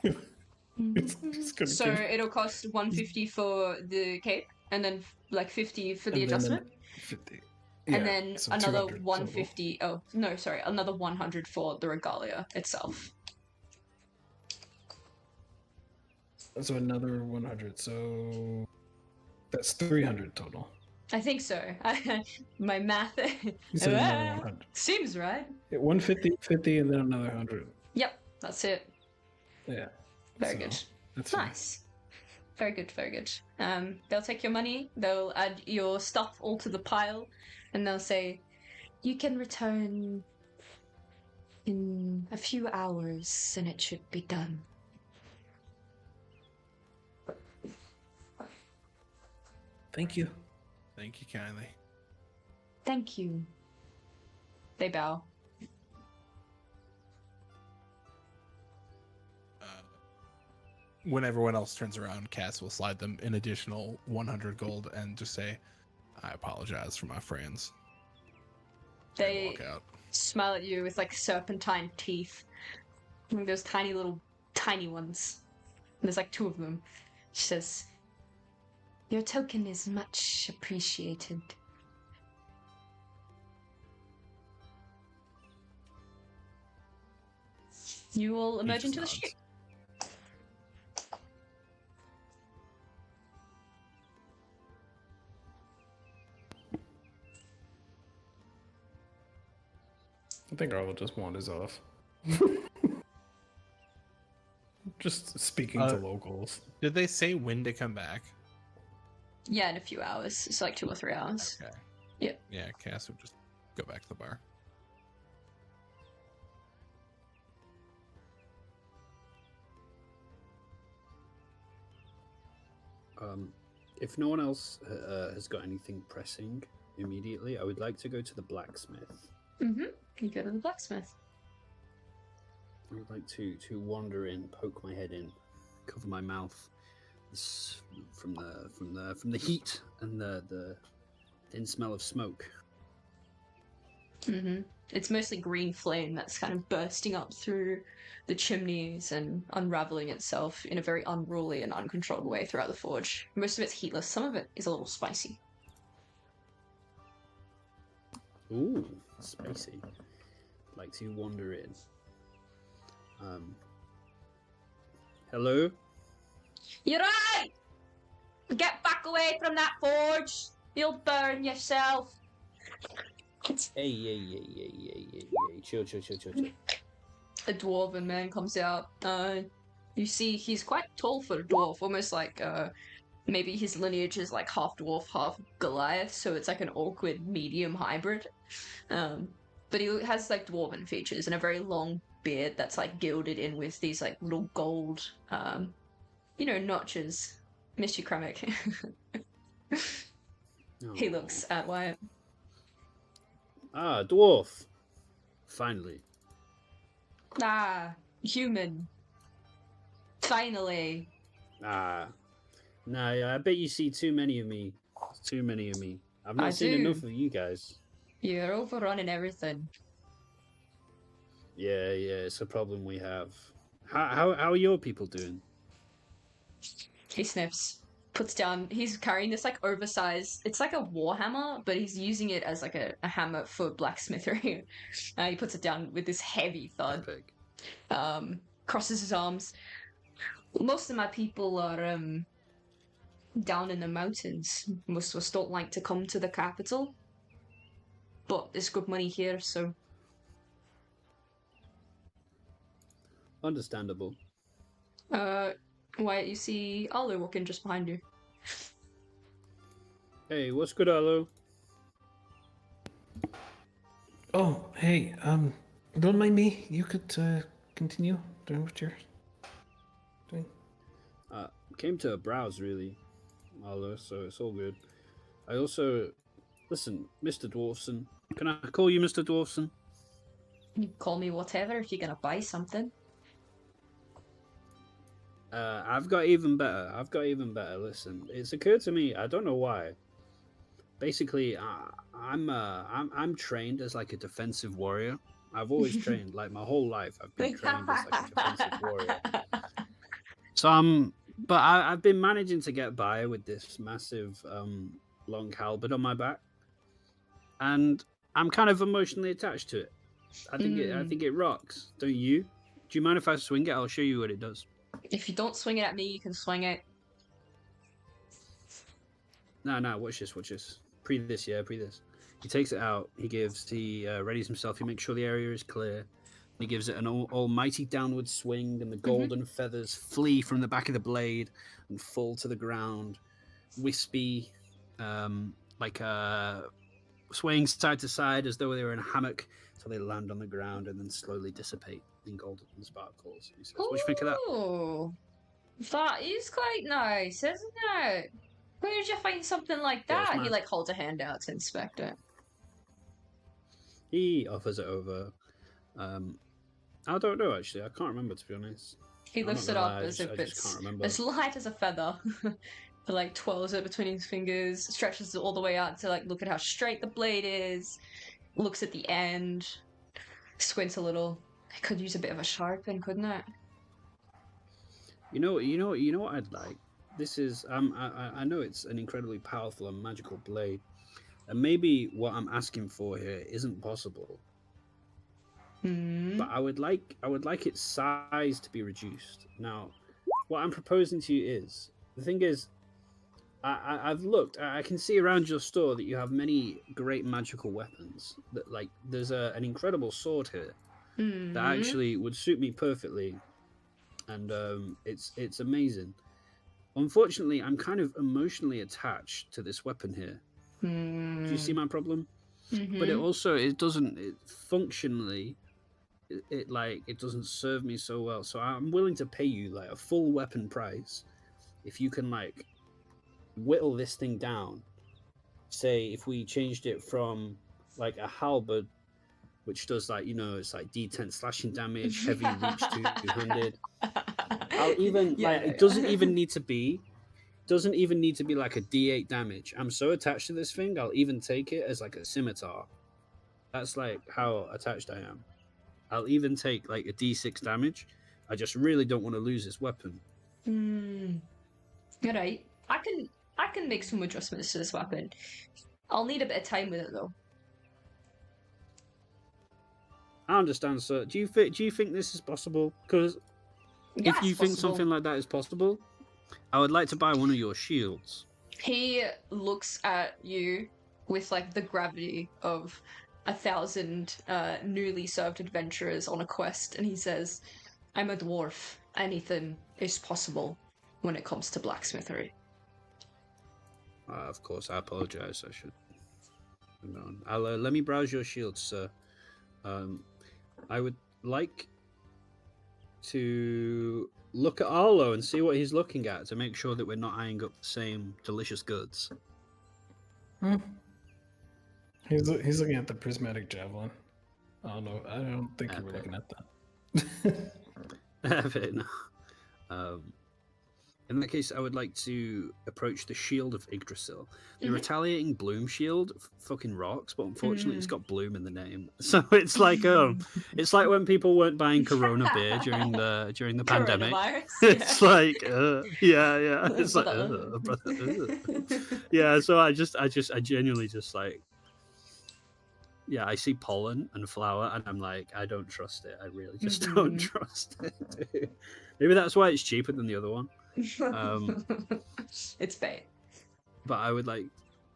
S5: It's gonna
S1: So
S5: give-
S1: it'll cost 150 for the cape, and then like 50 for the
S5: and then
S1: adjustment,
S5: 50.
S1: and
S5: Yeah,
S1: then
S5: so
S1: another
S5: 200
S1: 150. Oh no, sorry, another 100 for the regalia itself.
S5: total. So another 100. So that's 300 total.
S1: I think so. My math
S5: You said another 100.
S1: seems right.
S5: Yeah, 150, 50, and then another 100.
S1: Yep, that's it.
S5: Yeah.
S1: Very
S5: So,
S1: good.
S5: That's fine.
S1: Nice. Very good, very good. They'll take your money, they'll add your stuff all to the pile, and they'll say, "You can return in a few hours and it should be done."
S5: Thank you.
S3: Thank you kindly.
S1: Thank you. They bow.
S3: When everyone else turns around, Cass will slide them an additional 100 gold and just say, "I apologize for my friends." And
S1: They
S3: walk out.
S1: smile at you with like serpentine teeth. Like those tiny little tiny ones. And there's like two of them. She says, "Your token is much appreciated." You will
S3: He
S1: emerge
S3: just
S1: into the
S3: nods.
S1: ship.
S5: I think Arlo just wanders off. Just speaking to locals.
S3: Did they say when to come back?
S1: Yeah, in a few hours. It's like 2 or 3 hours.
S3: Okay.
S1: Yeah.
S3: Yeah, Cass would just go back to the bar.
S6: If no one else has got anything pressing immediately, I would like to go to the blacksmith.
S1: Mm-hmm. You go to the blacksmith.
S6: I would like to wander in, poke my head in, cover my mouth from the heat and the thin smell of smoke.
S1: Mm-hmm. It's mostly green flame that's kind of bursting up through the chimneys and unraveling itself in a very unruly and uncontrolled way throughout the forge. Most of it's heatless, some of it is a little spicy.
S6: Ooh, spicy. I'd like to wander in. Hello?
S1: You're right! Get back away from that forge! You'll burn yourself!
S6: Hey. Chill.
S1: A dwarven man comes out. You see he's quite tall for a dwarf, almost like maybe his lineage is like half dwarf, half Goliath, so it's like an awkward medium hybrid. But he has like dwarven features and a very long beard that's like gilded in with these like little gold, notches. Mr. Kremik. He looks at Wyatt.
S6: Ah, dwarf. Finally.
S1: Ah, human. Finally.
S6: Ah, Nah, yeah, I bet you see too many of me. Too many of me. I've not
S1: I
S6: seen
S1: do.
S6: enough of you guys.
S1: You're overrunning everything.
S6: Yeah, it's a problem we have. How are your people doing?
S1: He sniffs, puts down. He's carrying this like oversized. It's like a war hammer, but he's using it as like a hammer for blacksmithery. He puts it down with this heavy thud.
S6: Epic.
S1: Crosses his arms. Most of my people are down in the mountains. Most of us don't like to come to the capital, but there's good money here, so.
S6: Understandable.
S1: Wyatt, you see Arlo walking just behind you.
S6: Hey, what's good, Arlo?
S5: Oh, hey, don't mind me. You could continue doing what you're doing.
S6: Came to browse, really, Arlo, so it's all good. I also... Listen, Mr. Dwarfson. Can I call you Mr. Dwarfson?
S1: You call me whatever if you're gonna buy something.
S6: I've got even better. Listen, it's occurred to me. I don't know why. Basically, I'm trained as like a defensive warrior. I've always trained, like my whole life. I've been trained as like a defensive warrior. So I've been managing to get by with this massive long halberd on my back, and I'm kind of emotionally attached to it. I think it rocks. Don't you? Do you mind if I swing it? I'll show you what it does.
S1: If you don't swing it at me, you can swing it.
S6: No, watch this. Pre this. He takes it out, he readies himself, he makes sure the area is clear. He gives it an almighty downward swing, and the golden feathers flee from the back of the blade and fall to the ground. Wispy, swaying side to side as though they were in a hammock, until they land on the ground and then slowly dissipate in golden sparkles. He says, what do you think of that?
S1: Oh, that is quite nice, isn't it? Where did you find something like that?
S6: Yeah,
S1: He like holds a hand out to inspect it.
S6: He offers it over. I don't know, actually. I can't remember, to be honest.
S1: He lifts it up as if it's as light as a feather. He like twirls it between his fingers, stretches it all the way out to like look at how straight the blade is, looks at the end, squints a little. It could use a bit of a sharpen, couldn't it?
S6: You know what I'd like? This is I know it's an incredibly powerful and magical blade, and maybe what I'm asking for here isn't possible. But I would like its size to be reduced. Now, what I'm proposing to you is, the thing is, I've looked. I can see around your store that you have many great magical weapons. That like there's an incredible sword here that actually would suit me perfectly, and it's amazing. Unfortunately, I'm kind of emotionally attached to this weapon here. Do you see my problem? But it doesn't functionally. It doesn't serve me so well. So I'm willing to pay you like a full weapon price if you can like whittle this thing down. Say if we changed it from like a halberd, which does like it's like D10 slashing damage, heavy reach two-handed. I'll even it doesn't even need to be like a D8 damage. I'm so attached to this thing, I'll even take it as like a scimitar. That's like how attached I am. I'll even take like a D6 damage. I just really don't want to lose this weapon.
S1: All right. I can make some adjustments to this weapon. I'll need a bit of time with it though.
S6: I understand, sir. Do you think this is possible? Because if you think something like that is possible, I would like to buy one of your shields.
S1: He looks at you with like the gravity of 1,000 newly served adventurers on a quest, and he says, I'm a dwarf. Anything is possible when it comes to blacksmithery.
S6: Of course, I apologize. I should. I'll let me browse your shields, sir. I would like to look at Arlo and see what he's looking at to make sure that we're not eyeing up the same delicious goods.
S5: He's looking at the prismatic javelin. I don't know. I don't think you were looking at that.
S6: In that case, I would like to approach the shield of Yggdrasil. The retaliating bloom shield fucking rocks, but unfortunately it's got bloom in the name. So it's like it's like when people weren't buying Corona beer during the pandemic. It's like yeah. It's like brother. Yeah, so I genuinely just like I see pollen and flower and I'm like, I don't trust it. I really just don't trust it. Dude. Maybe that's why it's cheaper than the other one.
S1: It's bait.
S6: But I would like,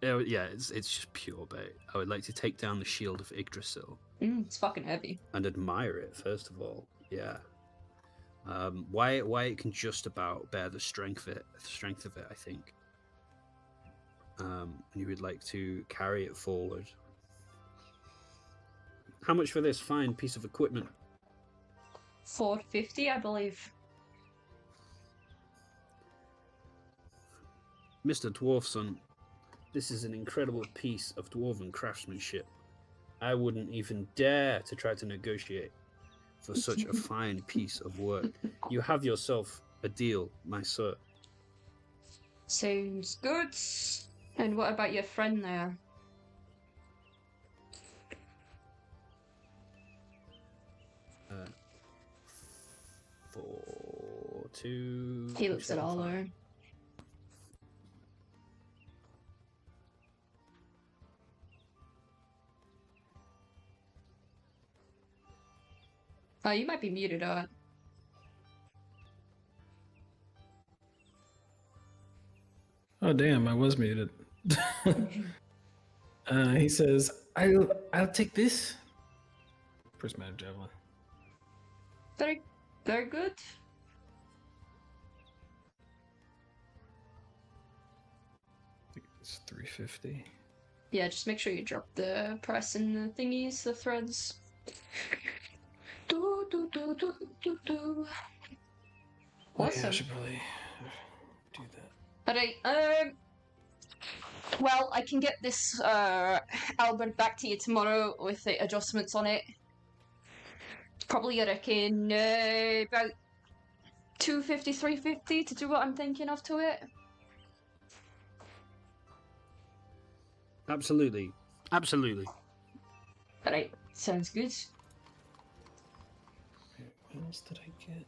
S6: it's just pure bait. I would like to take down the shield of Yggdrasil.
S1: It's fucking heavy.
S6: And admire it first of all. Yeah. Why it can just about bear the strength of it, I think. And you would like to carry it forward. How much for this fine piece of equipment?
S1: 450, I believe.
S6: Mr. Dwarfson, this is an incredible piece of dwarven craftsmanship. I wouldn't even dare to try to negotiate for such a fine piece of work. You have yourself a deal, my sir.
S1: Sounds good. And what about your friend there?
S6: He
S1: looks at Arlo. Oh, you might be muted, Art.
S5: Oh damn, I was muted. He says, "I'll take this." Prismatic javelin.
S1: Very, very good.
S5: I think it's 350.
S1: Yeah, just make sure you drop the price in the thingies, the threads.
S5: Awesome. Yeah, I should probably do that.
S1: Alright, well, I can get this Albert back to you tomorrow with the adjustments on it. Probably, I reckon, about 250, 350 to do what I'm thinking of to it.
S6: Absolutely.
S1: Alright, sounds good.
S5: What else did I get?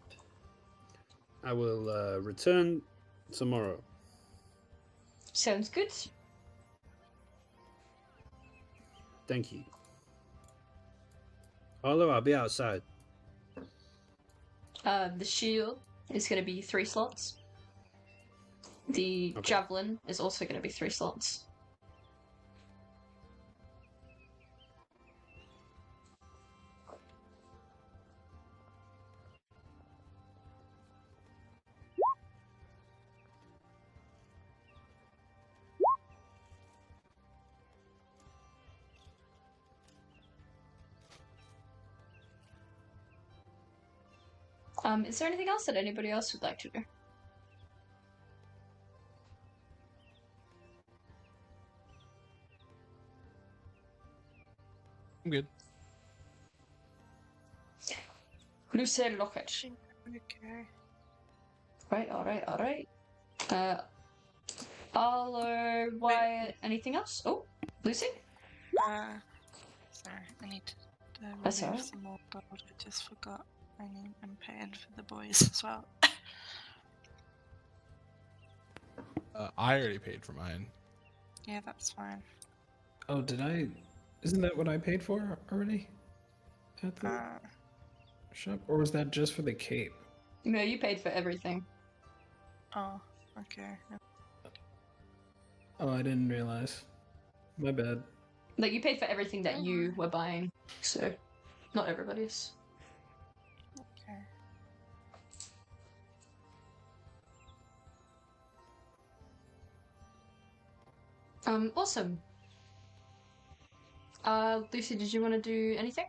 S6: I will return tomorrow.
S1: Sounds good.
S6: Thank you. Although I'll be outside.
S1: The shield is going to be 3 slots. The javelin is also going to be 3 slots. Is there anything else that anybody else would like to do?
S3: I'm good.
S1: Lucille Lockett.
S4: Okay.
S1: Alright. Arlo, Wyatt, anything else? Oh, Lucy?
S4: Sorry, I need to
S1: That's
S4: remove
S1: alright.
S4: some more gold. I just forgot. I'm paying for the boys as well.
S3: I already paid for mine.
S4: Yeah, that's fine.
S5: Oh, did I? Isn't that what I paid for already? At the shop? Or was that just for the cape?
S1: No, you paid for everything.
S4: Oh, okay.
S5: Oh, I didn't realize. My bad.
S1: Like, you paid for everything that you were buying, so not everybody's.
S4: Okay.
S1: Awesome. Lucy, did you want to do anything?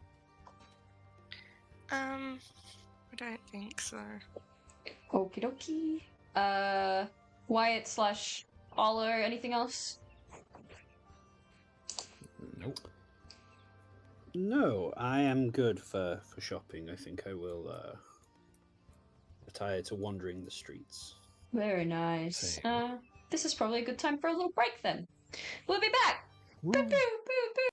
S4: I don't think so.
S1: Okie dokie. Wyatt / Arlo, anything else?
S5: Nope.
S6: No, I am good for shopping. I think I will retire to wandering the streets.
S1: Very nice.
S5: Same.
S1: This is probably a good time for a little break then. We'll be back. Boo, boo, boo, boo.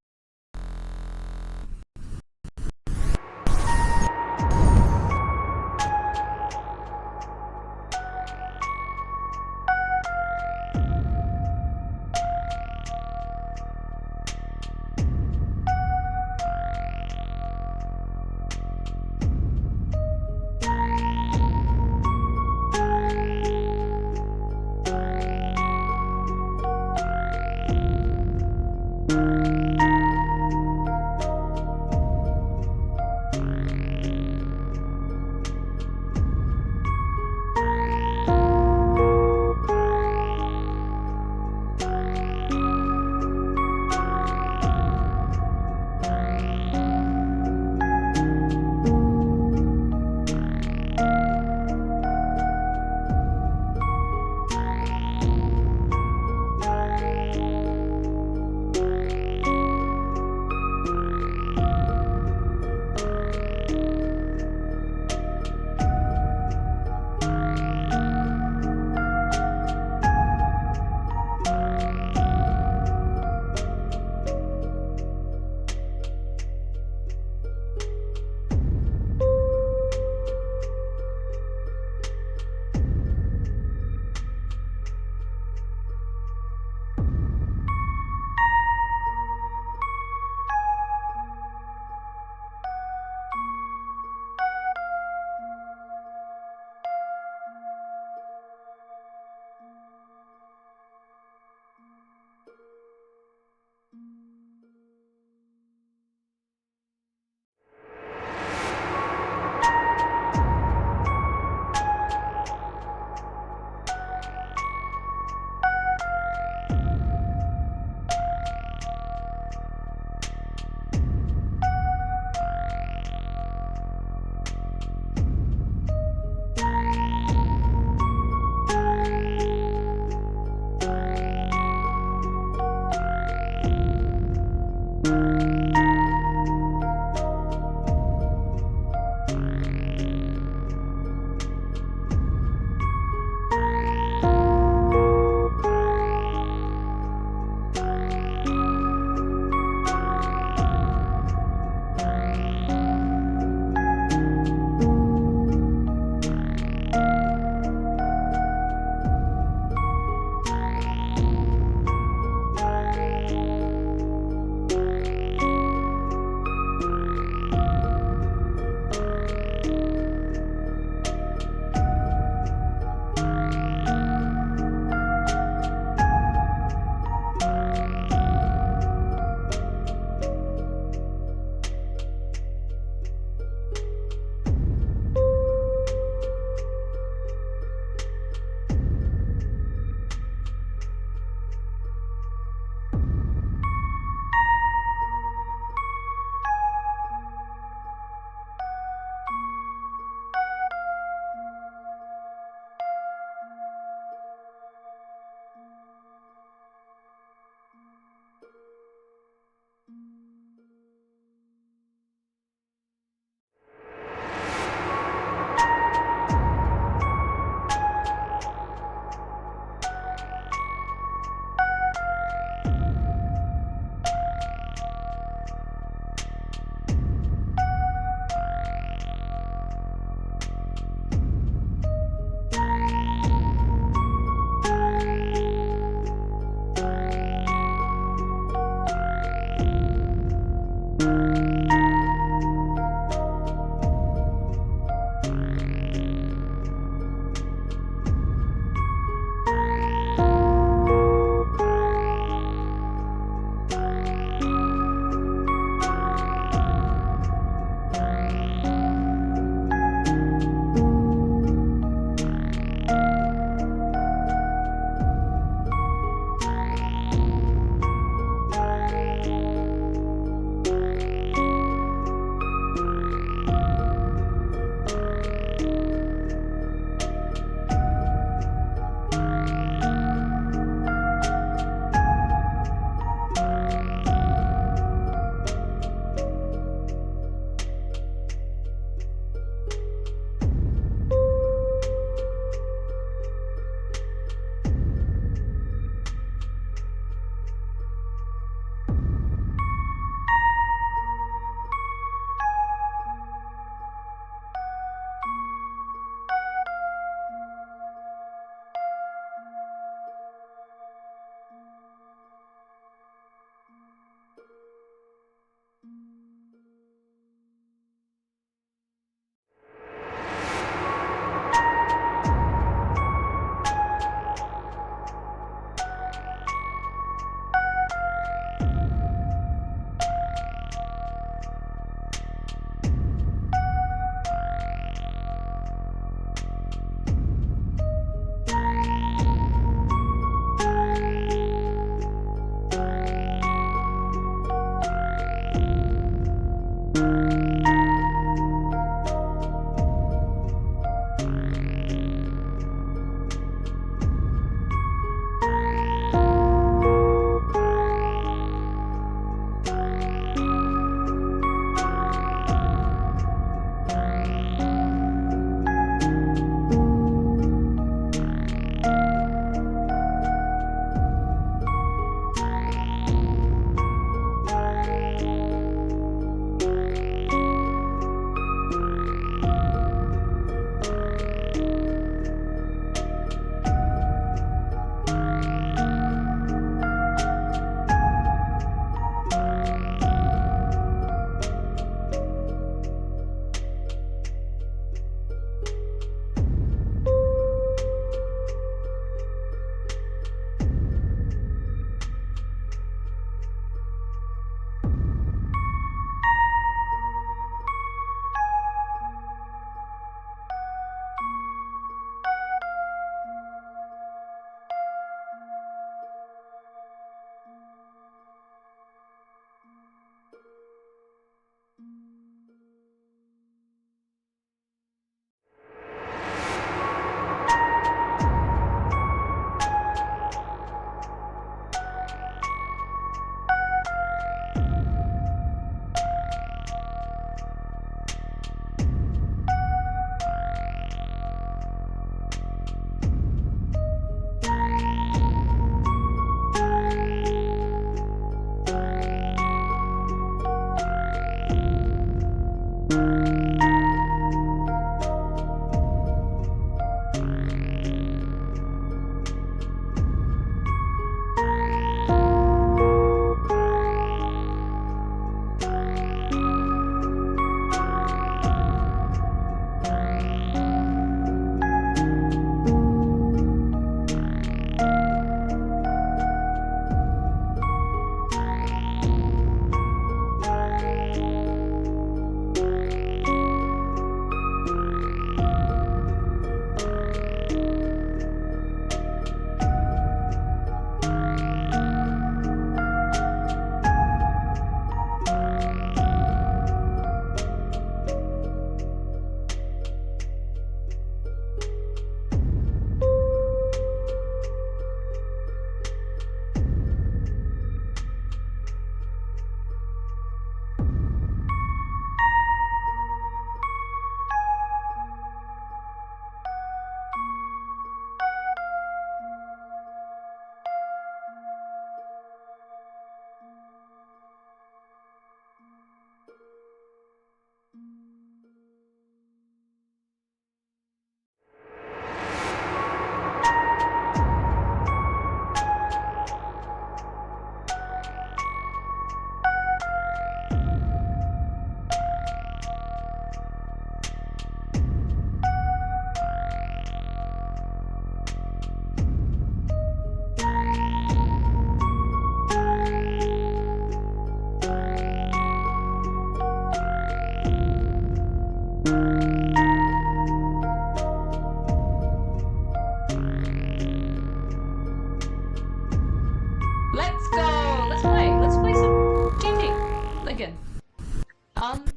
S1: Let's go! Let's play! Let's play some D&D again.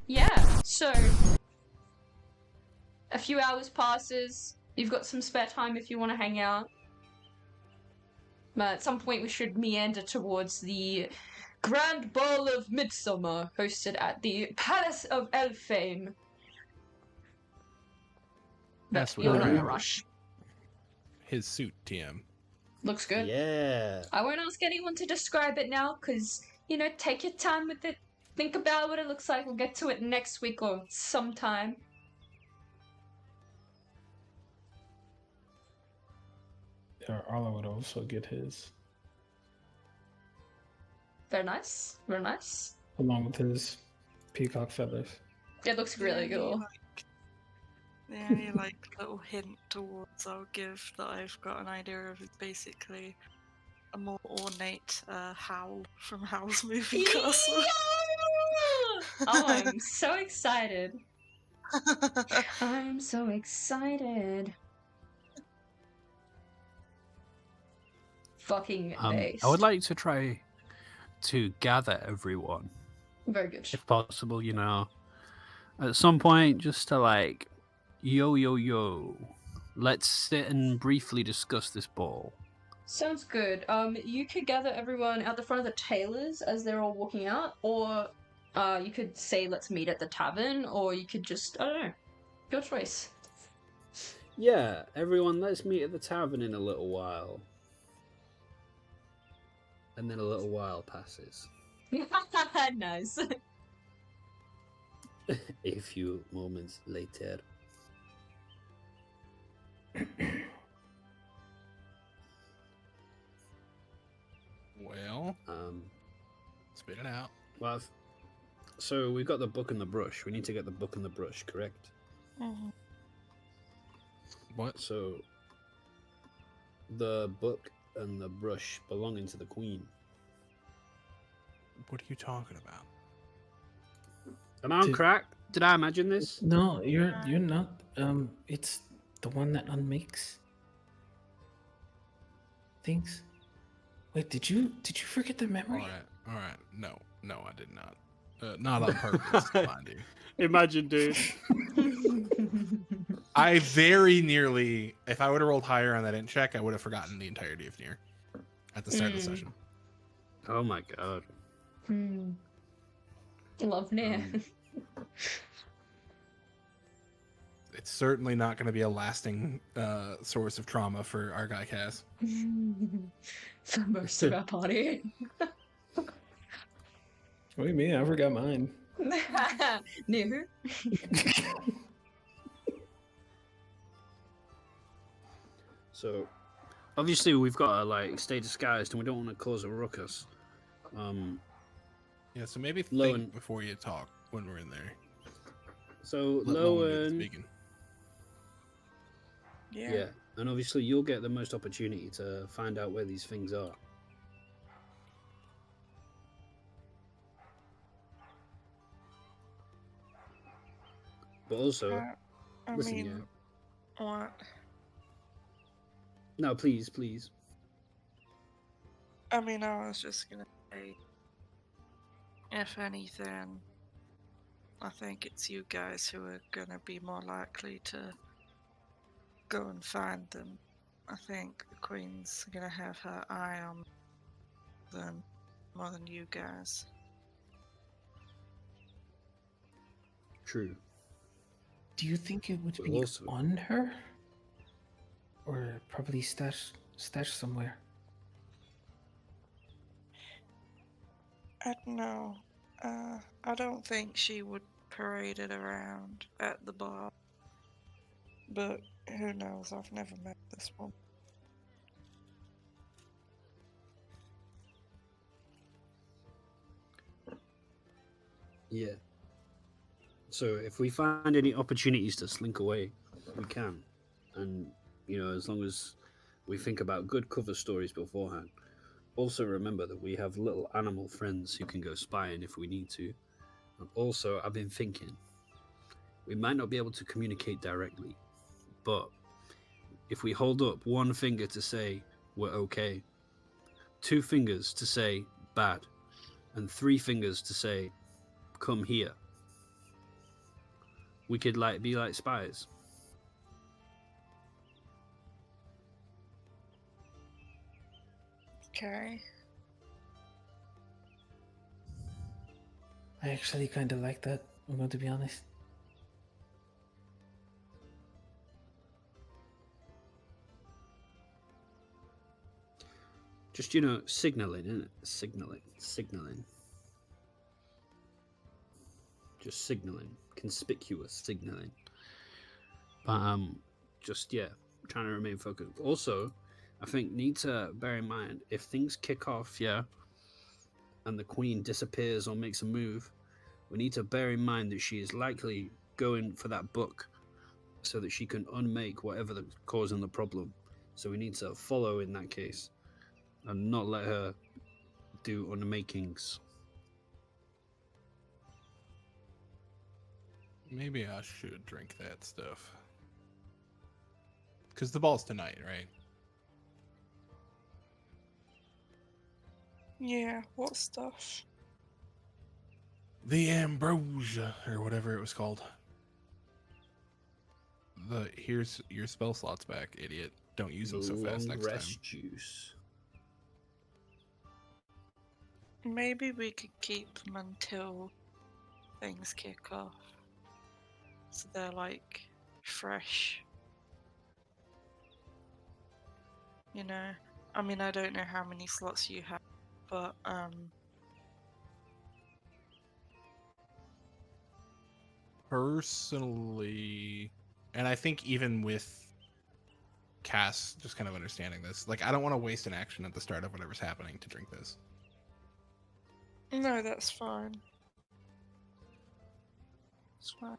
S1: Yeah, so a few hours passes. You've got some spare time if you want to hang out. But at some point we should meander towards the Grand Ball of Midsummer, hosted at the Palace of Elfame.
S3: That's
S1: But you're not in a
S5: right.
S1: rush.
S3: His suit, TM.
S1: Looks good.
S6: Yeah.
S1: I won't ask anyone to describe it now, because, you know, take your time with it. Think about what it looks like. We'll get to it next week or sometime.
S5: Arlo would also get his,
S1: Very nice. Very nice.
S5: along with his peacock feathers.
S1: It looks really cool.
S4: The only little hint towards I'll give that I've got an idea of is basically a more ornate Howl from Howl's Moving Castle.
S1: Oh, I'm so excited. I'm so excited. Fucking based.
S2: I would like to try to gather everyone,
S1: Very good.
S2: if possible, you know, at some point, just to yo, let's sit and briefly discuss this ball.
S1: Sounds good. You could gather everyone at the front of the tailors as they're all walking out, or you could say let's meet at the tavern, or you could just, I don't know, your choice.
S6: Yeah, everyone, let's meet at the tavern in a little while. And then a little while passes.
S1: Nice.
S6: A few moments later.
S3: Well, spit it out.
S6: Well, so we've got the book and the brush. We need to get the book and the brush, correct?
S4: Mhm.
S3: What?
S6: So the book and the brush belonging to the queen.
S3: What are you talking about?
S6: Am I on crack? Did I imagine this?
S5: No, you're not. It's the one that unmakes things. Wait, did you forget the memory?
S3: All right. No, I did not. Not on purpose, mind you.
S6: Imagine, dude.
S3: I very nearly, if I would have rolled higher on that int check, I would have forgotten the entirety of Nier at the start of the session.
S6: Oh my god.
S1: Love Nier.
S3: It's certainly not going to be a lasting source of trauma for our guy Cass.
S1: For most of our party.
S5: What do you mean? I forgot mine.
S1: Nier.
S6: So, obviously, we've got to stay disguised, and we don't want to cause a ruckus.
S3: Yeah, so maybe
S6: Lowen.
S3: think before you talk when we're in there.
S6: So
S3: Let Lowen do the
S6: Lowen,
S3: speaking.
S6: yeah, and obviously you'll get the most opportunity to find out where these things are. But also,
S4: I
S6: listen,
S4: mean, what?
S6: No, please.
S4: I mean, I was just gonna say, if anything, I think it's you guys who are gonna be more likely to go and find them. I think the Queen's gonna have her eye on them more than you guys.
S6: True.
S5: Do you think it would
S6: But
S5: be
S6: also-
S5: on her, or probably stashed somewhere?
S4: I don't know. I don't think she would parade it around at the bar. But who knows? I've never met this one.
S6: Yeah. So if we find any opportunities to slink away, we can. And, as long as we think about good cover stories beforehand. Also remember that we have little animal friends who can go spying if we need to. And also, I've been thinking, we might not be able to communicate directly, but if we hold up one finger to say we're okay, 2 fingers to say bad, and 3 fingers to say come here. We could be like spies.
S4: Okay.
S5: I actually kind of like that, I'm going to be honest.
S6: Just, signaling, innit? Signaling. Just signaling. Conspicuous signaling. But, trying to remain focused. Also, I think need to bear in mind, if things kick off, and the queen disappears or makes a move, we need to bear in mind that she is likely going for that book so that she can unmake whatever the causing the problem. So we need to follow in that case and not let her do unmakings.
S3: Maybe I should drink that stuff. Because the ball's tonight, right?
S4: Yeah, what stuff?
S3: The ambrosia, or whatever it was called. Here's your spell slots back, idiot. Don't use them so fast next time.
S6: Juice.
S4: Maybe we could keep them until things kick off. So they're fresh. I mean, I don't know how many slots you have, but
S3: personally, and I think even with Cass just kind of understanding this, I don't want to waste an action at the start of whatever's happening to drink this.
S4: No, that's fine. It's fine.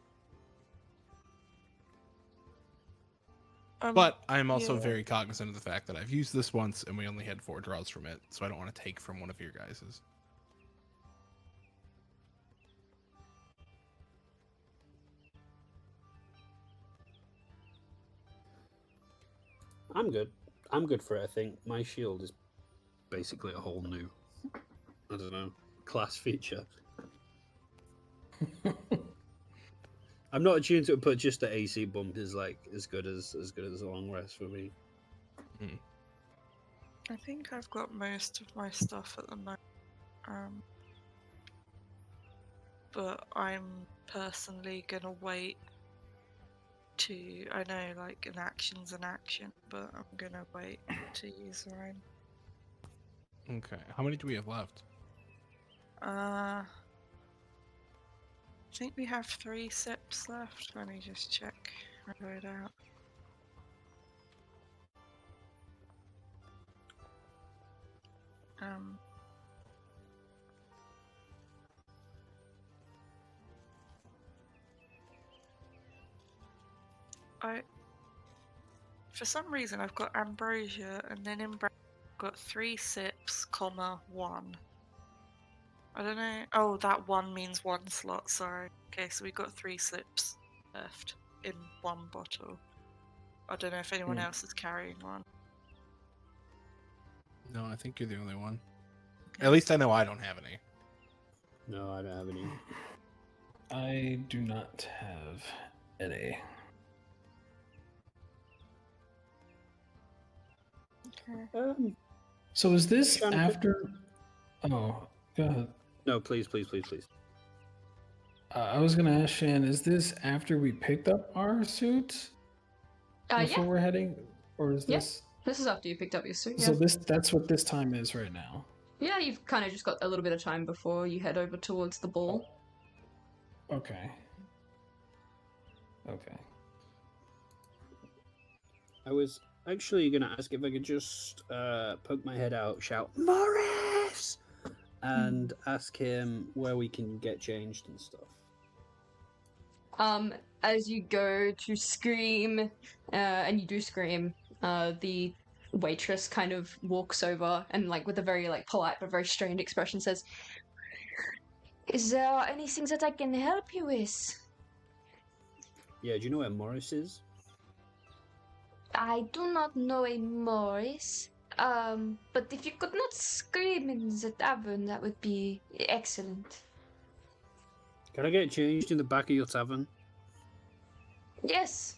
S3: But I'm also very cognizant of the fact that I've used this once and we only had 4 draws from it, so I don't want to take from one of your guys's.
S6: I'm good. I'm good for it, I think. My shield is basically a whole new, I don't know, class feature. I'm not attuned to it, but just the AC bump is as good as a long rest for me.
S4: I think I've got most of my stuff at the moment. But I'm personally gonna wait to, I know an action's an action, but I'm gonna wait to use mine.
S3: Okay, how many do we have left?
S4: I think we have 3 sips left. Let me just check. I wrote out. For some reason I've got ambrosia, and then in I've got 3 sips, 1. I don't know. Oh, that 1 means 1 slot, sorry. Okay, so we've got 3 sips left in 1 bottle. I don't know if anyone else is carrying one.
S3: No, I think you're the only one. Okay. At least I know I don't have any.
S6: No, I don't have any.
S5: I do not have any.
S4: Okay.
S5: So is this after... Oh, go ahead.
S6: No, please.
S5: I was going to ask Shan, is this after we picked up our suits? Before we're heading? Or is this...
S1: This is after you picked up your suit,
S5: So that's what this time is right now?
S1: Yeah, you've kind of just got a little bit of time before you head over towards the ball.
S5: Okay.
S6: I was actually going to ask if I could just poke my head out, shout, Morris! And ask him where we can get changed and stuff.
S1: As you go to scream, and you do scream, the waitress kind of walks over and, with a very, polite but very strained expression says, "Is there anything that I can help you with?"
S6: Yeah, do you know where Morris is?
S1: I do not know a Morris. But if you could not scream in the tavern, that would be excellent.
S6: Can I get changed in the back of your tavern?
S1: Yes.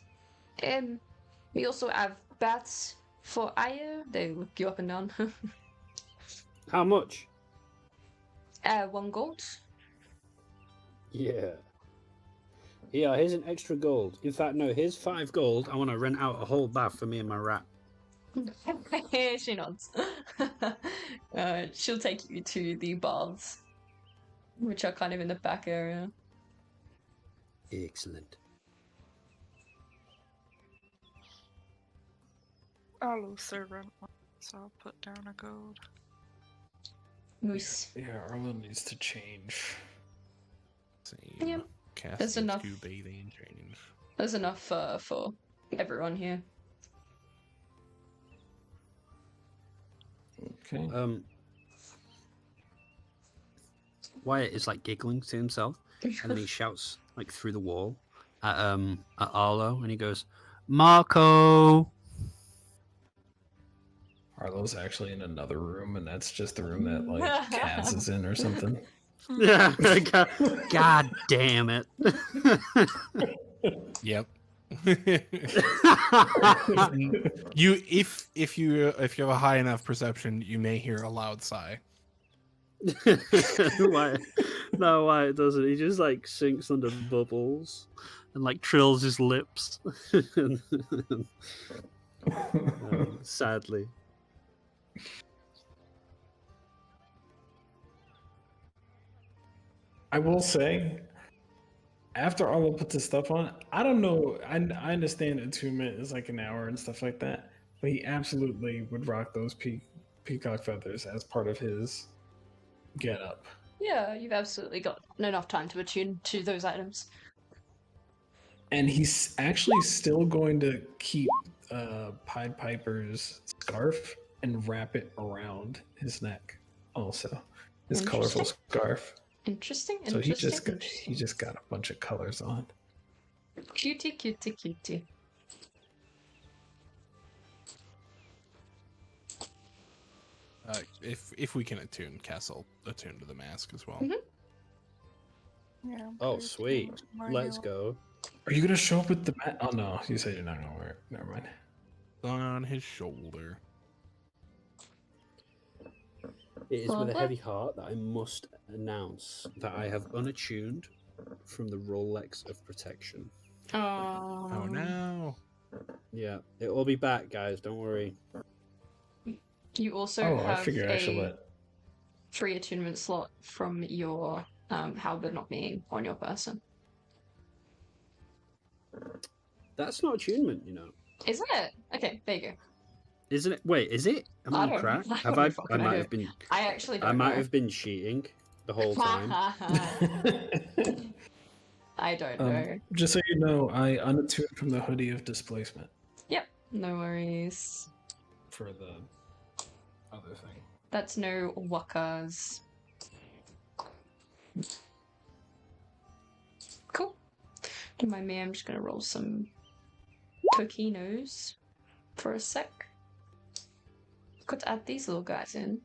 S1: We also have bats for ire. They look you up and down.
S6: How much?
S1: 1 gold.
S6: Yeah. Yeah, here's an extra gold. In fact, no, here's 5 gold. I want to rent out a whole bath for me and my rat.
S1: She nods. She'll take you to the baths, which are kind of in the back area.
S6: Excellent.
S4: I'll also rent one, so I'll put down a gold.
S1: Moose.
S5: Yeah, Arlo needs to change.
S3: Same.
S1: Yep.
S3: Casting,
S1: enough.
S3: scuba bathing, change.
S1: There's enough for everyone here.
S5: Okay.
S6: Wyatt is like giggling to himself, and then he shouts like through the wall at Arlo, and he goes, "Marco!"
S5: Arlo's actually in another room, and that's just the room that like Kaz is in or something.
S6: Yeah, God damn it!
S3: Yep. If you have a high enough perception, you may hear a loud sigh.
S6: Wyatt, no, Wyatt doesn't. He just like sinks under bubbles and like trills his lips. Sadly.
S5: I will say, after Arlo puts his stuff on, I don't know. I understand attunement is like an hour and stuff like that, but he absolutely would rock those peacock feathers as part of his get-up.
S1: Yeah, you've absolutely got enough time to attune to those items.
S5: And he's actually still going to keep Pied Piper's scarf and wrap it around his neck. Also, his colorful scarf.
S1: Interesting.
S5: So he just got a bunch of colors on.
S1: Cutie, cutie, cutie.
S3: If we can attune, Castle attune to the mask as well.
S1: Mm-hmm.
S4: Yeah.
S6: Oh, sweet. Let's go.
S5: Are you gonna show up with the mat? Oh no, you said you're not gonna wear it. Never mind.
S3: On his shoulder.
S6: It is with a heavy heart that I must announce that I have unattuned from the Rolex of protection.
S3: Oh no.
S6: Yeah, it will be back, guys. Don't worry.
S1: You also
S5: I
S1: have
S5: figure I should
S1: a
S5: let.
S1: free attunement slot from your halberd not being on your person.
S6: That's not attunement, you know.
S1: Isn't it? Okay, there you go.
S6: Isn't it? Wait, is it? Am I on crack? Have I? I might have been.
S1: I actually don't
S6: I might
S1: know.
S6: have been cheating the whole time.
S1: I don't know.
S5: Just so you know, I unattuned from the hoodie of displacement
S1: Yep, no worries.
S5: for the other thing.
S1: That's no wakas. Cool. Mind me, I'm just gonna roll some coquinos for a sec. Got to add these little guys in.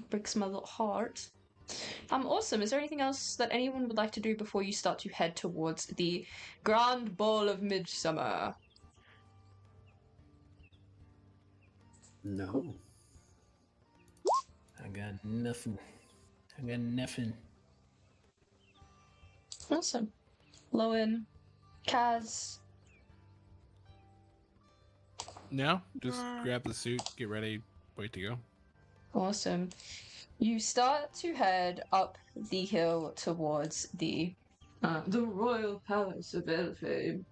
S1: Breaks my little heart. Awesome. Is there anything else that anyone would like to do before you start to head towards the Grand Ball of Midsummer?
S6: No.
S5: I got nothing.
S1: Awesome. Lowen, Kaz.
S3: No, just grab the suit, get ready, wait to go.
S1: Awesome. You start to head up the hill towards the Royal Palace of Elfame.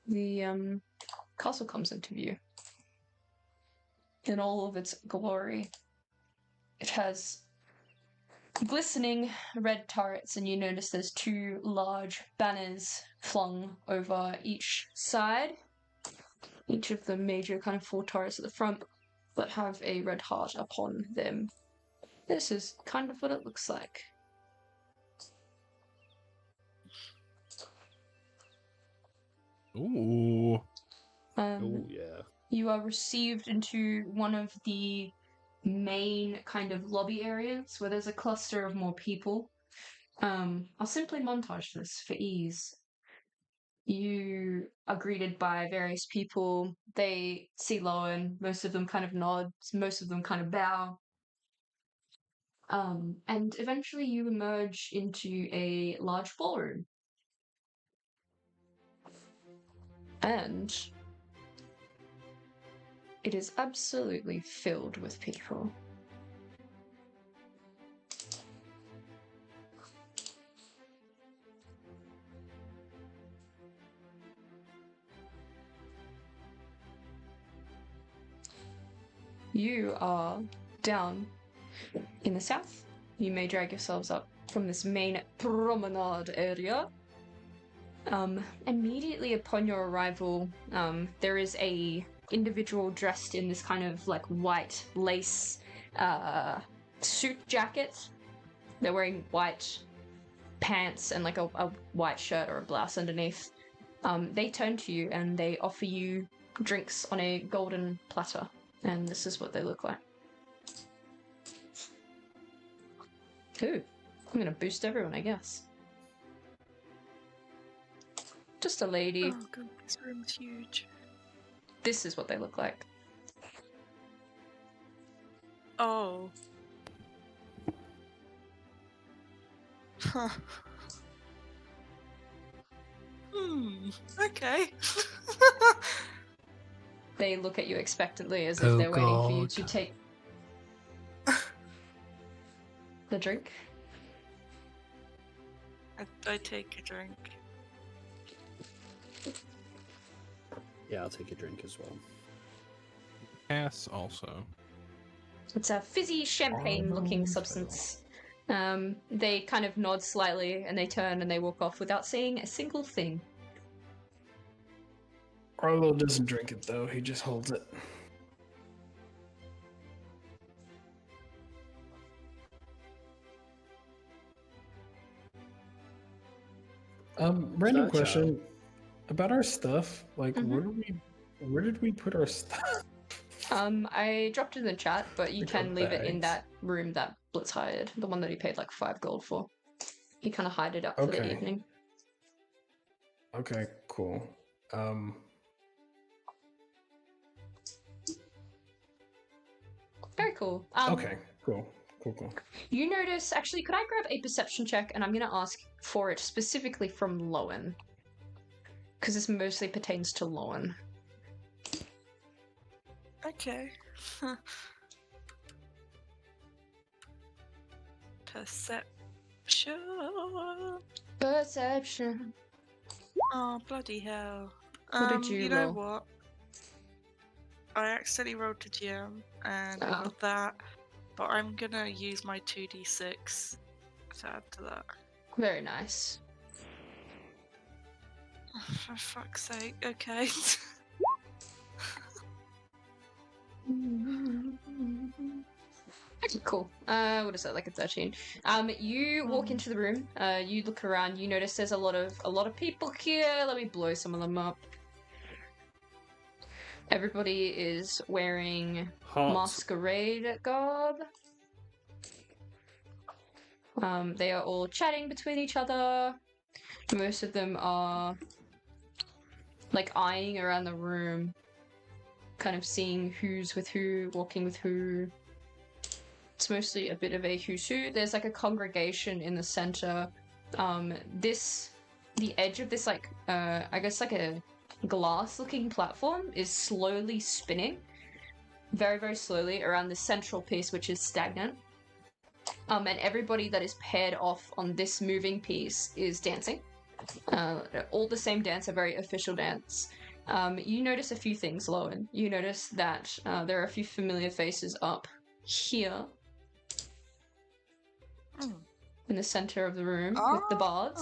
S1: The castle comes into view in all of its glory. It has glistening red turrets, and you notice there's 2 large banners flung over each side. Each of the major kind of 4 turrets at the front that have a red heart upon them. This is kind of what it looks like.
S3: Ooh.
S6: Oh, yeah.
S1: You are received into one of the main kind of lobby areas where there's a cluster of more people. I'll simply montage this for ease. You are greeted by various people. They see Lowen. Most of them kind of nod. Most of them kind of bow. And eventually you emerge into a large ballroom. And it is absolutely filled with people. You are down in the south. You may drag yourselves up from this main promenade area. Immediately upon your arrival, there is a individual dressed in this kind of like white lace suit jacket. They're wearing white pants and like a white shirt or a blouse underneath. They turn to you and they offer you drinks on a golden platter. And this is what they look like. Ooh, I'm gonna boost everyone, I guess. Just a lady.
S4: Oh god, this room's huge.
S1: This is what they look like.
S4: Oh. Huh. Okay.
S1: They look at you expectantly as if they're waiting for you to take the drink.
S4: I take a drink.
S6: Yeah, I'll take a drink as well.
S3: Pass also.
S1: It's a fizzy champagne-looking substance. They kind of nod slightly and they turn and they walk off without saying a single thing.
S5: Arlo doesn't drink it though, he just holds it. Random question about our stuff. Like, where did we put our stuff?
S1: I dropped it in the chat, but you can leave it in that room that Blitz hired, the one that he paid like 5 gold for. He kind of hid it up for the evening.
S5: Okay, cool.
S1: Very cool.
S5: Okay, cool.
S1: You notice, actually, could I grab a perception check? And I'm going to ask for it specifically from Lowen. Because this mostly pertains to Lowen.
S4: Okay. Perception. Oh, bloody hell.
S1: What did you
S4: know
S1: roll?
S4: what? I accidentally rolled to GM and I got that, but I'm gonna use my 2d6 to add to that.
S1: Very nice.
S4: Oh, for fuck's sake, okay.
S1: Okay, cool. What is that, like a 13? You walk into the room, you look around, you notice there's a lot of people here. Let me blow some of them up. Everybody is wearing masquerade garb. They are all chatting between each other. Most of them are like eyeing around the room, kind of seeing who's with who, walking with who. It's mostly a bit of a who's who. There's like a congregation in the center. The edge of this like I guess like a glass-looking platform is slowly spinning, very, very slowly around the central piece, which is stagnant. And everybody that is paired off on this moving piece is dancing. All the same dance, a very official dance. You notice a few things, Lowen. You notice that there are a few familiar faces up here in the center of the room with the bards.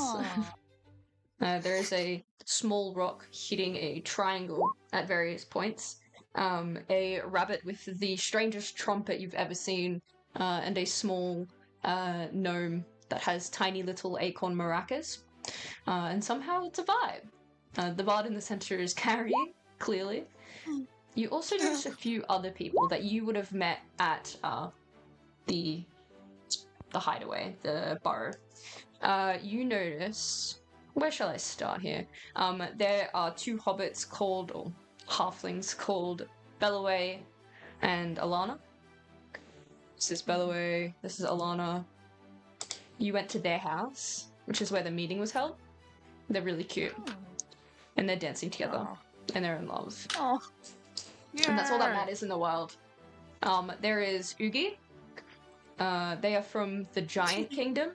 S1: There is a small rock hitting a triangle at various points. A rabbit with the strangest trumpet you've ever seen, and a small gnome that has tiny little acorn maracas. And somehow it's a vibe. The bard in the center is carrying clearly. You also notice a few other people that you would have met at the hideaway, the burrow. You notice... Where shall I start here? There are two hobbits called, or halflings called, Bellaway and Alana. This is Bellaway, this is Alana. You went to their house, which is where the meeting was held. They're really cute. And they're dancing together. And they're in love.
S4: Oh. Yeah.
S1: And that's all that matters in the world. There is Ugi. They are from the Giant Kingdom.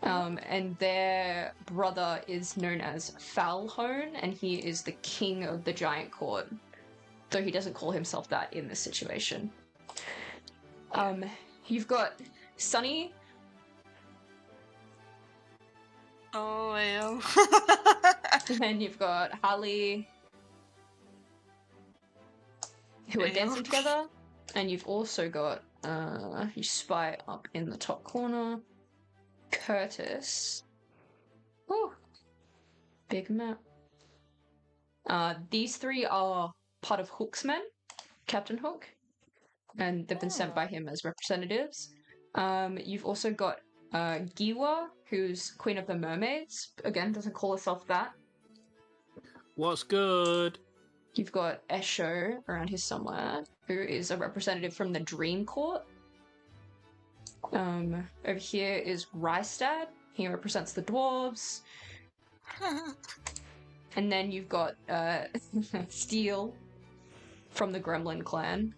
S1: And their brother is known as Falhone, and he is the king of the Giant Court. Though he doesn't call himself that in this situation. You've got Sunny.
S4: Oh, yeah.
S1: And you've got Holly, who are dancing together. And you've also got, you spy up in the top corner, Curtis. Oh, big map. These three are part of Hook's men, Captain Hook, and they've been sent by him as representatives. You've also got Giwa, who's Queen of the Mermaids. Again, doesn't call herself that.
S6: What's good?
S1: You've got Esho around here somewhere, who is a representative from the Dream Court. Over here is Rystad. He represents the dwarves. And then you've got Steel from the Gremlin clan.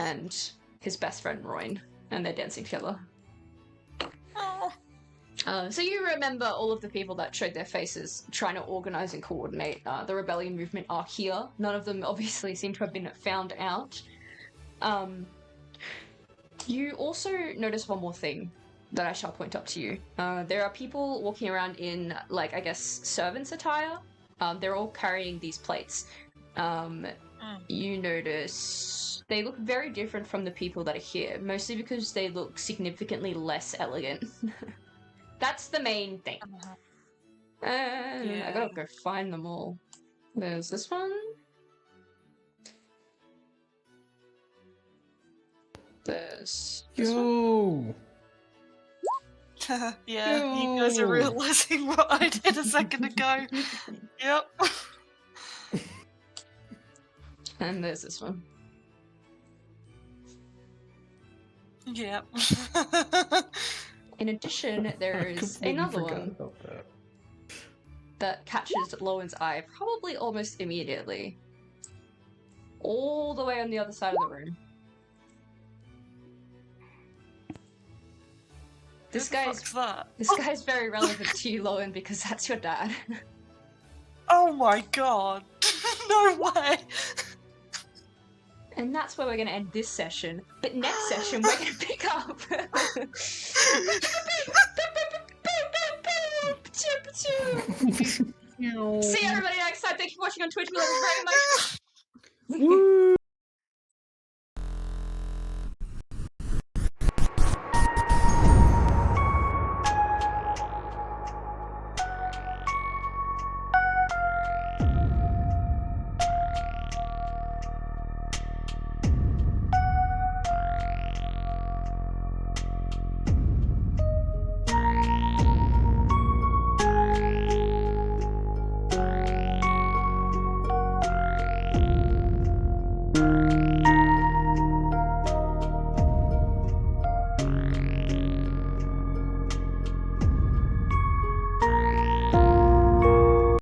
S1: And his best friend Royne. And they're dancing together. So you remember all of the people that showed their faces trying to organize and coordinate the rebellion movement are here. None of them obviously seem to have been found out. You also notice one more thing that I shall point out to you. There are people walking around in, like, I guess, servants' attire. They're all carrying these plates. You notice they look very different from the people that are here, mostly because they look significantly less elegant. That's the main thing. I gotta go find them all. There's this one. There's this one.
S4: Yeah, you guys are realizing what I did a second ago. Yep.
S1: And there's this one.
S4: Yep.
S1: In addition, there is another one that catches Lowen's eye probably almost immediately. All the way on the other side of the room. This guy's very relevant to you, Lowen, because that's your dad.
S4: Oh my god. No way.
S1: And that's where we're going to end this session. But next session, we're going to pick up. See everybody next time. Thank you for watching on Twitch. We love you very much.
S6: Woo!